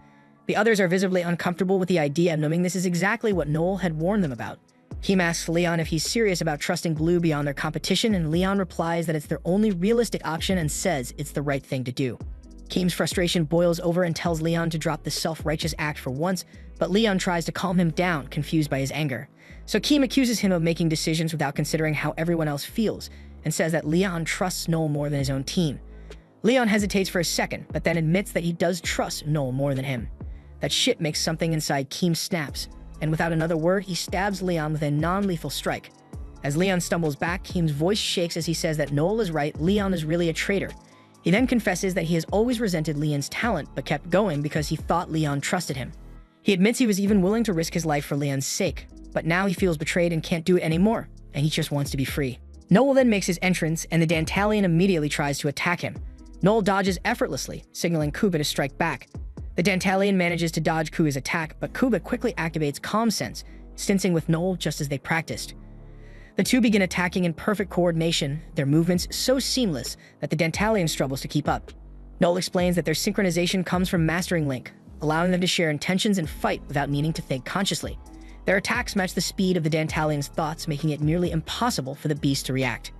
The others are visibly uncomfortable with the idea, knowing this is exactly what Noel had warned them about. Keem asks Leon if he's serious about trusting Blue beyond their competition, and Leon replies that it's their only realistic option and says it's the right thing to do. Keem's frustration boils over and tells Leon to drop this self-righteous act for once, but Leon tries to calm him down, confused by his anger. So Keem accuses him of making decisions without considering how everyone else feels, and says that Leon trusts Noel more than his own team. Leon hesitates for a second, but then admits that he does trust Noel more than him. That shit makes something inside Keem snaps, and without another word, he stabs Leon with a non-lethal strike. As Leon stumbles back, Keem's voice shakes as he says that Noel is right, Leon is really a traitor. He then confesses that he has always resented Leon's talent, but kept going because he thought Leon trusted him. He admits he was even willing to risk his life for Leon's sake, but now he feels betrayed and can't do it anymore, and he just wants to be free. Noel then makes his entrance, and the Dantalian immediately tries to attack him. Noel dodges effortlessly, signaling Kuba to strike back. The Dantalian manages to dodge Kuba's attack, but Kuba quickly activates Calm Sense, stincing with Noel just as they practiced. The two begin attacking in perfect coordination, their movements so seamless that the Dantalian struggles to keep up. Noel explains that their synchronization comes from mastering Link, allowing them to share intentions and fight without needing to think consciously. Their attacks match the speed of the Dantalian's thoughts, making it nearly impossible for the beast to react.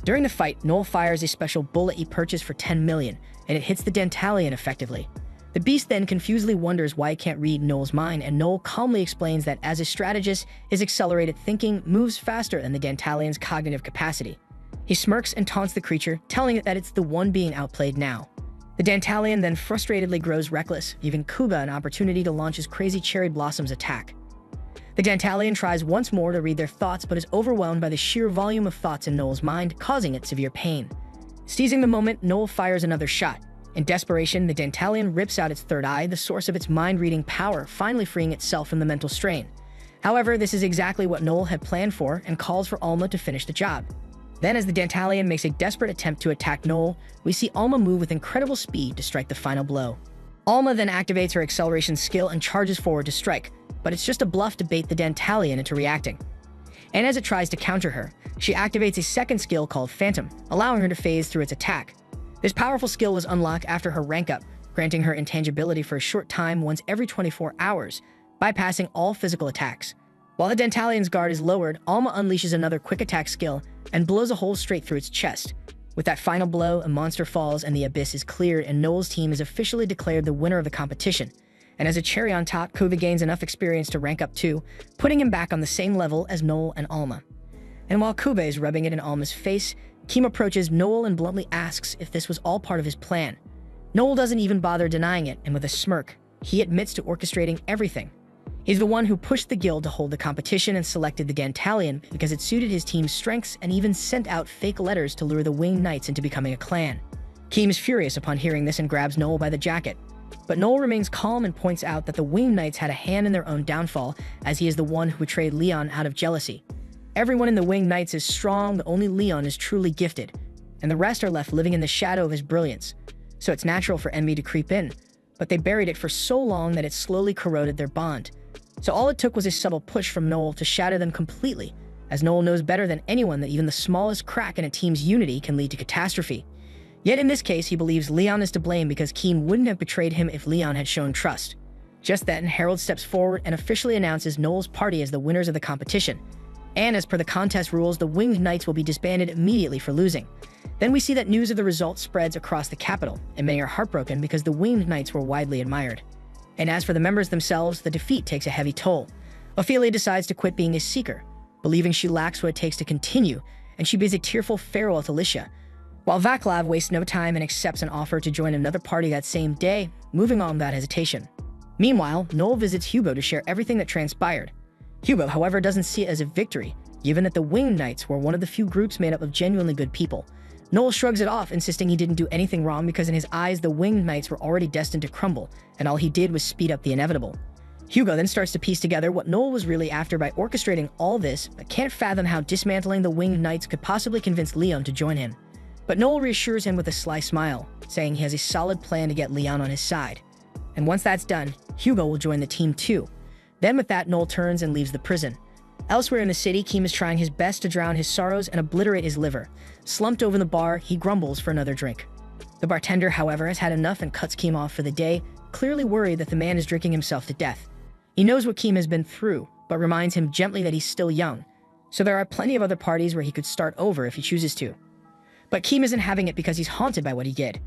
During the fight, Noel fires a special bullet he purchased for 10 million, and it hits the Dantalian effectively. The beast then confusedly wonders why it can't read Noel's mind, and Noel calmly explains that as a strategist, his accelerated thinking moves faster than the Dantalian's cognitive capacity. He smirks and taunts the creature, telling it that it's the one being outplayed now. The Dantalian then frustratedly grows reckless, giving Kuba an opportunity to launch his crazy Cherry Blossoms attack. The Dantalian tries once more to read their thoughts, but is overwhelmed by the sheer volume of thoughts in Noel's mind, causing it severe pain. Seizing the moment, Noel fires another shot. In desperation, the Dantalian rips out its third eye, the source of its mind-reading power, finally freeing itself from the mental strain. However, this is exactly what Noel had planned for and calls for Alma to finish the job. Then, as the Dantalian makes a desperate attempt to attack Noel, we see Alma move with incredible speed to strike the final blow. Alma then activates her acceleration skill and charges forward to strike, but it's just a bluff to bait the Dantalian into reacting. And as it tries to counter her, she activates a second skill called Phantom, allowing her to phase through its attack. This powerful skill was unlocked after her rank up, granting her intangibility for a short time once every 24 hours, bypassing all physical attacks. While the Dantalian's guard is lowered, Alma unleashes another quick attack skill and blows a hole straight through its chest. With that final blow, a monster falls and the abyss is cleared, and Noel's team is officially declared the winner of the competition. And as a cherry on top, Kuba gains enough experience to rank up too, putting him back on the same level as Noel and Alma. And while Kuba is rubbing it in Alma's face, Keem approaches Noel and bluntly asks if this was all part of his plan. Noel doesn't even bother denying it, and with a smirk, he admits to orchestrating everything. He's the one who pushed the guild to hold the competition and selected the Dantalian because it suited his team's strengths, and even sent out fake letters to lure the Winged Knights into becoming a clan. Keem is furious upon hearing this and grabs Noel by the jacket. But Noel remains calm and points out that the Winged Knights had a hand in their own downfall, as he is the one who betrayed Leon out of jealousy. Everyone in the Winged Knights is strong, but only Leon is truly gifted, and the rest are left living in the shadow of his brilliance. So it's natural for envy to creep in, but they buried it for so long that it slowly corroded their bond. So all it took was a subtle push from Noel to shatter them completely, as Noel knows better than anyone that even the smallest crack in a team's unity can lead to catastrophe. Yet in this case, he believes Leon is to blame because Keem wouldn't have betrayed him if Leon had shown trust. Just then, Harold steps forward and officially announces Noel's party as the winners of the competition. And as per the contest rules, the Winged Knights will be disbanded immediately for losing. Then we see that news of the results spreads across the capital, and many are heartbroken because the Winged Knights were widely admired. And as for the members themselves, the defeat takes a heavy toll. Ophelia decides to quit being a seeker, believing she lacks what it takes to continue, and she bids a tearful farewell to Licia. While Vaclav wastes no time and accepts an offer to join another party that same day, moving on without hesitation. Meanwhile, Noel visits Hugo to share everything that transpired. Hugo, however, doesn't see it as a victory, given that the Winged Knights were one of the few groups made up of genuinely good people. Noel shrugs it off, insisting he didn't do anything wrong because in his eyes the Winged Knights were already destined to crumble, and all he did was speed up the inevitable. Hugo then starts to piece together what Noel was really after by orchestrating all this, but can't fathom how dismantling the Winged Knights could possibly convince Leon to join him. But Noel reassures him with a sly smile, saying he has a solid plan to get Leon on his side. And once that's done, Hugo will join the team too. Then with that, Noel turns and leaves the prison. Elsewhere in the city, Keem is trying his best to drown his sorrows and obliterate his liver. Slumped over the bar, he grumbles for another drink. The bartender, however, has had enough and cuts Keem off for the day, clearly worried that the man is drinking himself to death. He knows what Keem has been through, but reminds him gently that he's still young. So there are plenty of other parties where he could start over if he chooses to. But Keem isn't having it because he's haunted by what he did.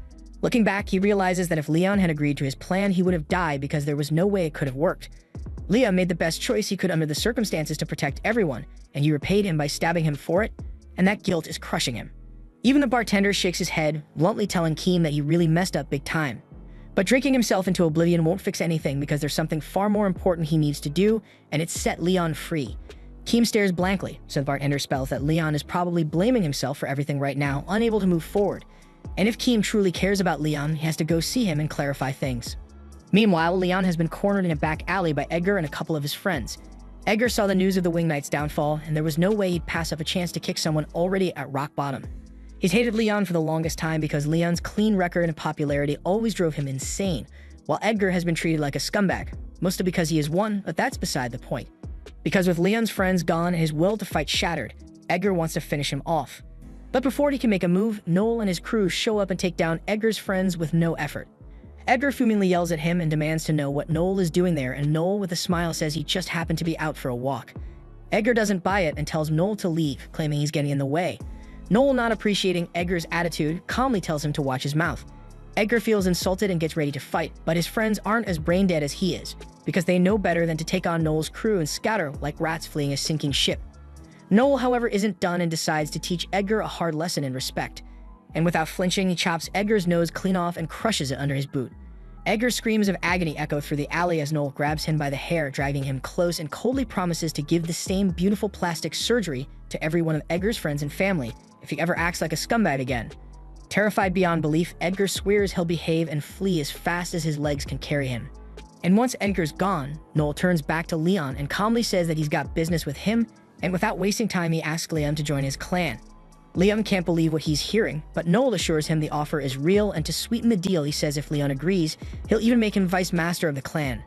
Looking back, he realizes that if Leon had agreed to his plan, he would have died because there was no way it could have worked. Leon made the best choice he could under the circumstances to protect everyone, and he repaid him by stabbing him for it, and that guilt is crushing him. Even the bartender shakes his head, bluntly telling Keem that he really messed up big time. But drinking himself into oblivion won't fix anything because there's something far more important he needs to do, and it's set Leon free. Keem stares blankly, so the bartender spells that Leon is probably blaming himself for everything right now, unable to move forward. And if Keem truly cares about Leon, he has to go see him and clarify things. Meanwhile, Leon has been cornered in a back alley by Edgar and a couple of his friends. Edgar saw the news of the Winged Knight's downfall, and there was no way he'd pass up a chance to kick someone already at rock bottom. He's hated Leon for the longest time because Leon's clean record and popularity always drove him insane, while Edgar has been treated like a scumbag, mostly because he is one, but that's beside the point. Because with Leon's friends gone and his will to fight shattered, Edgar wants to finish him off. But before he can make a move, Noel and his crew show up and take down Edgar's friends with no effort. Edgar fumingly yells at him and demands to know what Noel is doing there, and Noel with a smile says he just happened to be out for a walk. Edgar doesn't buy it and tells Noel to leave, claiming he's getting in the way. Noel, not appreciating Edgar's attitude, calmly tells him to watch his mouth. Edgar feels insulted and gets ready to fight, but his friends aren't as brain dead as he is, because they know better than to take on Noel's crew and scatter like rats fleeing a sinking ship. Noel, however, isn't done and decides to teach Edgar a hard lesson in respect. And without flinching, he chops Edgar's nose clean off and crushes it under his boot. Edgar's screams of agony echo through the alley as Noel grabs him by the hair, dragging him close, and coldly promises to give the same beautiful plastic surgery to every one of Edgar's friends and family if he ever acts like a scumbag again. Terrified beyond belief, Edgar swears he'll behave and flee as fast as his legs can carry him. And once Edgar's gone, Noel turns back to Leon and calmly says that he's got business with him, and without wasting time, he asks Liam to join his clan. Liam can't believe what he's hearing, but Noel assures him the offer is real, and to sweeten the deal, he says if Leon agrees, he'll even make him vice master of the clan.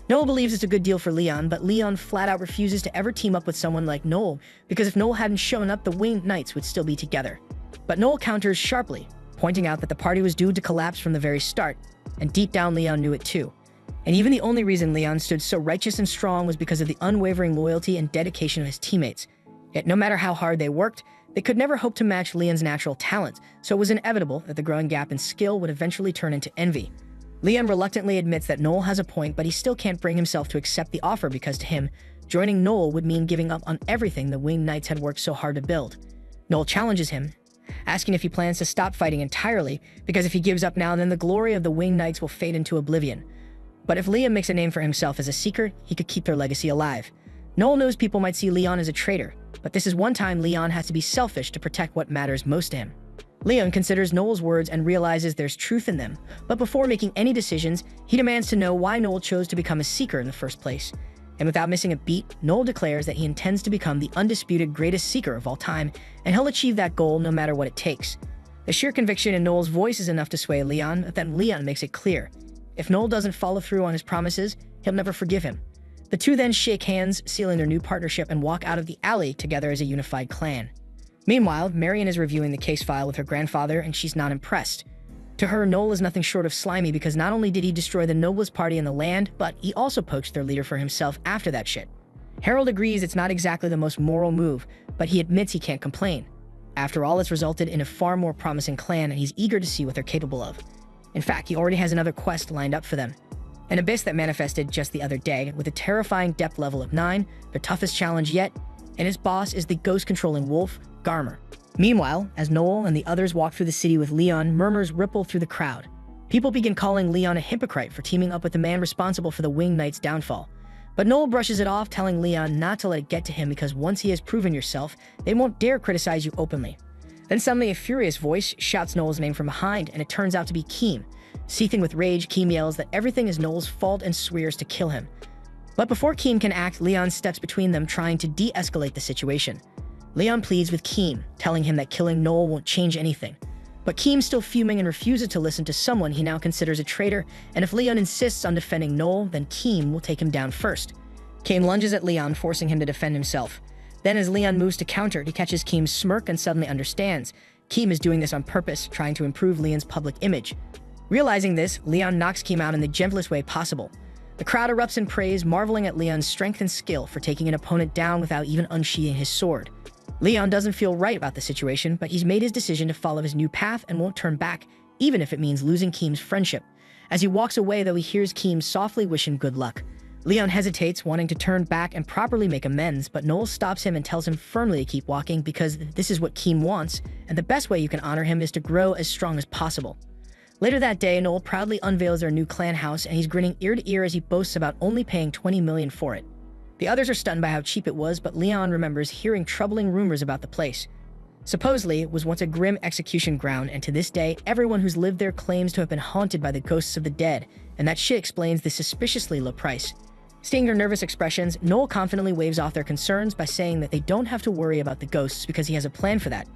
Noel believes it's a good deal for Leon, but Leon flat out refuses to ever team up with someone like Noel, because if Noel hadn't shown up, the Winged Knights would still be together. But Noel counters sharply, pointing out that the party was doomed to collapse from the very start, and deep down Leon knew it too. And even the only reason Leon stood so righteous and strong was because of the unwavering loyalty and dedication of his teammates. Yet no matter how hard they worked, they could never hope to match Leon's natural talent, so it was inevitable that the growing gap in skill would eventually turn into envy. Liam reluctantly admits that Noel has a point, but he still can't bring himself to accept the offer because to him, joining Noel would mean giving up on everything the Winged Knights had worked so hard to build. Noel challenges him, asking if he plans to stop fighting entirely, because if he gives up now, then the glory of the Winged Knights will fade into oblivion. But if Liam makes a name for himself as a seeker, he could keep their legacy alive. Noel knows people might see Leon as a traitor, but this is one time Leon has to be selfish to protect what matters most to him. Leon considers Noel's words and realizes there's truth in them, but before making any decisions, he demands to know why Noel chose to become a seeker in the first place. And without missing a beat, Noel declares that he intends to become the undisputed greatest seeker of all time, and he'll achieve that goal no matter what it takes. The sheer conviction in Noel's voice is enough to sway Leon, but then Leon makes it clear. If Noel doesn't follow through on his promises, he'll never forgive him. The two then shake hands, sealing their new partnership, and walk out of the alley together as a unified clan. Meanwhile, Marion is reviewing the case file with her grandfather, and she's not impressed. To her, Noel is nothing short of slimy because not only did he destroy the noblest party in the land, but he also poached their leader for himself after that shit. Harold agrees it's not exactly the most moral move, but he admits he can't complain. After all, it's resulted in a far more promising clan, and he's eager to see what they're capable of. In fact, he already has another quest lined up for them. An abyss that manifested just the other day, with a terrifying depth level of 9, the toughest challenge yet, and his boss is the ghost-controlling wolf, Garmer. Meanwhile, as Noel and the others walk through the city with Leon, murmurs ripple through the crowd. People begin calling Leon a hypocrite for teaming up with the man responsible for the Winged Knight's downfall. But Noel brushes it off, telling Leon not to let it get to him because once he has proven yourself, they won't dare criticize you openly. Then suddenly a furious voice shouts Noel's name from behind, and it turns out to be Keem. Seething with rage, Keem yells that everything is Noel's fault and swears to kill him. But before Keem can act, Leon steps between them, trying to de-escalate the situation. Leon pleads with Keem, telling him that killing Noel won't change anything. But Keem's still fuming and refuses to listen to someone he now considers a traitor, and if Leon insists on defending Noel, then Keem will take him down first. Keem lunges at Leon, forcing him to defend himself. Then as Leon moves to counter, he catches Keem's smirk and suddenly understands. Keem is doing this on purpose, trying to improve Leon's public image. Realizing this, Leon knocks Keem out in the gentlest way possible. The crowd erupts in praise, marveling at Leon's strength and skill for taking an opponent down without even unsheathing his sword. Leon doesn't feel right about the situation, but he's made his decision to follow his new path and won't turn back, even if it means losing Keem's friendship. As he walks away, though, he hears Keem softly wish him good luck. Leon hesitates, wanting to turn back and properly make amends, but Noel stops him and tells him firmly to keep walking because this is what Keem wants, and the best way you can honor him is to grow as strong as possible. Later that day, Noel proudly unveils their new clan house, and he's grinning ear to ear as he boasts about only paying $20 million for it. The others are stunned by how cheap it was, but Leon remembers hearing troubling rumors about the place. Supposedly, it was once a grim execution ground, and to this day, everyone who's lived there claims to have been haunted by the ghosts of the dead, and that shit explains the suspiciously low price. Seeing their nervous expressions, Noel confidently waves off their concerns by saying that they don't have to worry about the ghosts because he has a plan for that.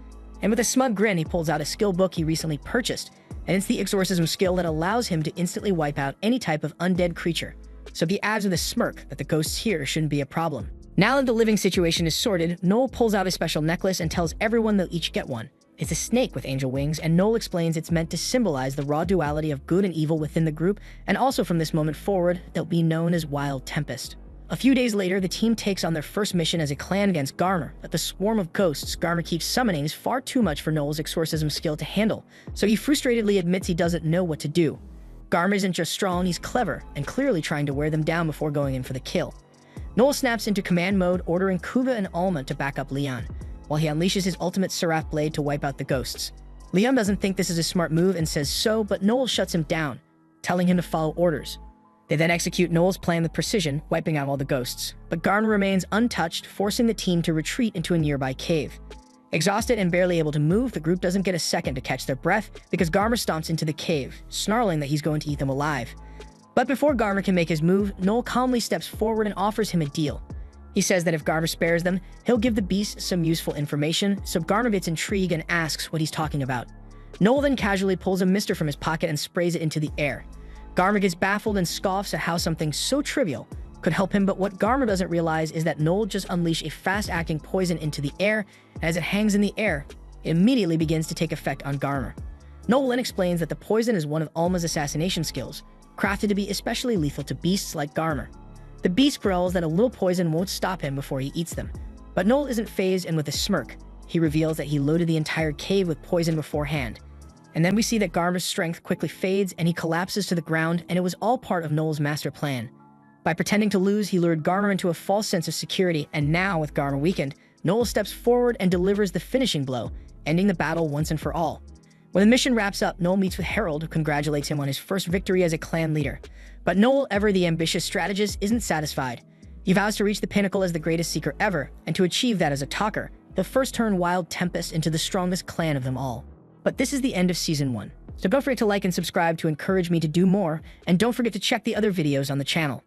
And with a smug grin, he pulls out a skill book he recently purchased, and it's the exorcism skill that allows him to instantly wipe out any type of undead creature. So he adds with a smirk that the ghosts here shouldn't be a problem. Now that the living situation is sorted, Noel pulls out a special necklace and tells everyone they'll each get one. It's a snake with angel wings, and Noel explains it's meant to symbolize the raw duality of good and evil within the group, and also from this moment forward, they'll be known as Wild Tempest. A few days later, the team takes on their first mission as a clan against Garmer, but the swarm of ghosts Garmer keeps summoning is far too much for Noel's exorcism skill to handle, so he frustratedly admits he doesn't know what to do. Garmer isn't just strong, he's clever, and clearly trying to wear them down before going in for the kill. Noel snaps into command mode, ordering Kuga and Alma to back up Leon, while he unleashes his ultimate Seraph Blade to wipe out the ghosts. Leon doesn't think this is a smart move and says so, but Noel shuts him down, telling him to follow orders. They then execute Noel's plan with precision, wiping out all the ghosts. But Garmer remains untouched, forcing the team to retreat into a nearby cave. Exhausted and barely able to move, the group doesn't get a second to catch their breath because Garmer stomps into the cave, snarling that he's going to eat them alive. But before Garmer can make his move, Noel calmly steps forward and offers him a deal. He says that if Garmer spares them, he'll give the beast some useful information, so Garmer gets intrigued and asks what he's talking about. Noel then casually pulls a mister from his pocket and sprays it into the air. Garmer gets baffled and scoffs at how something so trivial could help him, but what Garmer doesn't realize is that Noel just unleashed a fast-acting poison into the air, and as it hangs in the air, it immediately begins to take effect on Garmer. Noel then explains that the poison is one of Alma's assassination skills, crafted to be especially lethal to beasts like Garmer. The beast growls that a little poison won't stop him before he eats them, but Noel isn't fazed, and with a smirk, he reveals that he loaded the entire cave with poison beforehand. And then we see that Garmer's strength quickly fades and he collapses to the ground, and it was all part of Noel's master plan. By pretending to lose, he lured Garmer into a false sense of security, and now, with Garmer weakened, Noel steps forward and delivers the finishing blow, ending the battle once and for all. When the mission wraps up, Noel meets with Harold, who congratulates him on his first victory as a clan leader. But Noel, ever the ambitious strategist, isn't satisfied. He vows to reach the pinnacle as the greatest seeker ever, and to achieve that as a talker, he'll first turn Wild Tempest into the strongest clan of them all. But this is the end of Season 1, so don't forget to like and subscribe to encourage me to do more, and don't forget to check the other videos on the channel.